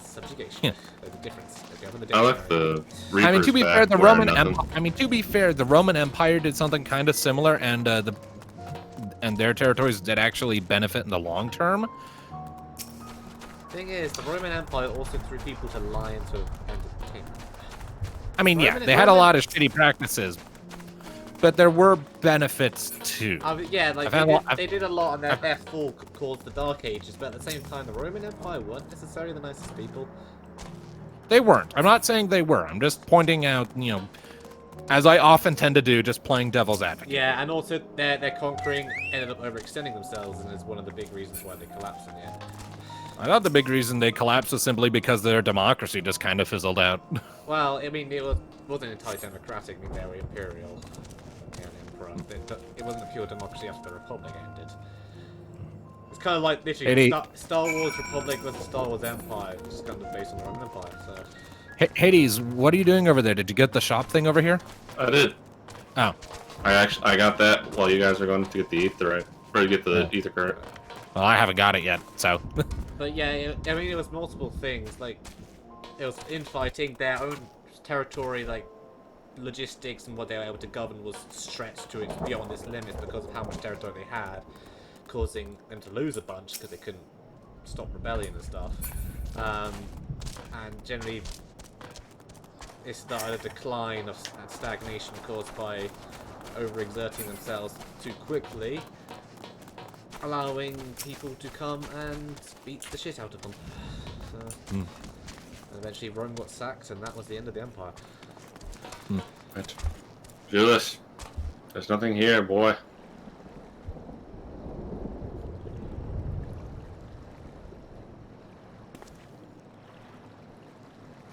Subjugation. Yeah. There's a difference. I like the Reapers. I mean, to be fair, the where Roman nothing- Empire. I mean, to be fair, the Roman Empire did something kind of similar, and their territories did actually benefit in the long term. Thing is, the Roman Empire also threw people to lions for entertainment. I mean, yeah, they had a lot of shitty practices, but there were benefits too. Yeah, like they did a lot, and their fall caused the Dark Ages. But at the same time, the Roman Empire weren't necessarily the nicest people. They weren't. I'm not saying they were. I'm just pointing out, as I often tend to do, just playing devil's advocate. Yeah, and also their conquering ended up overextending themselves, and is one of the big reasons why they collapsed in the end. I thought the big reason they collapsed was simply because their democracy just kind of fizzled out. Well, I mean, it wasn't entirely democratic. I mean, they were imperial and emperor. It wasn't a pure democracy after the Republic ended. It's kind of like literally Star Wars Republic versus Star Wars Empire, just kind of based on the Roman Empire. So. Hades, what are you doing over there? Did you get the shop thing over here? I did. Oh. I got that while you guys are going to get the ether, or to get the ether current. Well, I haven't got it yet, so. But yeah, I mean, it was multiple things. Like, it was infighting, their own territory, like, logistics and what they were able to govern was stretched to beyond its limits because of how much territory they had, causing them to lose a bunch because they couldn't stop rebellion and stuff. And generally, it started a decline and stagnation caused by overexerting themselves too quickly, allowing people to come and beat the shit out of them. So, and eventually Rome got sacked, and that was the end of the empire. Right. Julius, there's nothing here, boy.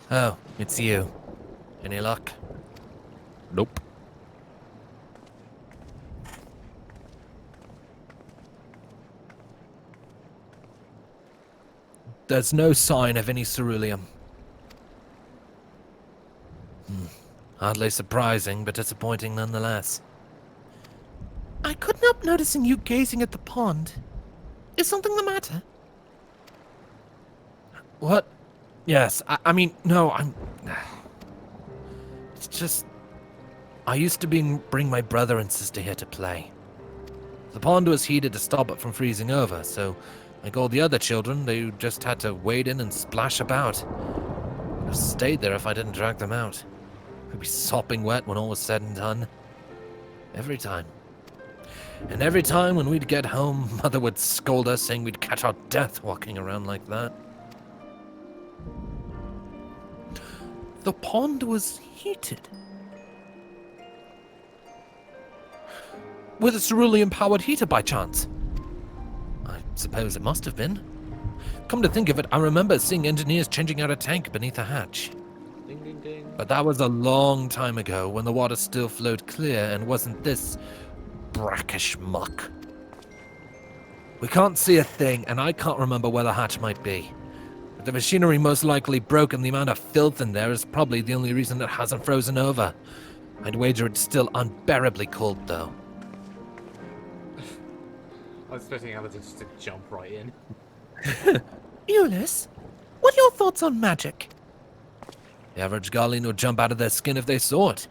Oh, it's you. Any luck? Nope. There's no sign of any ceruleum. Hardly surprising, but disappointing nonetheless. I couldn't help noticing you gazing at the pond. Is something the matter? What? Yes, I mean, no, I'm... It's just... I used to bring my brother and sister here to play. The pond was heated to stop it from freezing over, so like all the other children, they just had to wade in and splash about. I'd have stayed there if I didn't drag them out. We'd be sopping wet when all was said and done. Every time. And every time when we'd get home, Mother would scold us, saying we'd catch our death walking around like that. The pond was heated. With a cerulean-powered heater, by chance? I suppose it must have been. Come to think of it, I remember seeing engineers changing out a tank beneath a hatch. Ding, ding, ding. But that was a long time ago, when the water still flowed clear and wasn't this brackish muck. We can't see a thing, and I can't remember where the hatch might be. But the machinery most likely broke, and the amount of filth in there is probably the only reason it hasn't frozen over. I'd wager it's still unbearably cold, though. I was expecting Alice just to jump right in. Euless, what are your thoughts on magic? The average Guardian would jump out of their skin if they saw it.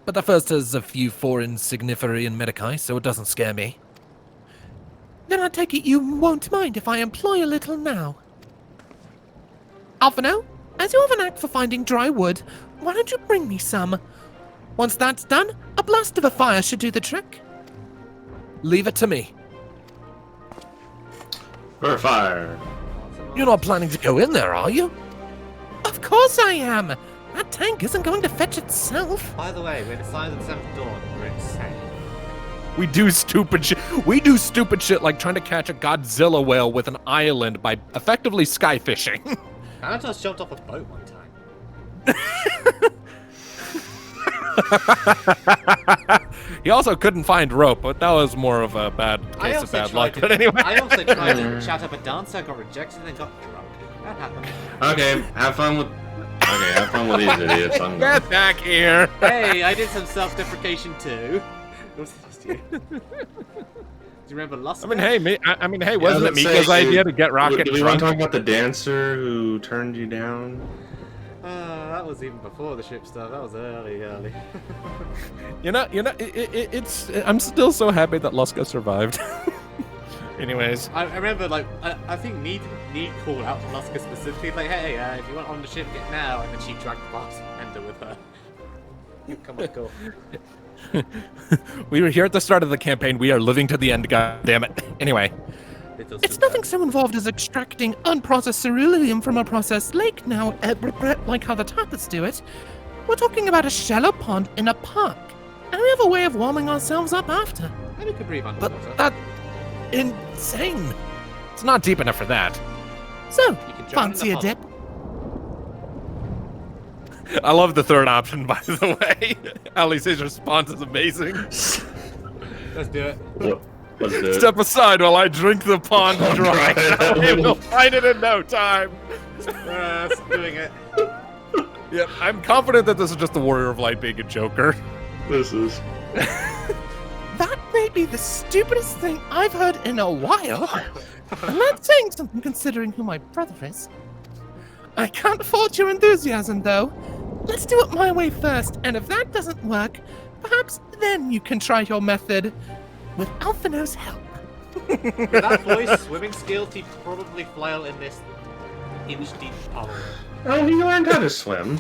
But the first has a few foreign signiferi and medici, so it doesn't scare me. Then I take it you won't mind if I employ a little now. Alphino, as you have an knack for finding dry wood, why don't you bring me some? Once that's done, a blast of a fire should do the trick. Leave it to me. For fire. You're not planning to go in there, are you? Of course I am! That tank isn't going to fetch itself. By the way, we're the signs of the Seventh Dawn. We're insane. We do stupid shit. We do stupid shit like trying to catch a Godzilla whale with an island by effectively sky fishing. Thanatos jumped off a boat one time. He also couldn't find rope, but that was more of a bad case of bad luck. But anyway. I also tried to chat up a dancer, got rejected, and got drunk. That happened. Okay, have fun with these idiots. Get back here! Hey, I did some self-deprecation too. It was just you. Do you remember Lost? Hey, wasn't it Mika's idea to get Rocket Do we want drunk? to talk about the dancer who turned you down? That was even before the ship stuff. That was early. It's. I'm still so happy that Luska survived. Anyways, I remember, like, I think Need called out to Luska specifically, like, hey, if you want on the ship, get now, and then she dragged the bartender with her. Come on, go. We were here at the start of the campaign. We are living to the end, goddammit. Anyway. It's nothing so involved as extracting unprocessed ceruleum from a processed lake now, like how the tappets do it. We're talking about a shallow pond in a park, and we have a way of warming ourselves up after. Maybe we could breathe underwater. But that's insane. It's not deep enough for that. So, fancy a dip? I love the third option, by the way. Alice's response is amazing. Let's do it. Let's do it. Step aside while I drink the pond dry. We'll find it in no time. Doing it. Yep, I'm confident that this is just the Warrior of Light being a joker. This is. That may be the stupidest thing I've heard in a while. I'm not saying something considering who my brother is. I can't fault your enthusiasm, though. Let's do it my way first, and if that doesn't work, perhaps then you can try your method with Alphino's help. With that boy's swimming skills, he'd probably flail in this inch-deep puddle. Oh, he learned how to swim.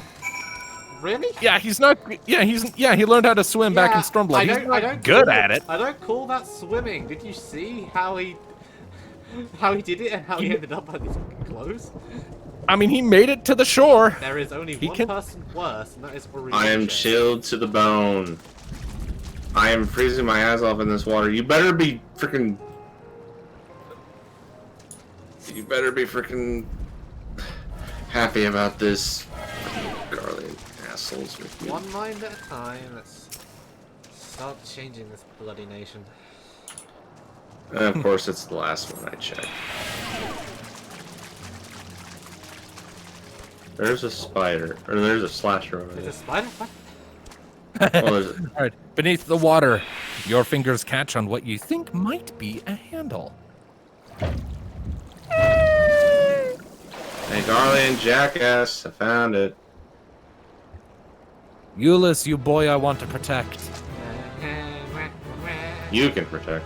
Really? Yeah, he's not. Yeah, he learned how to swim back in Stormblood. He's not good at it. I don't call that swimming. Did you see how he did it and how he ended up on his clothes? I mean, he made it to the shore. There is only one person worse, and that is Orion. I am chilled to the bone. I am freezing my ass off in this water. You better be freaking happy about this. Garland assholes with me. One mind at a time. Let's start changing this bloody nation. And of course, it's the last one I checked. There's a spider, or there's a slasher over there. There's a spider? What? Well, All right, beneath the water, your fingers catch on what you think might be a handle. Hey, Garland, jackass, I found it. Euless, you boy I want to protect. You can protect.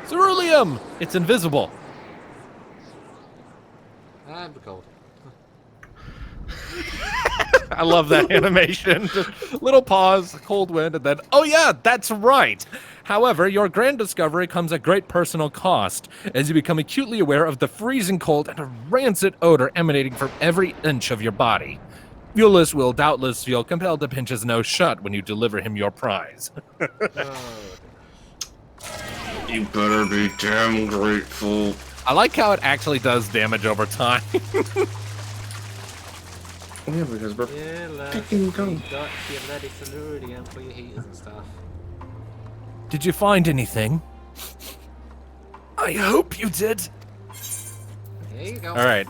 Ceruleum! It's invisible. I'm cold. I love that animation. Just little pause, cold wind, and then, oh yeah, that's right. However, your grand discovery comes at great personal cost, as you become acutely aware of the freezing cold and a rancid odor emanating from every inch of your body. Euless will doubtless feel compelled to pinch his nose shut when you deliver him your prize. You better be damn grateful. I like how it actually does damage over time. Yeah, because we're fucking going. Got your bloody ceruleum for your heaters and stuff. Did you find anything? I hope you did. There you go. All right.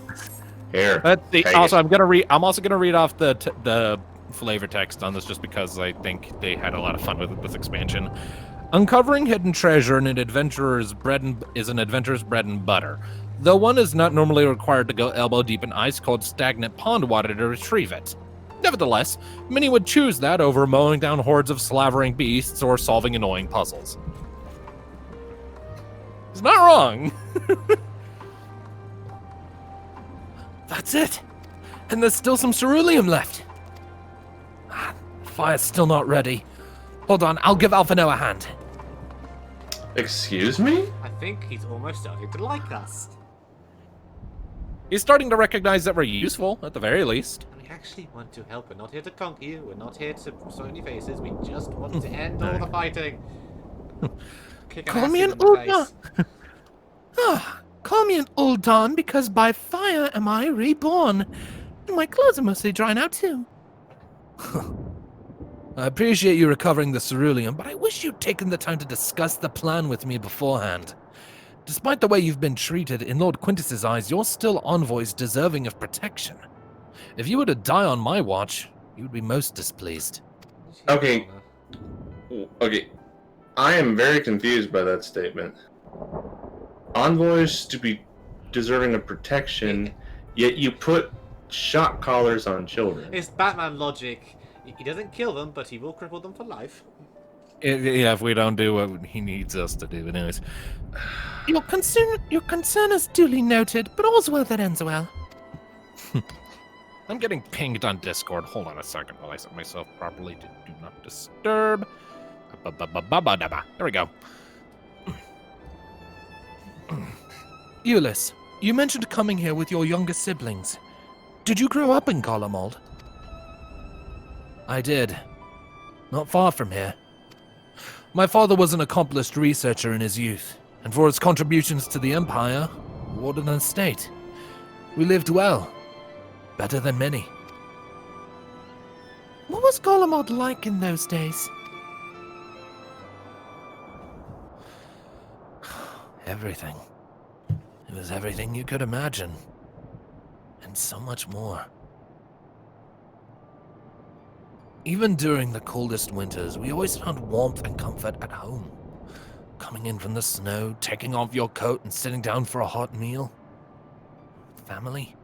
Here. Let's see. take Also, it. I'm also gonna read off the flavor text on this just because I think they had a lot of fun with this expansion. Uncovering hidden treasure in an adventurer's is an adventurer's bread and butter. Though one is not normally required to go elbow deep in ice-cold, stagnant pond water to retrieve it. Nevertheless, many would choose that over mowing down hordes of slavering beasts or solving annoying puzzles. It's not wrong. That's it. And there's still some ceruleum left. Fire's still not ready. Hold on, I'll give Alphino a hand. Excuse me? I think he's almost starting to like us. He's starting to recognize that we're useful, at the very least. We actually want to help. We're not here to conquer you. We're not here to throw in your faces. We just want to end all the fighting. Call me an Uldan. Call me an Uldan because by fire am I reborn. And my clothes are mostly dry now too. I appreciate you recovering the ceruleum, but I wish you'd taken the time to discuss the plan with me beforehand. Despite the way you've been treated, in Lord Quintus's eyes, you're still envoys deserving of protection. If you were to die on my watch, you would be most displeased. Okay. Okay. I am very confused by that statement. Envoys to be deserving of protection, yet you put shock collars on children. It's Batman logic. He doesn't kill them, but he will cripple them for life. Yeah, if we don't do what he needs us to do. But anyways. Your concern is duly noted, but all's well that ends well. I'm getting pinged on Discord. Hold on a second while I set myself properly to do not disturb. There we go. Euless, you mentioned coming here with your younger siblings. Did you grow up in Garlemald? I did. Not far from here. My father was an accomplished researcher in his youth, and for his contributions to the Empire, awarded an estate. We lived well. Better than many. What was Garlemald like in those days? Everything. It was everything you could imagine. And so much more. Even during the coldest winters, we always found warmth and comfort at home. Coming in from the snow, taking off your coat and sitting down for a hot meal. Family.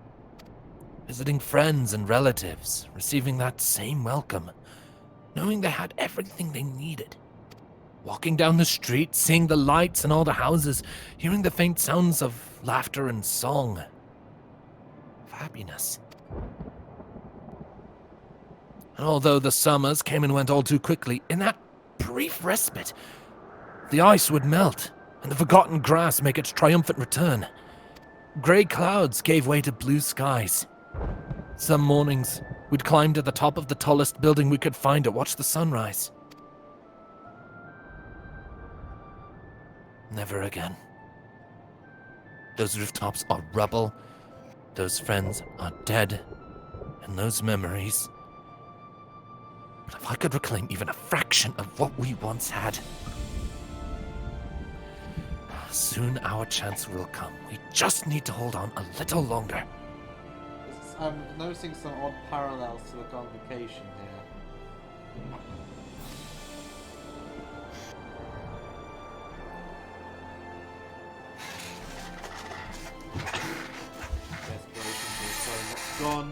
Visiting friends and relatives, receiving that same welcome. Knowing they had everything they needed. Walking down the street, seeing the lights in all the houses, hearing the faint sounds of laughter and song. Of happiness. And although the summers came and went all too quickly, in that brief respite, the ice would melt, and the forgotten grass make its triumphant return. Grey clouds gave way to blue skies. Some mornings, we'd climb to the top of the tallest building we could find to watch the sunrise. Never again. Those rooftops are rubble, those friends are dead, and those memories... But if I could reclaim even a fraction of what we once had, soon our chance will come. We just need to hold on a little longer. I'm noticing some odd parallels to the convocation here. Desperation is so much gone.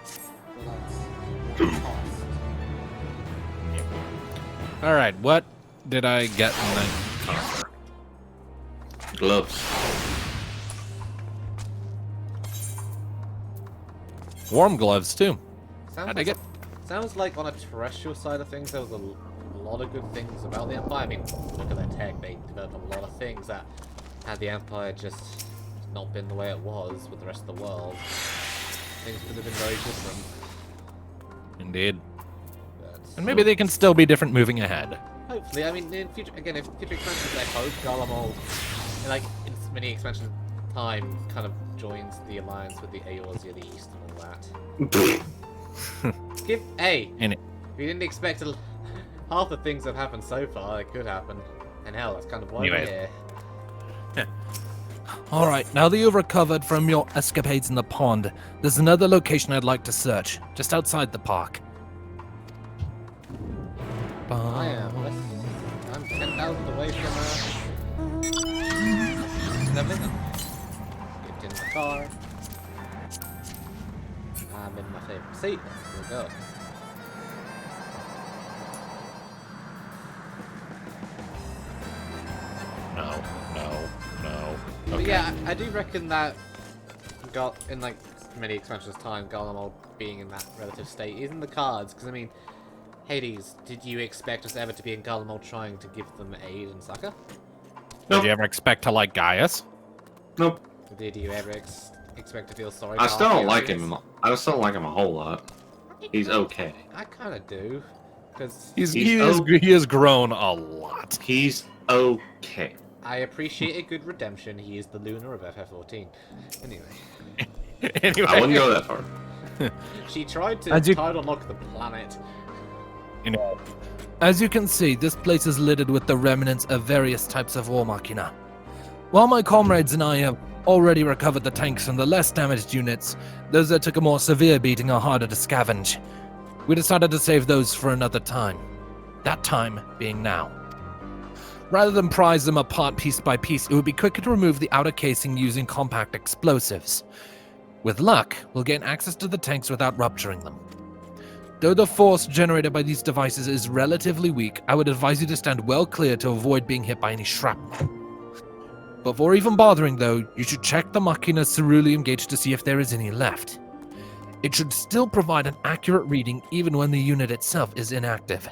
So that's All right, what did I get in that conquer? Gloves. Warm gloves too. I dig it. Sounds like on a terrestrial side of things, there was a lot of good things about the Empire. I mean, look at their tech. They developed a lot of things that, had the Empire just not been the way it was with the rest of the world, things could have been very different. Indeed. And maybe they can still be different moving ahead. Hopefully, I mean, in future, again, if future expansions, I hope Garlemald, like in many expansion time, kind of joins the alliance with the Eorzi of the East and all that. Hey, if you didn't expect half the things that have happened so far, it could happen. And hell, that's kind of why we're here. Alright, now that you've recovered from your escapades in the pond, there's another location I'd like to search, just outside the park. I'm 10,000 away from everything. Get in the car. I'm in my favorite seat. Let's go. No. But Okay. yeah, I do reckon that got in like many expansions time, Garlemald being in that relative state is in the cards. Because I mean, Hades, did you expect us ever to be in Garlemald trying to give them aid and succor? Did you ever expect to like Gaius? Nope. Did you ever expect to feel sorry? I for still don't Arceus? like him. I still don't like him a whole lot. He's okay. I kind of do, because He has grown a lot. He's okay. I appreciate a good redemption. He is the Lunar of FF14. Anyway. I wouldn't go that far. She tried to title lock the planet. You know, as you can see, this place is littered with the remnants of various types of war machina. While my comrades and I have already recovered the tanks from the less damaged units, those that took a more severe beating are harder to scavenge. We decided to save those for another time. That time being now. Rather than prize them apart piece by piece, it would be quicker to remove the outer casing using compact explosives. With luck, we'll gain access to the tanks without rupturing them. Though the force generated by these devices is relatively weak, I would advise you to stand well clear to avoid being hit by any shrapnel. Before even bothering though, you should check the Machina's ceruleum gauge to see if there is any left. It should still provide an accurate reading even when the unit itself is inactive.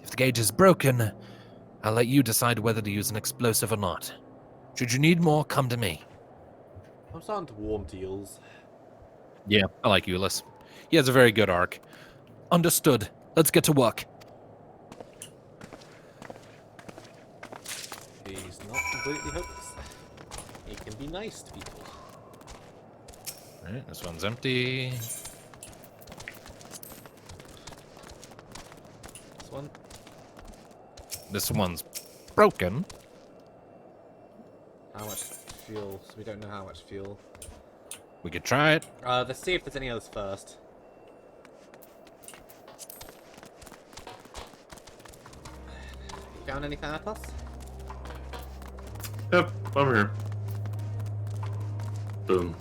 If the gauge is broken, I'll let you decide whether to use an explosive or not. Should you need more, come to me. I'm starting to warm to Yules. Yeah, I like Euless. He has a very good arc. Understood. Let's get to work. He's not completely hopeless. He can be nice to people. Alright, this one's empty. This one? This one's broken. How much fuel? So we don't know how much fuel. We could try it. Let's see if there's any others first. You found anything else? Yep, over here. Boom.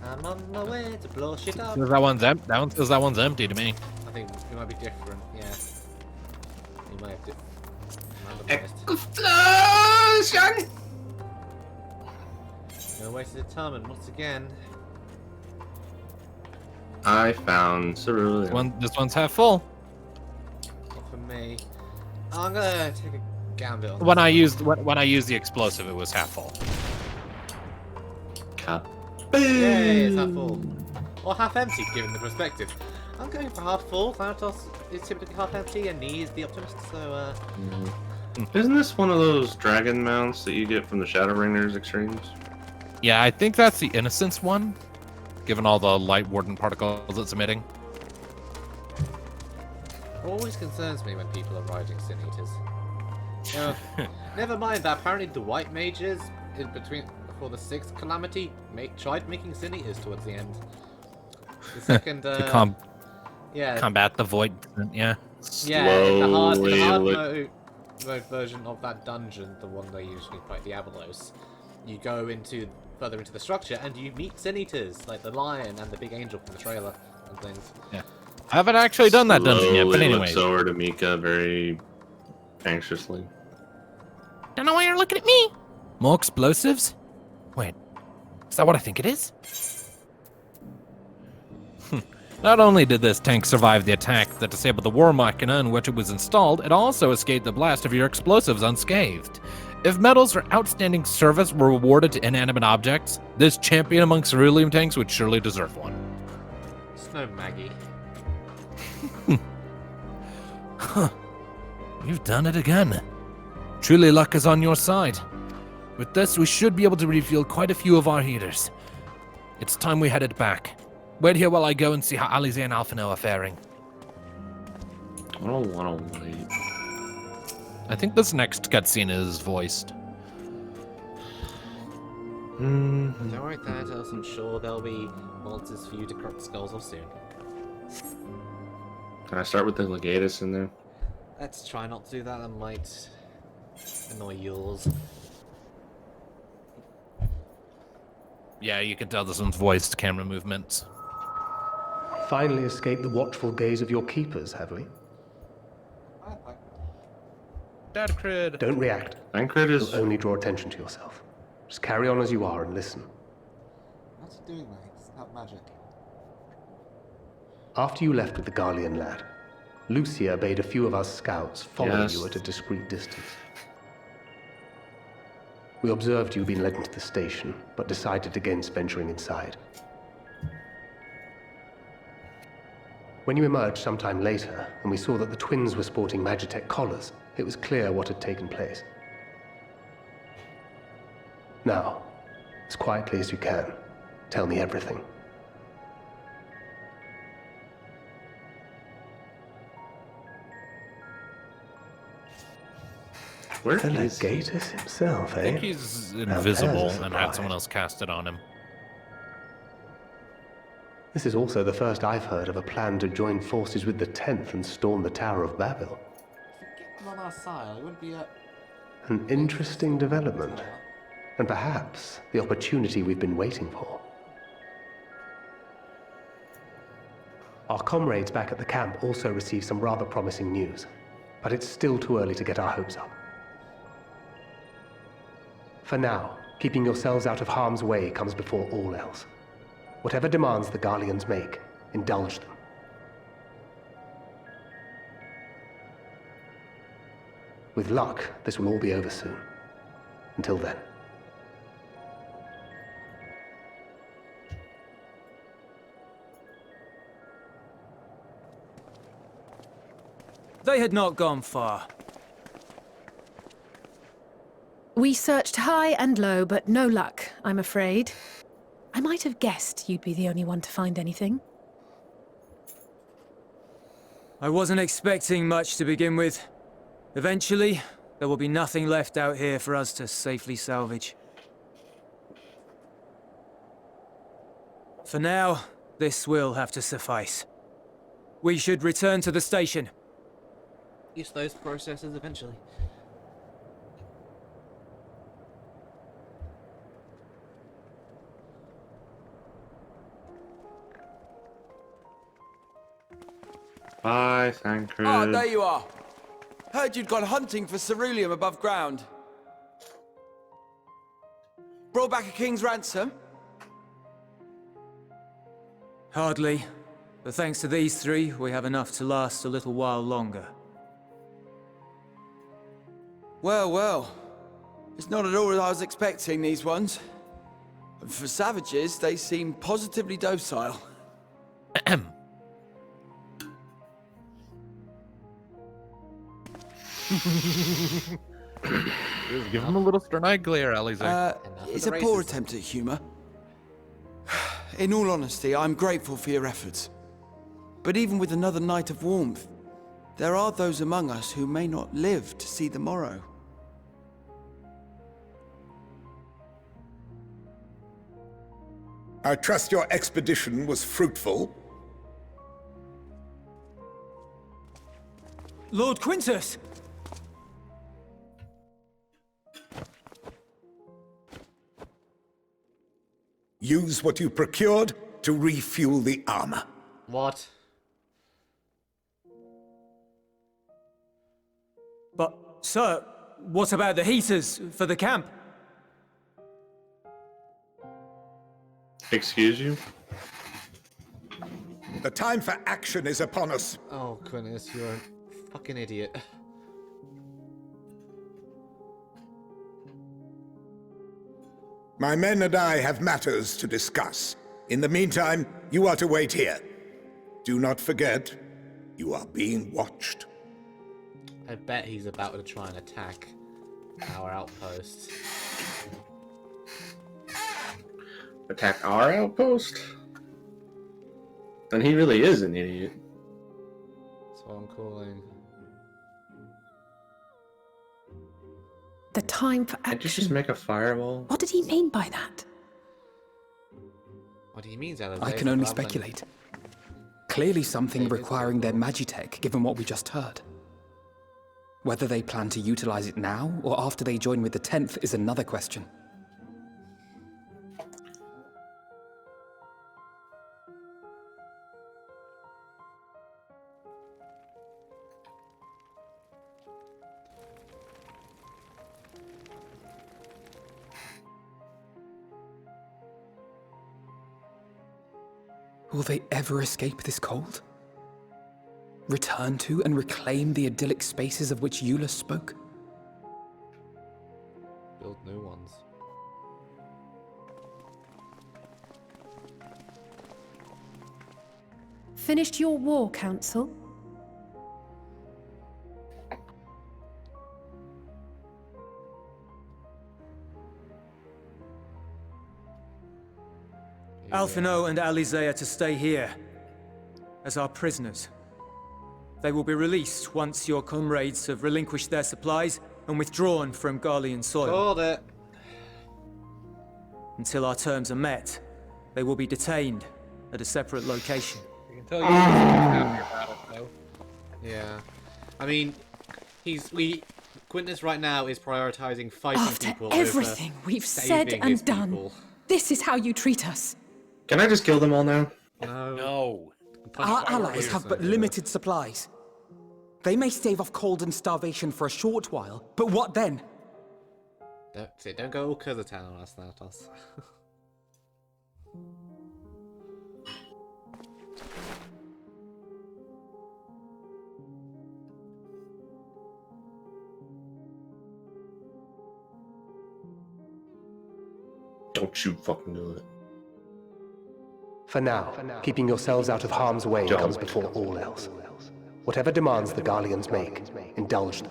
I'm on my way to blow shit up. That one's empty. That one says that one's empty to me. I think it might be different, yeah. You might have to... Explosion! No way to determine once again. I found cerulean. This one's half full. Not for me. I'm gonna take a gambit on When I used the explosive, it was half full. Yay, it's half full. Or half empty, given the perspective. I'm going for half full. Thanatos is typically half empty, and he is the optimist, so, Isn't this one of those dragon mounts that you get from the Shadowbringers extremes? Yeah, I think that's the Innocence one, given all the light warden particles it's emitting. It always concerns me when people are riding Sin Eaters. Never mind that apparently the white mages, in between, before the 6th calamity, tried making Sin Eaters towards the end. The second, to yeah. combat the void, yeah. Yeah, in the hard mode version of that dungeon, the one they usually fight Diabolos, you go further into the structure and you meet Sin Eaters, like the lion and the big angel from the trailer and things. Yeah. I haven't actually done that dungeon yet, but anyway. Looks over to Mika very anxiously. Don't know why you're looking at me. More explosives? Wait, is that what I think it is? Not only did this tank survive the attack that disabled the war machina in which it was installed, it also escaped the blast of your explosives unscathed. If medals for outstanding service were awarded to inanimate objects, this champion among ceruleum tanks would surely deserve one. Snow Maggie. Huh. You've done it again. Truly luck is on your side. With this, we should be able to refuel quite a few of our heaters. It's time we headed back. Wait here while I go and see how Alize and Alphino are faring. I don't want to wait. I think this next cutscene is voiced. Don't worry, Thanatos, I'm sure there'll be monsters for you to crack the skulls of soon. Can I start with the legatus in there? Let's try not to do that, that might annoy yours. Yeah, you can tell there's some voiced camera movements. Finally escaped the watchful gaze of your keepers, have we? Dad crid. Don't react. Crid is... You'll only draw attention to yourself. Just carry on as you are and listen. What's it doing, mate? It's not magic. After you left with the Garlean lad, Lucia bade a few of us scouts follow Yes. you at a discreet distance. We observed you being led into the station, but decided against venturing inside. When you emerged sometime later, and we saw that the twins were sporting Magitech collars, it was clear what had taken place. Now, as quietly as you can, tell me everything. Where the is he? legatus himself, eh? I think he's invisible and had someone else cast it on him. This is also the first I've heard of a plan to join forces with the 10th and storm the Tower of Babel. Get them on our side, it wouldn't be a... An interesting development. And perhaps the opportunity we've been waiting for. Our comrades back at the camp also received some rather promising news, but it's still too early to get our hopes up. For now, keeping yourselves out of harm's way comes before all else. Whatever demands the Garleans make, indulge them. With luck, this will all be over soon. Until then. They had not gone far. We searched high and low, but no luck, I'm afraid. I might have guessed you'd be the only one to find anything. I wasn't expecting much to begin with. Eventually, there will be nothing left out here for us to safely salvage. For now, this will have to suffice. We should return to the station. Use those processes eventually. Bye, Thancred. Ah, there you are. Heard you'd gone hunting for ceruleum above ground. Brought back a king's ransom? Hardly. But thanks to these three, we have enough to last a little while longer. Well, well. It's not at all as I was expecting, these ones. And for savages, they seem positively docile. Just give him a little stern-eyed glare, Alizé. It's a poor attempt at humor. In all honesty, I'm grateful for your efforts. But even with another night of warmth, there are those among us who may not live to see the morrow. I trust your expedition was fruitful. Lord Quintus! Use what you procured to refuel the armor. What? But, sir, what about the heaters for the camp? Excuse you? The time for action is upon us. Oh, Quintus, you're a fucking idiot. My men and I have matters to discuss. In the meantime, you are to wait here. Do not forget, you are being watched. I bet he's about to try and attack our outpost. Attack our outpost? Then he really is an idiot. That's what I'm calling. The time for Can't you action. just make a fireball? What did he mean by that? What do you mean, Zelazay? I can only speculate. Clearly something requiring their magitech, given what we just heard. Whether they plan to utilize it now, or after they join with the 10th, is another question. Will they ever escape this cold? Return to and reclaim the idyllic spaces of which Eula spoke? Build new ones. Finished your war, Council? Alphino and Alizé are to stay here, as our prisoners. They will be released once your comrades have relinquished their supplies and withdrawn from Garlean soil. Called it. Until our terms are met, they will be detained at a separate location. I can tell you happy about it, though. Yeah. I mean, Quintus right now is prioritizing fighting people over everything we've said saving and his done, people. this is how you treat us. Can I just kill them all now? No. Our allies have but limited supplies. They may stave off cold and starvation for a short while, but what then? Don't go all Kazatan on us, Thanatos. Don't you fucking do it. For now, keeping yourselves out of harm's way comes before all else. Whatever demands the Garleans make, indulge them.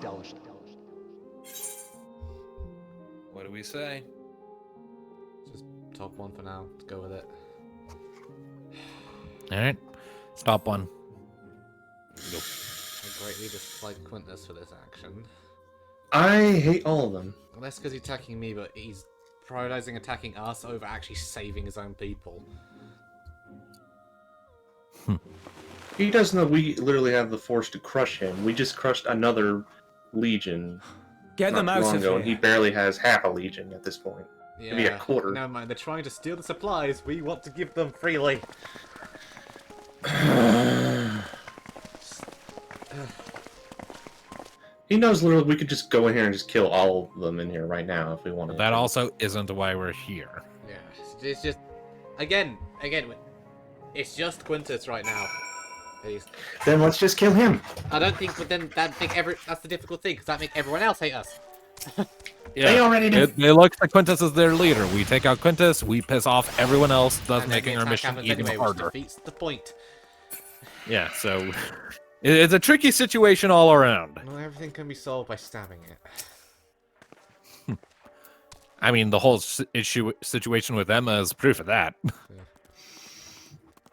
What do we say? Just top one for now. Let's go with it. Alright. Stop one. Nope. I greatly dislike Quintus for this action. I hate all of them. Less because he's attacking me, but he's prioritizing attacking us over actually saving his own people. He doesn't know we literally have the force to crush him. We just crushed another legion. Get them out of here. And he barely has half a legion at this point. Yeah, Maybe a quarter. Never mind, they're trying to steal the supplies. We want to give them freely. He knows literally we could just go in here and just kill all of them in here right now if we wanted. That also isn't why we're here. Yeah, it's just again, it's just Quintus right now. Then let's just kill him. I don't think, but then that's the difficult thing because that make everyone else hate us. Yeah, they already do. They look at Quintus as their leader. We take out Quintus, we piss off everyone else, thus making our mission even harder. Which defeats the point. Yeah, so it's a tricky situation all around. Not everything can be solved by stabbing it. I mean, the whole situation with Emma is proof of that. Yeah.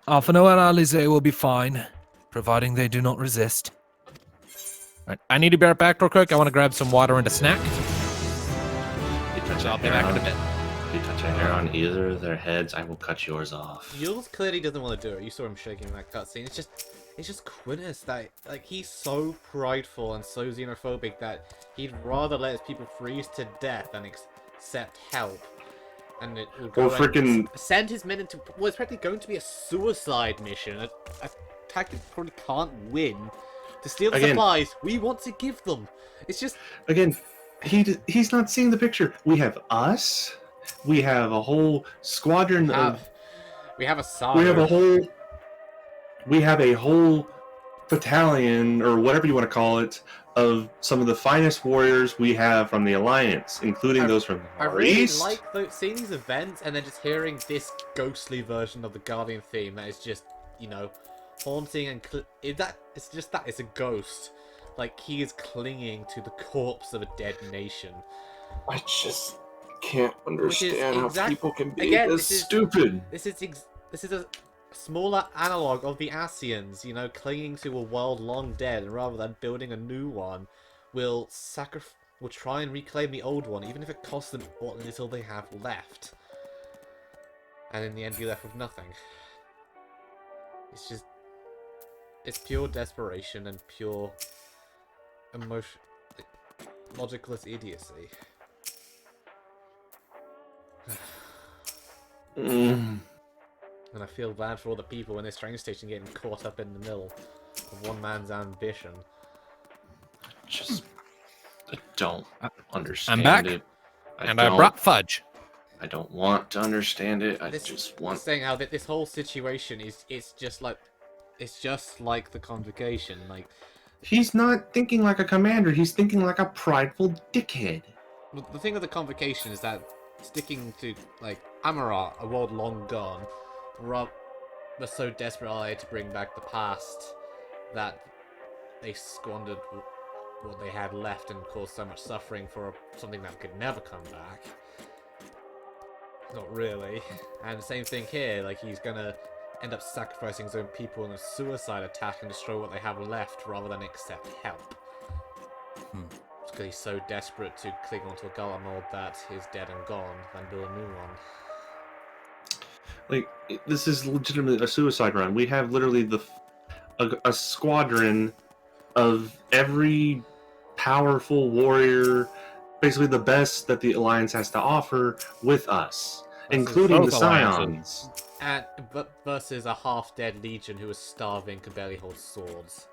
Alphino and Alizé will be fine, providing they do not resist. Right, I need to be right back real quick. I want to grab some water and a snack. I'll be back in a bit. If you touch a hair on either of their heads, I will cut yours off. Jules clearly doesn't want to do it. You saw him shaking in that cutscene. It's just Quintus that, like, he's so prideful and so xenophobic that he'd rather let his people freeze to death than accept help. And it will go and send his men into... Well, it's practically going to be a suicide mission. A attack that probably can't win. To steal the supplies we want to give them. It's just... Again, he's not seeing the picture. We have us. We have a whole squadron of... We have a side. We have a whole battalion, or whatever you want to call it, of some of the finest warriors we have from the Alliance, including those from the I really East. like seeing these events and then just hearing this ghostly version of the Guardian theme that is just, you know, haunting and... It's just that. It's a ghost. Like, he is clinging to the corpse of a dead nation. I just can't understand how people can be this stupid. This is a smaller analog of the Asians, you know, clinging to a world long dead, and rather than building a new one, will try and reclaim the old one, even if it costs them what little they have left. And in the end, you're left with nothing. It's just... It's pure desperation and pure... emotion... logicless idiocy. And I feel bad for all the people in this train station getting caught up in the middle of one man's ambition. I don't understand I'm back, it. I brought fudge. I don't want to understand it. I just want... Saying how that this whole situation is... It's just like the convocation. Like, he's not thinking like a commander. He's thinking like a prideful dickhead. The thing with the convocation is that sticking to, like, Amarat, a world long gone, Rob was so desperate to bring back the past that they squandered what they had left and caused so much suffering for something that could never come back. Not really. And the same thing here, like, he's gonna end up sacrificing his own people in a suicide attack and destroy what they have left rather than accept help. Because he's so desperate to cling onto a Gala mold that is dead and gone than build a new one. Like, this is legitimately a suicide run. We have literally a squadron of every powerful warrior, basically the best that the Alliance has to offer, with us, including the Scions. But versus a half-dead legion who is starving, can barely hold swords.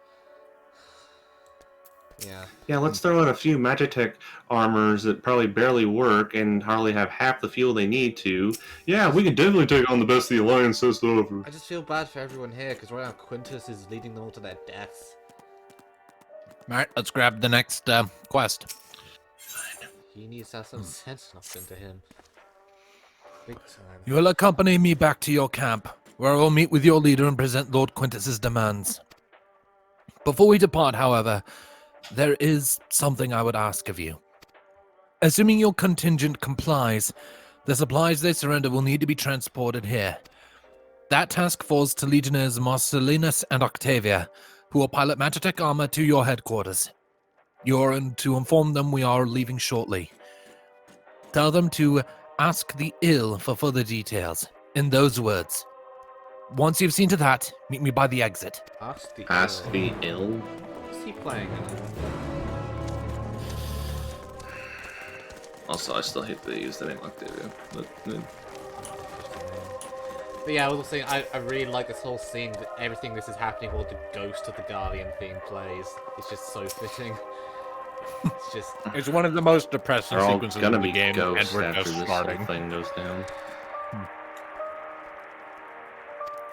Yeah. Yeah, let's throw in a few Magitech armors that probably barely work and hardly have half the fuel they need to. Yeah, we can definitely take on the best the Alliance has to offer. I just feel bad for everyone here, because right now Quintus is leading them all to their deaths. Alright, let's grab the next quest. He needs to have some sense knocked into him. Big time. You will accompany me back to your camp, where I will meet with your leader and present Lord Quintus's demands. Before we depart, however, there is something I would ask of you. Assuming your contingent complies, the supplies they surrender will need to be transported here. That task falls to Legionnaires Marcellinus and Octavia, who will pilot Magitech armor to your headquarters. You're to inform them we are leaving shortly. Tell them to ask the ill for further details, in those words. Once you've seen to that, meet me by the exit. Ask the ill? What's he playing? Also, I still hate that they use the name Octavia. But yeah, I was saying, I really like this whole scene, that everything this is happening while the Ghost of the Guardian theme plays. It's just so fitting. It's just... It's one of the most depressing they're all sequences gonna of the be game, and ghosts we're after just this starting. whole thing goes down.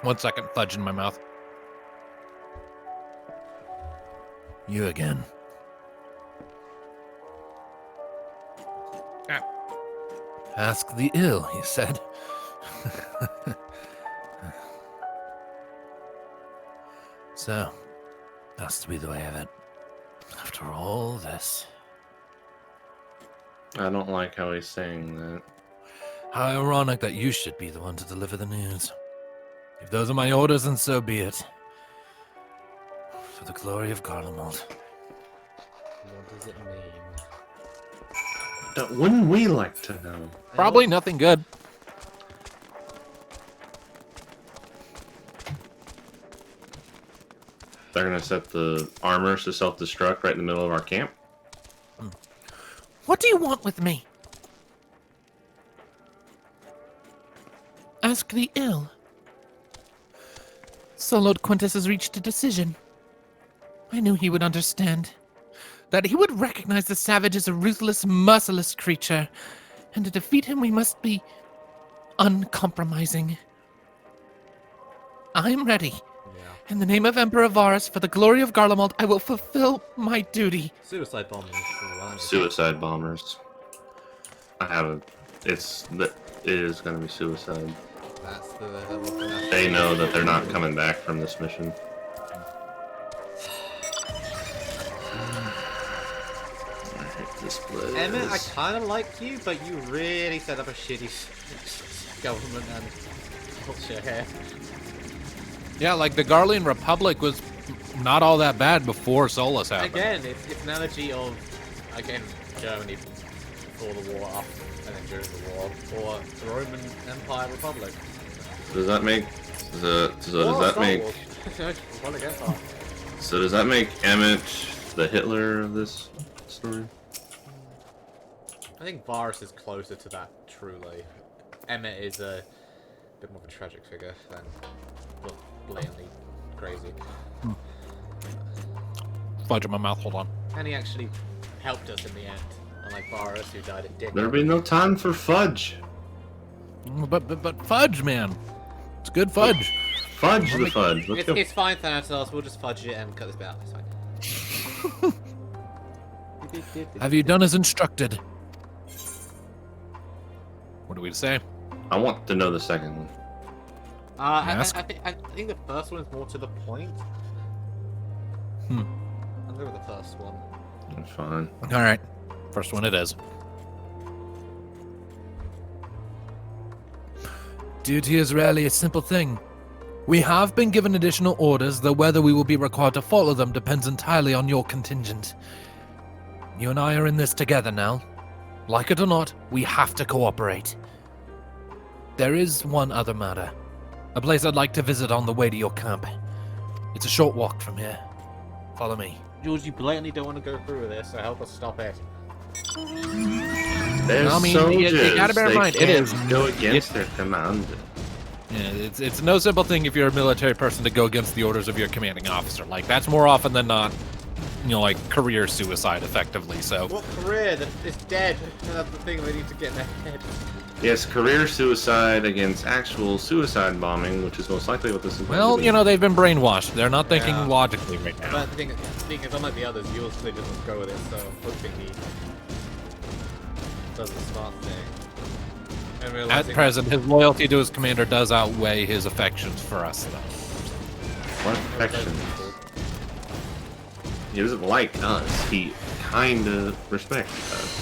1 second, fudge in my mouth. You again. Ask the ill, he said. So, that's to be the way of it. After all this. I don't like how he's saying that. How ironic that you should be the one to deliver the news. If those are my orders, then so be it. For the glory of Garlemald. What does it mean? Wouldn't we like to know? Probably nothing good. They're gonna set the armors to self-destruct right in the middle of our camp? What do you want with me? Ask the ill. So Lord Quintus has reached a decision. I knew he would understand. That he would recognize the savage as a ruthless, merciless creature. And to defeat him, we must be uncompromising. I'm ready. In the name of Emperor Varus, for the glory of Garlemald, I will fulfill my duty. Suicide bombers. Suicide bombers. I have a... It is gonna be suicide. That's the... They know that they're not coming back from this mission. Emmett, I kind of like you, but you really set up a shitty government and culture here. Yeah, like the Garlean Republic was not all that bad before Solus happened. Again, it's an analogy of, again, Germany before the war, after, and then during the war, or the Roman Empire Republic. Does that make So does that make Emmett the Hitler of this story? I think Varus is closer to that, truly. Emmett is a bit more of a tragic figure than blatantly crazy. Fudge in my mouth, hold on. And he actually helped us in the end, unlike Varus, who died in dick. There'll be no time for fudge. But fudge, man. It's good fudge. Fudge the fudge. It's fine, Thanatos. We'll just fudge it and cut this bit out. It's fine. Have you done as instructed? What do we say? I want to know the second one. I think the first one is more to the point. I'll go with the first one. That's fine. Alright. First one it is. Duty is rarely a simple thing. We have been given additional orders, though whether we will be required to follow them depends entirely on your contingent. You and I are in this together now. Like it or not, we have to cooperate. There is one other matter. A place I'd like to visit on the way to your camp. It's a short walk from here. Follow me. Jules, you blatantly don't want to go through with this, so help us stop it. They're soldiers. You gotta bear in mind, it is go against their command. Yeah, it's no simple thing if you're a military person to go against the orders of your commanding officer. Like, that's more often than not, like, career suicide, effectively, so... What career? It's dead. That's the thing they need to get in their head. Yes, career suicide against actual suicide bombing, which is most likely what this is. Well, they've been brainwashed. They're not thinking logically right now. But the thing is, unlike the others, yours clearly doesn't go with it, so hoping he does the smart thing. At present, his loyalty to his commander does outweigh his affections for us, though. What affections? He doesn't like us. He kinda respects us.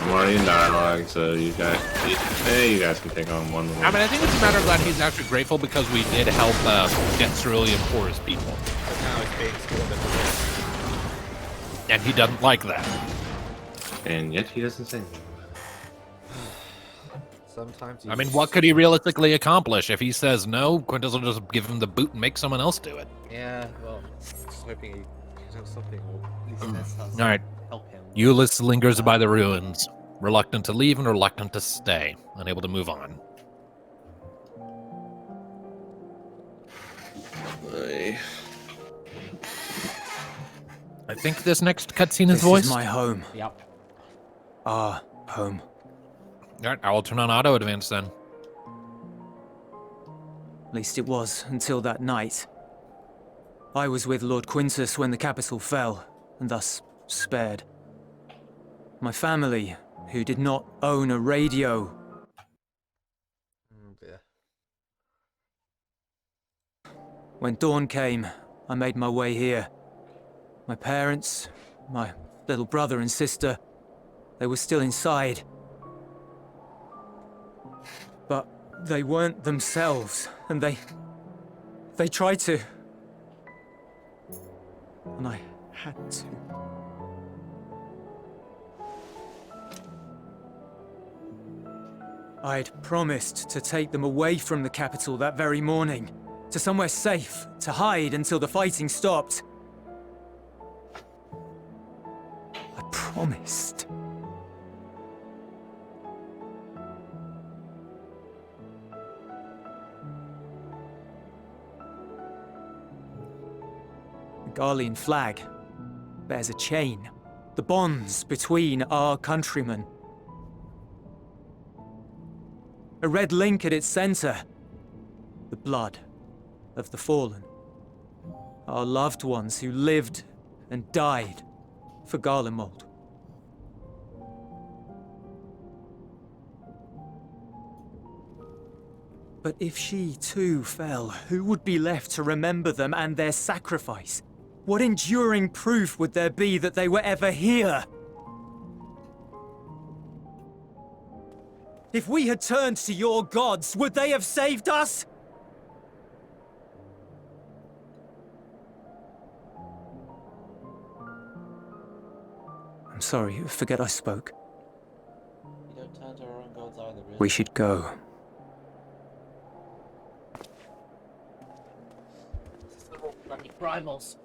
I'm already in dialogue, so you guys can take on one. I mean, I think it's a matter of that he's actually grateful because we did help get cerulean for his people. But now he's being scored at the And he doesn't like that. And yet he doesn't say anything. Sometimes I mean, what could he realistically accomplish? If he says no, Quintus will just give him the boot and make someone else do it. Yeah, well, just hoping he does something or at least lets us Alright. help him. Euless lingers by the ruins, reluctant to leave and reluctant to stay, unable to move on. I think this next cutscene is voiced. This is my home. Yep. Our home. Alright, I will turn on auto advance then. At least it was, until that night. I was with Lord Quintus when the capital fell, and thus spared. My family, who did not own a radio. Oh dear. When dawn came, I made my way here. My parents, my little brother and sister, they were still inside. But they weren't themselves, and they tried to. And I had to. I'd promised to take them away from the capital that very morning, to somewhere safe, to hide until the fighting stopped. I promised. The Garlean flag bears a chain, the bonds between our countrymen. A red link at its center, the blood of the fallen. Our loved ones who lived and died for Garlemald. But if she too fell, who would be left to remember them and their sacrifice? What enduring proof would there be that they were ever here? If we had turned to your gods, would they have saved us? I'm sorry, forget I spoke. You don't turn to our own gods either, really. We should go. Bloody primals.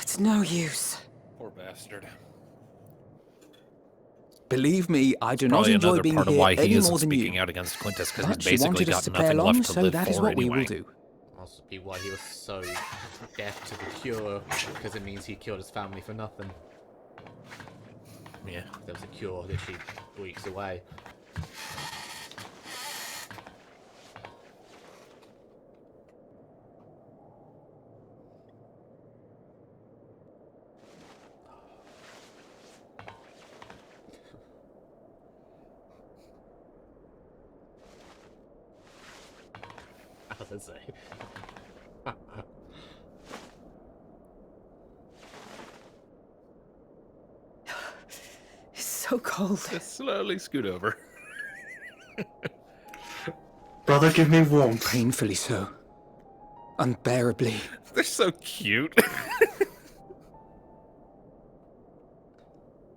It's no use. Poor bastard. Believe me, I do not Probably enjoy another being part of here why he any isn't more than speaking you. out against Quintus, because But he's she basically wanted us got to play nothing along, left to so live that for is what anyway. we will do. Must be why he was so deaf to the cure, because it means he killed his family for nothing. Yeah. There was a cure literally weeks away. As I say. It's so cold. Just slowly scoot over. Brother, give me warmth. Painfully so. Unbearably. They're so cute.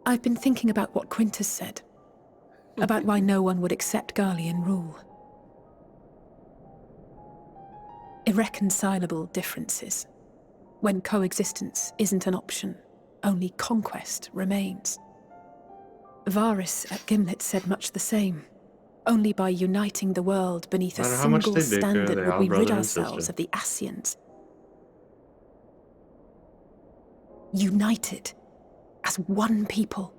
I've been thinking about what Quintus said. About why no one would accept Garlean rule. Irreconcilable differences. When coexistence isn't an option, only conquest remains. Varys at Gimlet said much the same. Only by uniting the world beneath a No matter how much single they bicker, standard they're would all we rid brother and ourselves sister. of the Ascians. United as one people,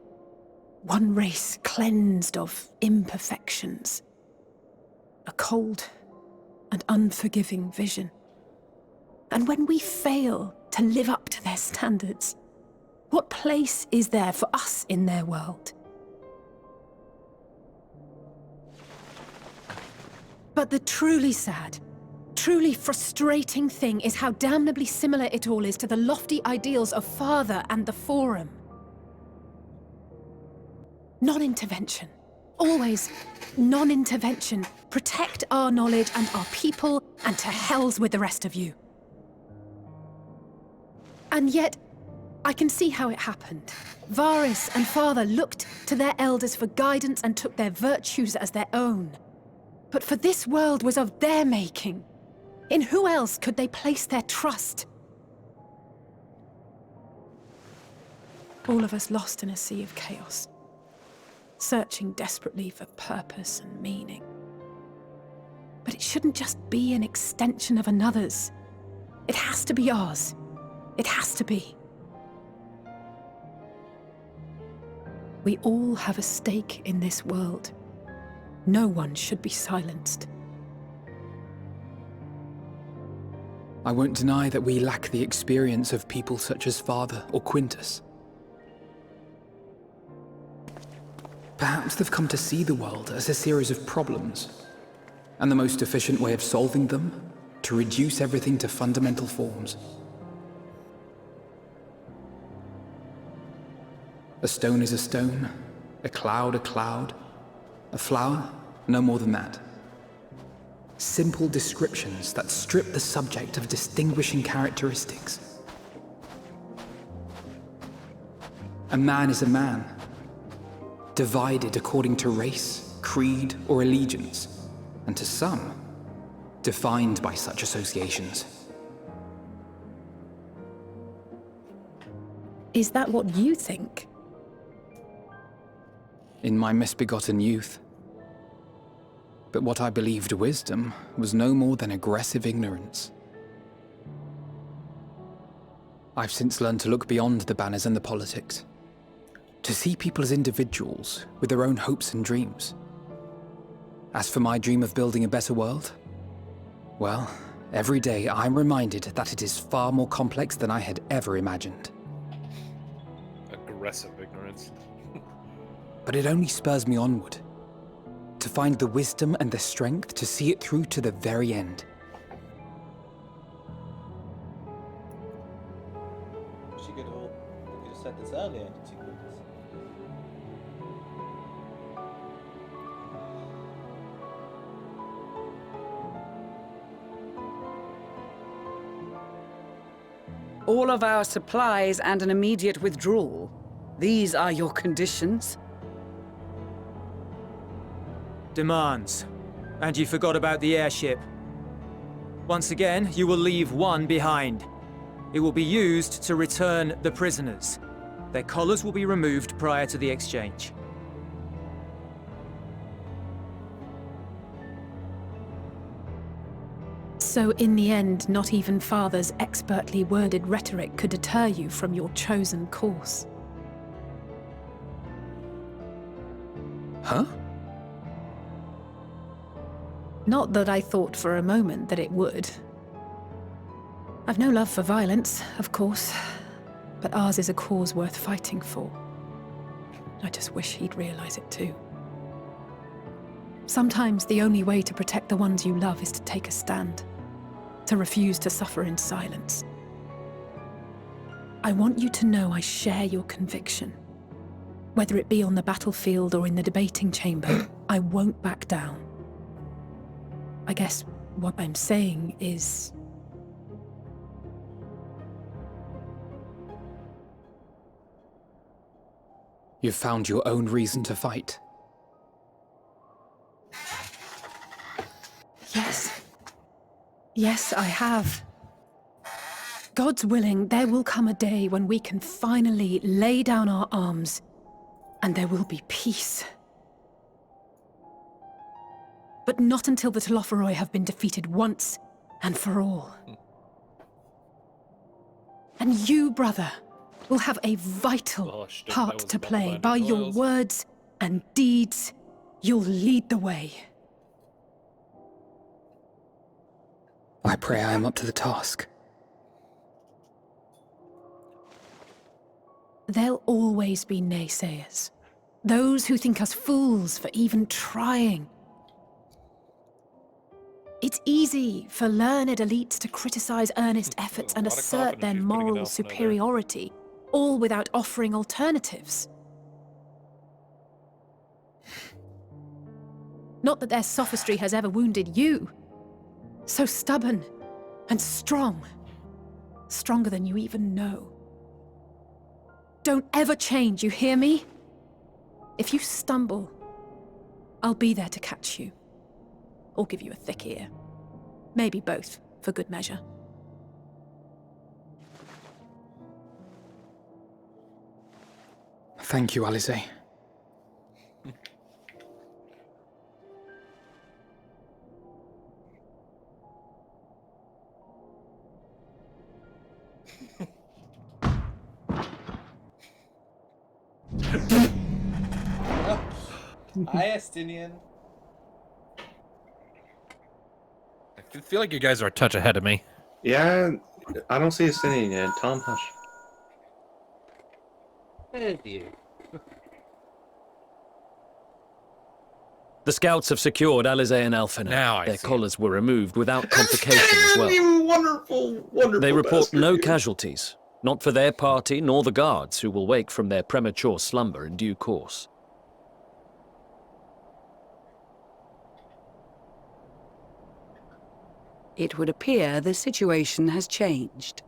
one race cleansed of imperfections. A cold and unforgiving vision. And when we fail to live up to their standards, what place is there for us in their world? But the truly sad, truly frustrating thing is how damnably similar it all is to the lofty ideals of Father and the Forum. Non-intervention. Always non-intervention. Protect our knowledge and our people, and to hells with the rest of you. And yet, I can see how it happened. Varys and Father looked to their elders for guidance and took their virtues as their own. But for this world was of their making. In who else could they place their trust? All of us lost in a sea of chaos. Searching desperately for purpose and meaning. But it shouldn't just be an extension of another's. It has to be ours. It has to be. We all have a stake in this world. No one should be silenced. I won't deny that we lack the experience of people such as Father or Quintus. Perhaps they've come to see the world as a series of problems, and the most efficient way of solving them, to reduce everything to fundamental forms. A stone is a stone, a cloud, a flower, no more than that. Simple descriptions that strip the subject of distinguishing characteristics. A man is a man, divided according to race, creed, or allegiance, and to some, defined by such associations. Is that what you think? In my misbegotten youth. But what I believed wisdom was no more than aggressive ignorance. I've since learned to look beyond the banners and the politics. To see people as individuals with their own hopes and dreams. As for my dream of building a better world, well, every day I'm reminded that it is far more complex than I had ever imagined. Aggressive ignorance. But it only spurs me onward, to find the wisdom and the strength to see it through to the very end. She could have said this earlier. All of our supplies and an immediate withdrawal. These are your conditions? Demands. And you forgot about the airship. Once again, you will leave one behind. It will be used to return the prisoners. Their collars will be removed prior to the exchange. So in the end, not even Father's expertly worded rhetoric could deter you from your chosen course. Huh? Not that I thought for a moment that it would. I've no love for violence, of course, but ours is a cause worth fighting for. I just wish he'd realize it too. Sometimes the only way to protect the ones you love is to take a stand, to refuse to suffer in silence. I want you to know I share your conviction. Whether it be on the battlefield or in the debating chamber, I won't back down. I guess what I'm saying is... You've found your own reason to fight. Yes. Yes, I have. God's willing, there will come a day when we can finally lay down our arms, and there will be peace. But not until the Telophoroi have been defeated once and for all. And you, brother, will have a vital part to play. By your words and deeds, you'll lead the way. I pray I am up to the task. There'll always be naysayers. Those who think us fools for even trying. It's easy for learned elites to criticize earnest efforts and assert their moral superiority, all without offering alternatives. Not that their sophistry has ever wounded you. So stubborn and strong. Stronger than you even know. Don't ever change, you hear me? If you stumble, I'll be there to catch you. Or give you a thick ear. Maybe both, for good measure. Thank you, Alize. Hi, Estinian. I feel like you guys are a touch ahead of me. Yeah, I don't see a singing yet. Tom, hush. Thank you. The scouts have secured Alize and Alphina. Now I Their see. collars were removed without complication as well. You wonderful, wonderful They report bastard, no you. casualties, not for their party nor the guards, who will wake from their premature slumber in due course. It would appear the situation has changed.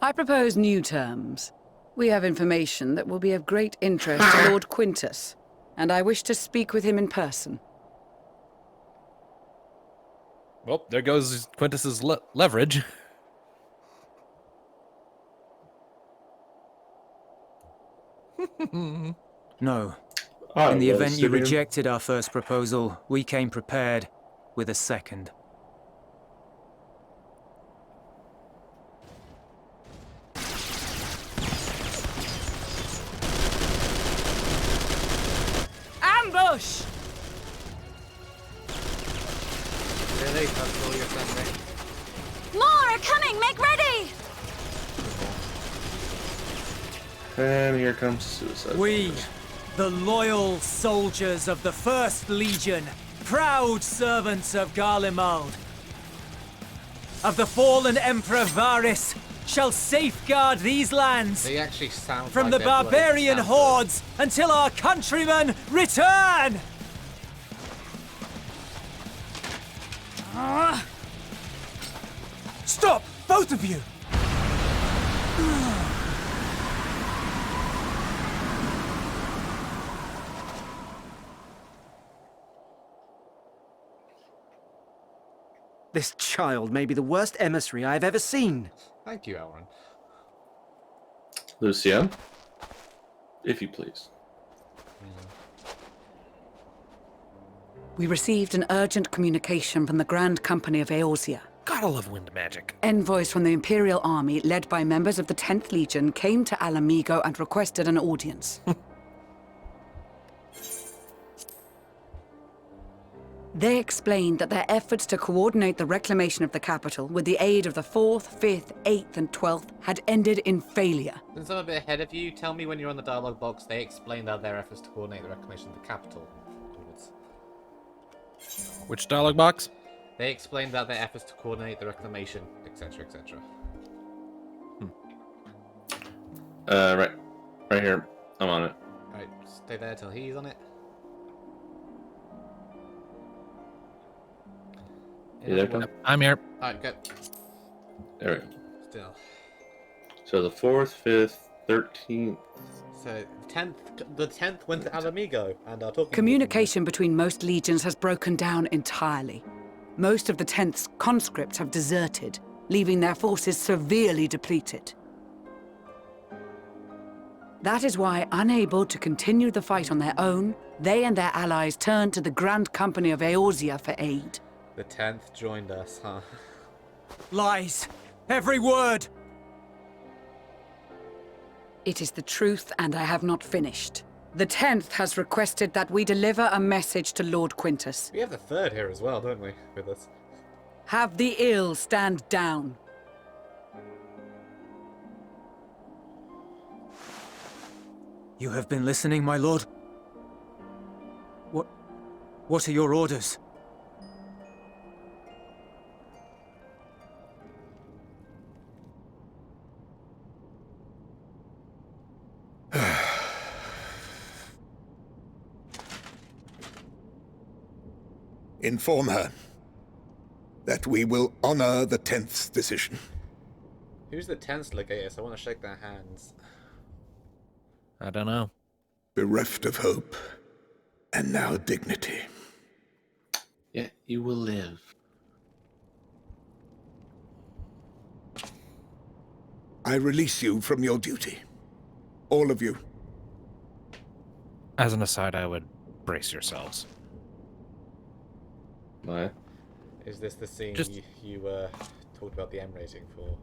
I propose new terms. We have information that will be of great interest to Lord Quintus, and I wish to speak with him in person. Well, there goes Quintus's leverage. No. Oh, In the well, event you Simeon. rejected our first proposal, we came prepared with a second. Ambush! Really? That's all you're sending? More are coming! Make ready! And here comes suicide. We, the loyal soldiers of the First Legion, proud servants of Garlemald, of the fallen Emperor Varys, shall safeguard these lands They actually sound from like the they're bloody barbarian Santas. hordes until our countrymen return! Stop, both of you! This child may be the worst emissary I have ever seen. Thank you, Elrond. Lucien, if you please. We received an urgent communication from the Grand Company of Eorzea. Gotta love wind magic. Envoys from the Imperial Army, led by members of the 10th Legion, came to Alamigo and requested an audience. They explained that their efforts to coordinate the reclamation of the capital with the aid of the 4th, 5th, 8th, and 12th had ended in failure. Since I'm a bit ahead of you, tell me when you're on the dialogue box, they explained that their efforts to coordinate the reclamation of the capital. Which dialogue box? They explained that their efforts to coordinate the reclamation, etc., etc. Right here. I'm on it. Alright, stay there till he's on it. You there, Tom? I'm here. Alright, go. There we go. Still. So the 4th, 5th, 13th. So the 10th went to Alamigo and are talking. Communication between most legions has broken down entirely. Most of the 10th's conscripts have deserted, leaving their forces severely depleted. That is why, unable to continue the fight on their own, they and their allies turned to the Grand Company of Eorzea for aid. The 10th joined us, huh? Lies! Every word! It is the truth, and I have not finished. The 10th has requested that we deliver a message to Lord Quintus. We have the 3rd here as well, don't we, with us? Have the ill stand down. You have been listening, my lord? What are your orders? Inform her that we will honor the 10th's decision. Who's the 10th legatus? I want to shake their hands. I don't know. Bereft of hope, and now dignity. Yet you will live. I release you from your duty. All of you. As an aside, I would brace yourselves. Why? Is this the scene you talked about the M rating for?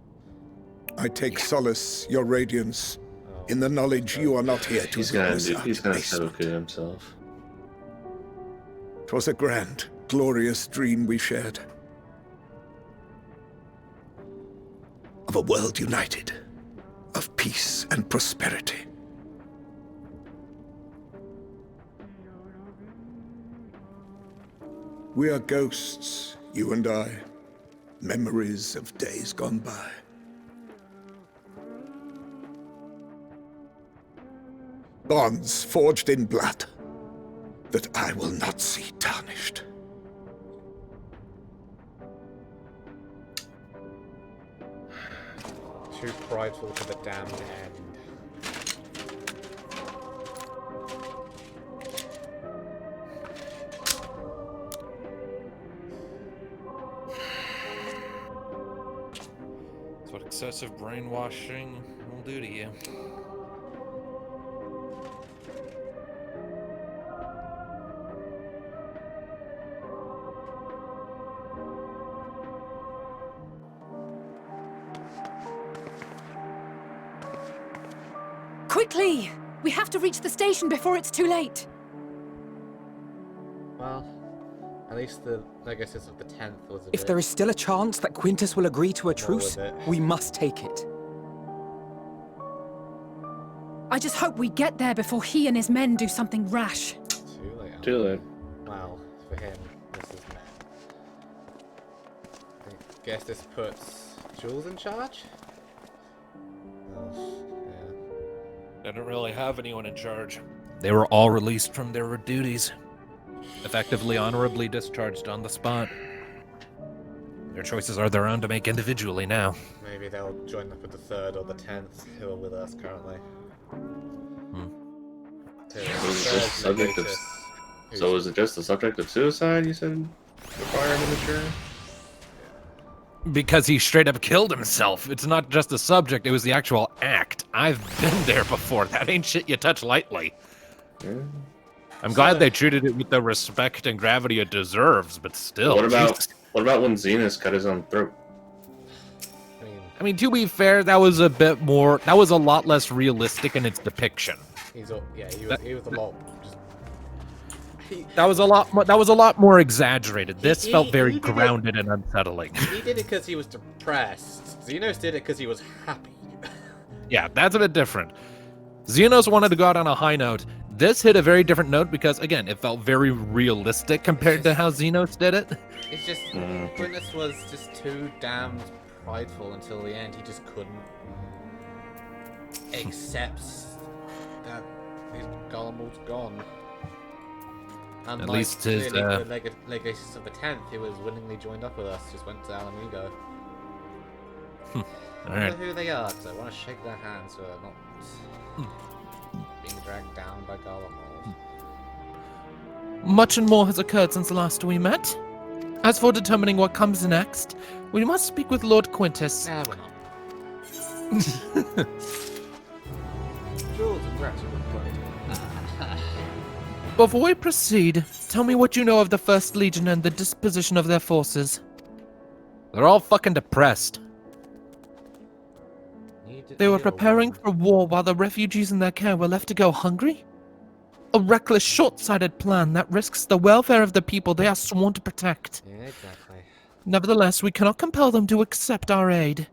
I take solace, your radiance, in the knowledge you are not here to He's gonna settle good himself. 'Twas a grand, glorious dream we shared. Of a world united, of peace and prosperity. We are ghosts, you and I, memories of days gone by. Bonds forged in blood that I will not see tarnished. Too prideful to the damned end. That's what excessive brainwashing will do to you. Quickly! We have to reach the station before it's too late. Well, at least the legatus of the 10th was a If there is still a chance that Quintus will agree to a truce, we must take it. I just hope we get there before he and his men do something rash. Too late. Too late. Well, for him, this is mad. I guess this puts Jules in charge? Oh, They don't really have anyone in charge. They were all released from their duties. Effectively, honorably discharged on the spot. Their choices are their own to make individually now. Maybe they'll join up with the 3rd or the 10th, who are with us currently. So is it just the subject of suicide, you said? Required to mature? Because he straight up killed himself. It's not just the subject, it was the actual act. I've been there before. That ain't shit you touch lightly. I'm glad they treated it with the respect and gravity it deserves, but still. What about when Xenos cut his own throat? I mean, to be fair, that was a bit more. That was a lot less realistic in its depiction. He was a lot. That was a lot. That was a lot more exaggerated. This felt very grounded and unsettling. He did it because he was depressed. Xenos did it because he was happy. Yeah, that's a bit different. Xenos wanted to go out on a high note. This hit a very different note because, again, it felt very realistic compared to how Xenos did it. It's just Quintus was just too damned prideful until the end. He just couldn't accept that his Garlemald's gone. And at least his the Legacies of the 10th, who was willingly joined up with us, just went to Alamigo. I wonder who they are, because I want to shake their hands so they're not being dragged down by Garlemald. Much and more has occurred since the last we met. As for determining what comes next, we must speak with Lord Quintus. Nah, we're not. Jules and Gretchen would put it. Before we proceed, tell me what you know of the First Legion and the disposition of their forces. They're all fucking depressed. They were preparing for war while the refugees in their care were left to go hungry? A reckless, short-sighted plan that risks the welfare of the people they are sworn to protect. Yeah, exactly. Nevertheless, we cannot compel them to accept our aid.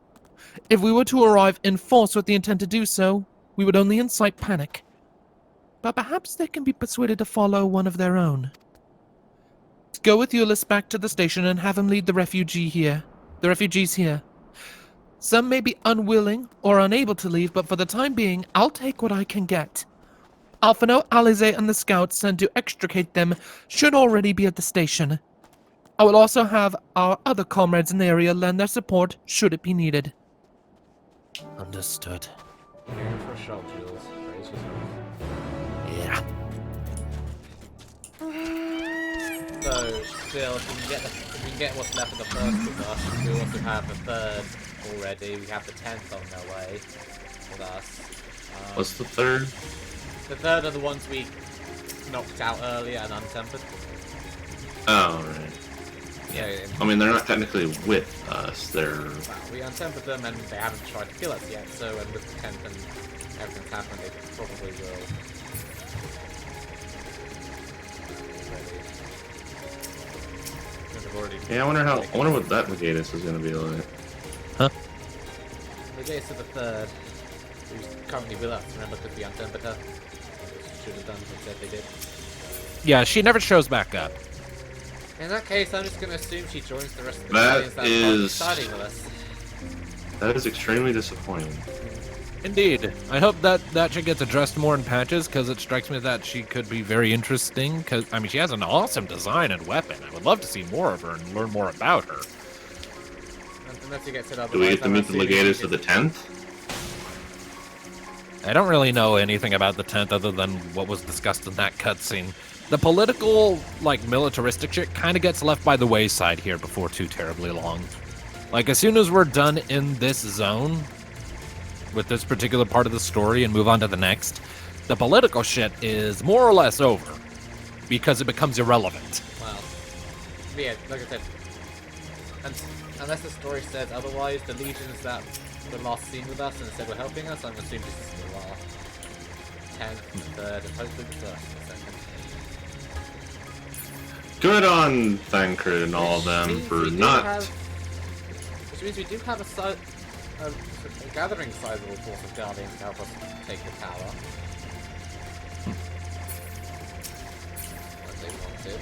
If we were to arrive in force with the intent to do so, we would only incite panic. But perhaps they can be persuaded to follow one of their own. Go with Ulysses back to the station and have him lead the refugees here. Some may be unwilling or unable to leave, but for the time being, I'll take what I can get. Alphino, Alize, and the scouts sent to extricate them should already be at the station. I will also have our other comrades in the area lend their support should it be needed. Understood. Going for a shot, Jules. Brace yourself. Yeah. So, still, if we can get what's left of the first with us, we also have the third already. We have the 10th on their way with us. What's the third? The third are the ones we knocked out earlier and untempered. Oh, right. Yeah. I mean, they're not technically with us. They're... Well, we untempered them and they haven't tried to kill us yet, so and with the 10th and everything's happened, they probably will. Yeah, I wonder what that Legatus is going to be like. Huh? Legatus of the third, who's currently with us, remember, because we untempered her. Should have done what said they did. Yeah, she never shows back up. In that case, I'm just going to assume she joins the rest of the battalions that are siding with us. That is extremely disappointing. Indeed. I hope that shit gets addressed more in patches, because it strikes me that she could be very interesting. Because I mean, she has an awesome design and weapon. I would love to see more of her and learn more about her. Unless you get to Do we get to meet the Legatus of the 10th? I don't really know anything about the 10th other than what was discussed in that cutscene. The political, like, militaristic shit kind of gets left by the wayside here before too terribly long. Like, as soon as we're done in this zone, with this particular part of the story and move on to the next, the political shit is more or less over, because it becomes irrelevant. Well, yeah, like I said, unless the story says otherwise, the legions that were last seen with us and said were helping us, I'm assuming this is still our 10th, 3rd, and hopefully the 1st and 2nd. Good on Thancred and all of them for not... Which means we do have a gathering sizable force of Guardians to help us take the tower. What they wanted.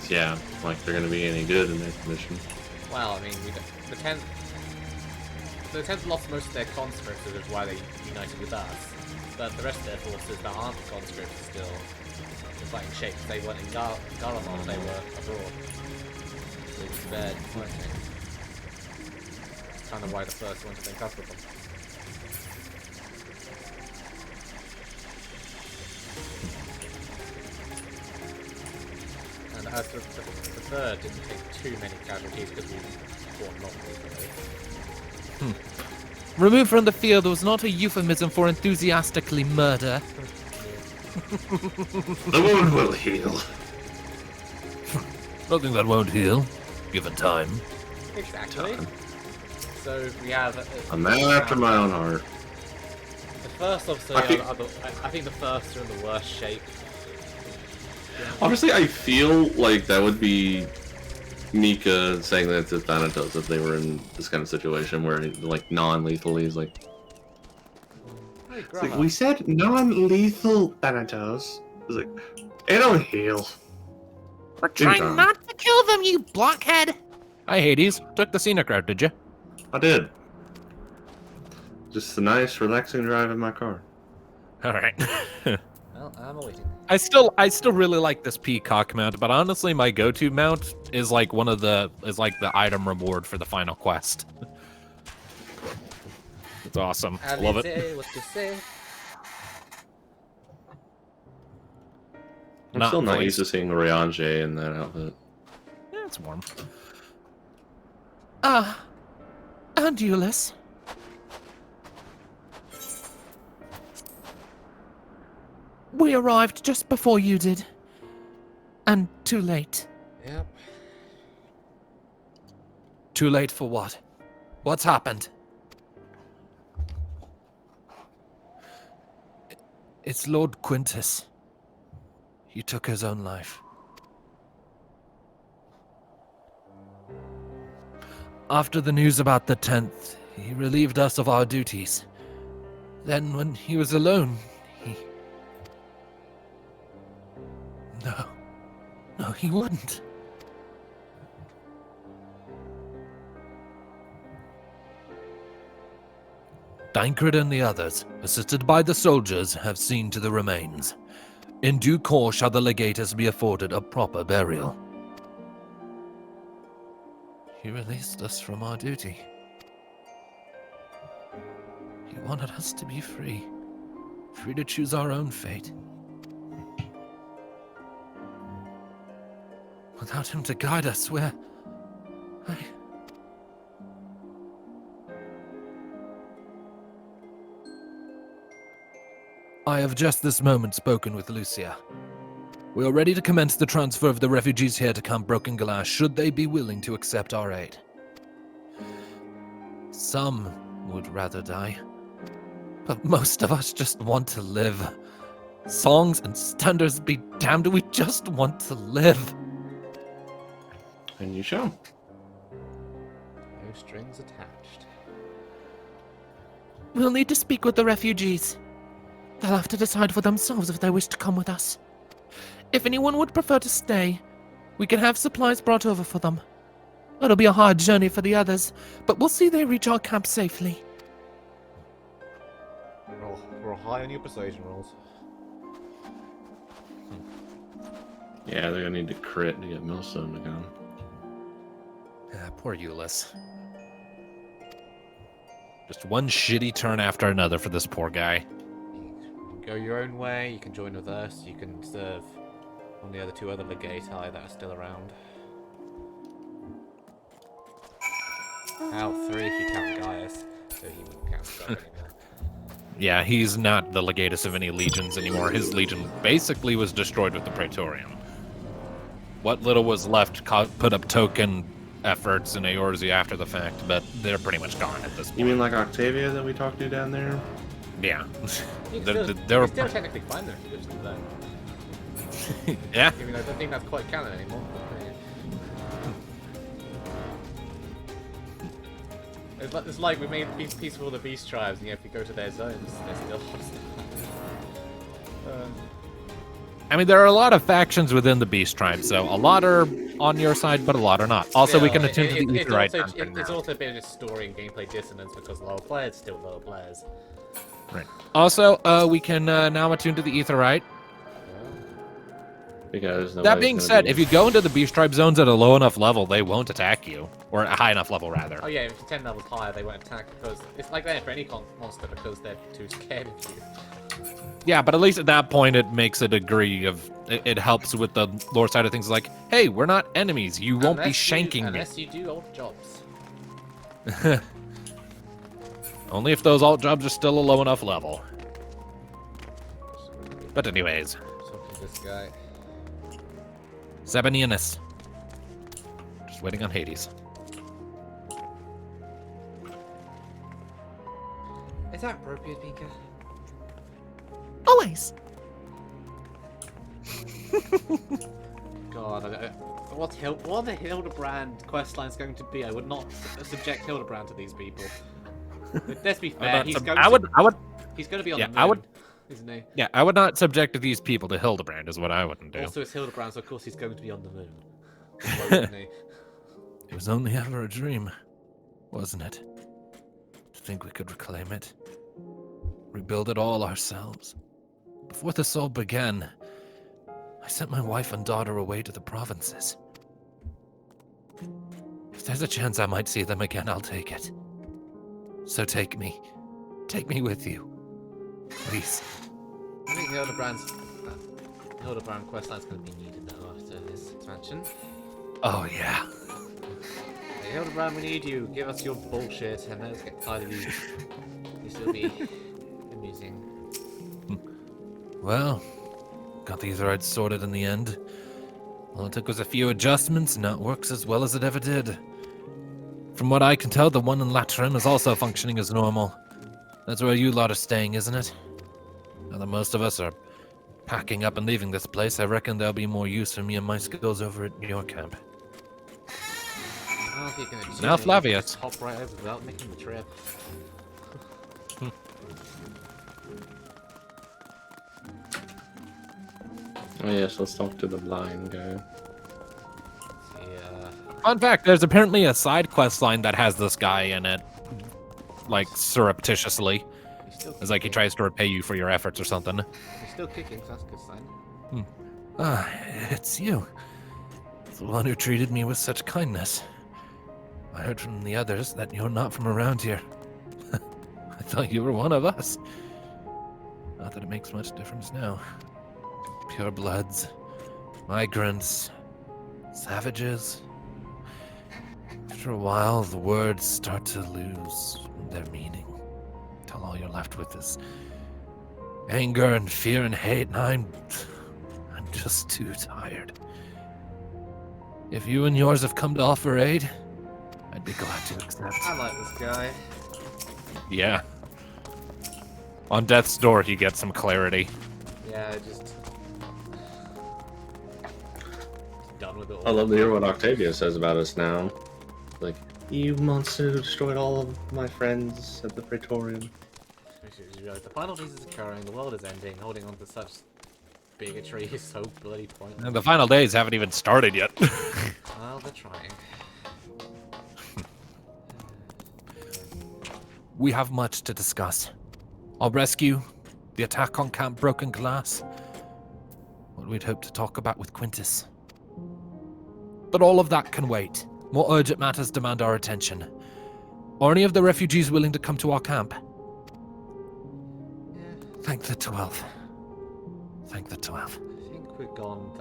Yeah, like they're gonna be any good in that mission. Well, I mean, the 10th lost most of their conscripts, which is why they united with us. But the rest of their forces that aren't conscripts are still in fighting shape. They weren't in Garlemald, they were abroad. They were spared fighting. That's kind of why the first one to link up with them. And The third didn't take too many casualties because we fought long away. Removed from the field was not a euphemism for enthusiastically murder. The wound will heal. Nothing that won't heal, given time. Exactly. So we have a man after my own heart. The first, obviously, I think the first are in the worst shape. Honestly, I feel like that would be Mika saying that to Thanatos if they were in this kind of situation where, like, non-lethally is like... It's like, we said non-lethal Thanatos. It's like, it'll heal. We're trying not to kill them, you blockhead! Hi, Hades. Took the scenic route, did you? I did. Just a nice, relaxing drive in my car. Alright. Well, I'm awaiting. I still really like this peacock mount, but honestly, my go-to mount is like the item reward for the final quest. It's awesome. Love it. What to say? I'm still not used to seeing Riange in that outfit. Yeah, it's warm. And Ulysses. We arrived just before you did. And too late. Yep. Too late for what? What's happened? It's Lord Quintus. He took his own life. After the news about the 10th, he relieved us of our duties. Then when he was alone, he... No, he wouldn't. Dankred and the others, assisted by the soldiers, have seen to the remains. In due course shall the legatus be afforded a proper burial. He released us from our duty. He wanted us to be free. Free to choose our own fate. Without him to guide us, I have just this moment spoken with Lucia. We are ready to commence the transfer of the refugees here to Camp Broken Glass, should they be willing to accept our aid. Some would rather die, but most of us just want to live. Songs and standards be damned, we just want to live. And you shall. No strings attached. We'll need to speak with the refugees. They'll have to decide for themselves if they wish to come with us. If anyone would prefer to stay, we can have supplies brought over for them. It'll be a hard journey for the others, but we'll see they reach our camp safely. We're high on your persuasion rolls. Yeah, they're gonna need to crit to get Millstone to come. Poor Ulysses. Just one shitty turn after another for this poor guy. You can go your own way, you can join with us, you can serve on the other two other legati that are still around. Now 3 if you count Gaius, so he wouldn't count stuff anymore. Yeah, he's not the legatus of any legions anymore. His legion basically was destroyed with the Praetorium. What little was left put up token efforts in Eorzea after the fact, but they're pretty much gone at this point. You mean like Octavia that we talked to down there? Yeah. You can still technically find their ships though. Yeah. Even though I don't think that's quite canon anymore. It's like we made peace with all the beast tribes, and yet if you go to their zones, they're still hostile. I mean, there are a lot of factions within the beast tribe, so a lot are on your side, but a lot are not. Also, we can attune to the Aetherite. It's also a bit of story and gameplay dissonance because lower players still lower players. Right. Also, we can now attune to the Aetherite. Because that being said, if you go into the beast tribe zones at a low enough level, they won't attack you. Or a high enough level, rather. Oh yeah, if you're 10 levels higher, they won't attack because it's like that for any monster because they're too scared of you. Yeah, but at least at that point, it makes a degree of it helps with the lore side of things. Like, hey, we're not enemies. You won't be shanking me. Unless you do old jobs. Only if those alt jobs are still a low enough level. But anyways. Talking to this guy. Zebanianus. Just waiting on Hades. Is that appropriate, Pika? Always. God, what are the Hildebrand questlines going to be? I would not subject Hildebrand to these people. But let's be fair, he's going to be on the moon, isn't he? Yeah, I would not subject these people to Hildebrand, is what I wouldn't do. Also, it's Hildebrand, so of course he's going to be on the moon. Isn't he? It was only ever a dream, wasn't it? To think we could reclaim it, rebuild it all ourselves. Before this all began, I sent my wife and daughter away to the provinces. If there's a chance I might see them again, I'll take it. So take me with you, please. I think Hildebrand questline's going to be needed though after this expansion. Oh yeah. Hey, Hildebrand, we need you. Give us your bullshit and let's get tired of you. This will be amusing. Well, got the Aetherites sorted in the end. All it took was a few adjustments, and now it works as well as it ever did. From what I can tell, the one in Latrin is also functioning as normal. That's where you lot are staying, isn't it? Now that most of us are packing up and leaving this place, I reckon there'll be more use for me and my skills over at your camp. Well, if you can Now Flavius. hop right over without making the trip. Oh yes, let's talk to the blind guy. Yeah. Fun fact, there's apparently a side quest line that has this guy in it. Like, surreptitiously. It's like he tries to repay you for your efforts or something. He's still kicking, so that's a good sign. Ah, it's you. The one who treated me with such kindness. I heard from the others that you're not from around here. I thought you were one of us. Not that it makes much difference now. Pure bloods, migrants, savages. After a while, the words start to lose their meaning. Till all you're left with is anger and fear and hate, and I'm just too tired. If you and yours have come to offer aid, I'd be glad to accept. I like this guy. Yeah. On death's door, he gets some clarity. Yeah, just done with it all. I love to hear what Octavia says about us now. Like, you monster who destroyed all of my friends at the Praetorium. The final piece is occurring, the world is ending, holding on to such bigotry is so bloody pointless. And the final days haven't even started yet. Well, they're trying. We have much to discuss. Our rescue, the attack on Camp Broken Glass, what we'd hoped to talk about with Quintus. But all of that can wait. More urgent matters demand our attention. Are any of the refugees willing to come to our camp? Thank the 12. Thank the 12. I think we've gone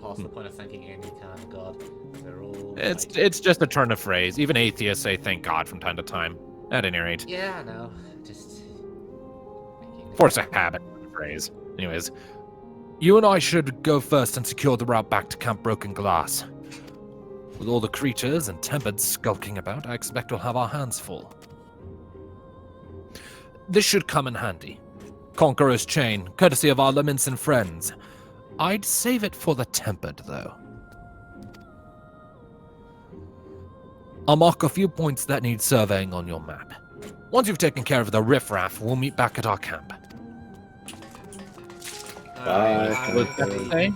past the point of thanking any kind of god. They're all It's just a turn of phrase. Even atheists say thank God from time to time. At any rate. Yeah, I know. Just Force a habit phrase. Anyways, you and I should go first and secure the route back to Camp Broken Glass. With all the creatures and tempests skulking about, I expect we'll have our hands full. This should come in handy. Conqueror's Chain, courtesy of our laments and friends. I'd save it for the tempered, though. I'll mark a few points that need surveying on your map. Once you've taken care of the riffraff, we'll meet back at our camp. Bye. What did that say?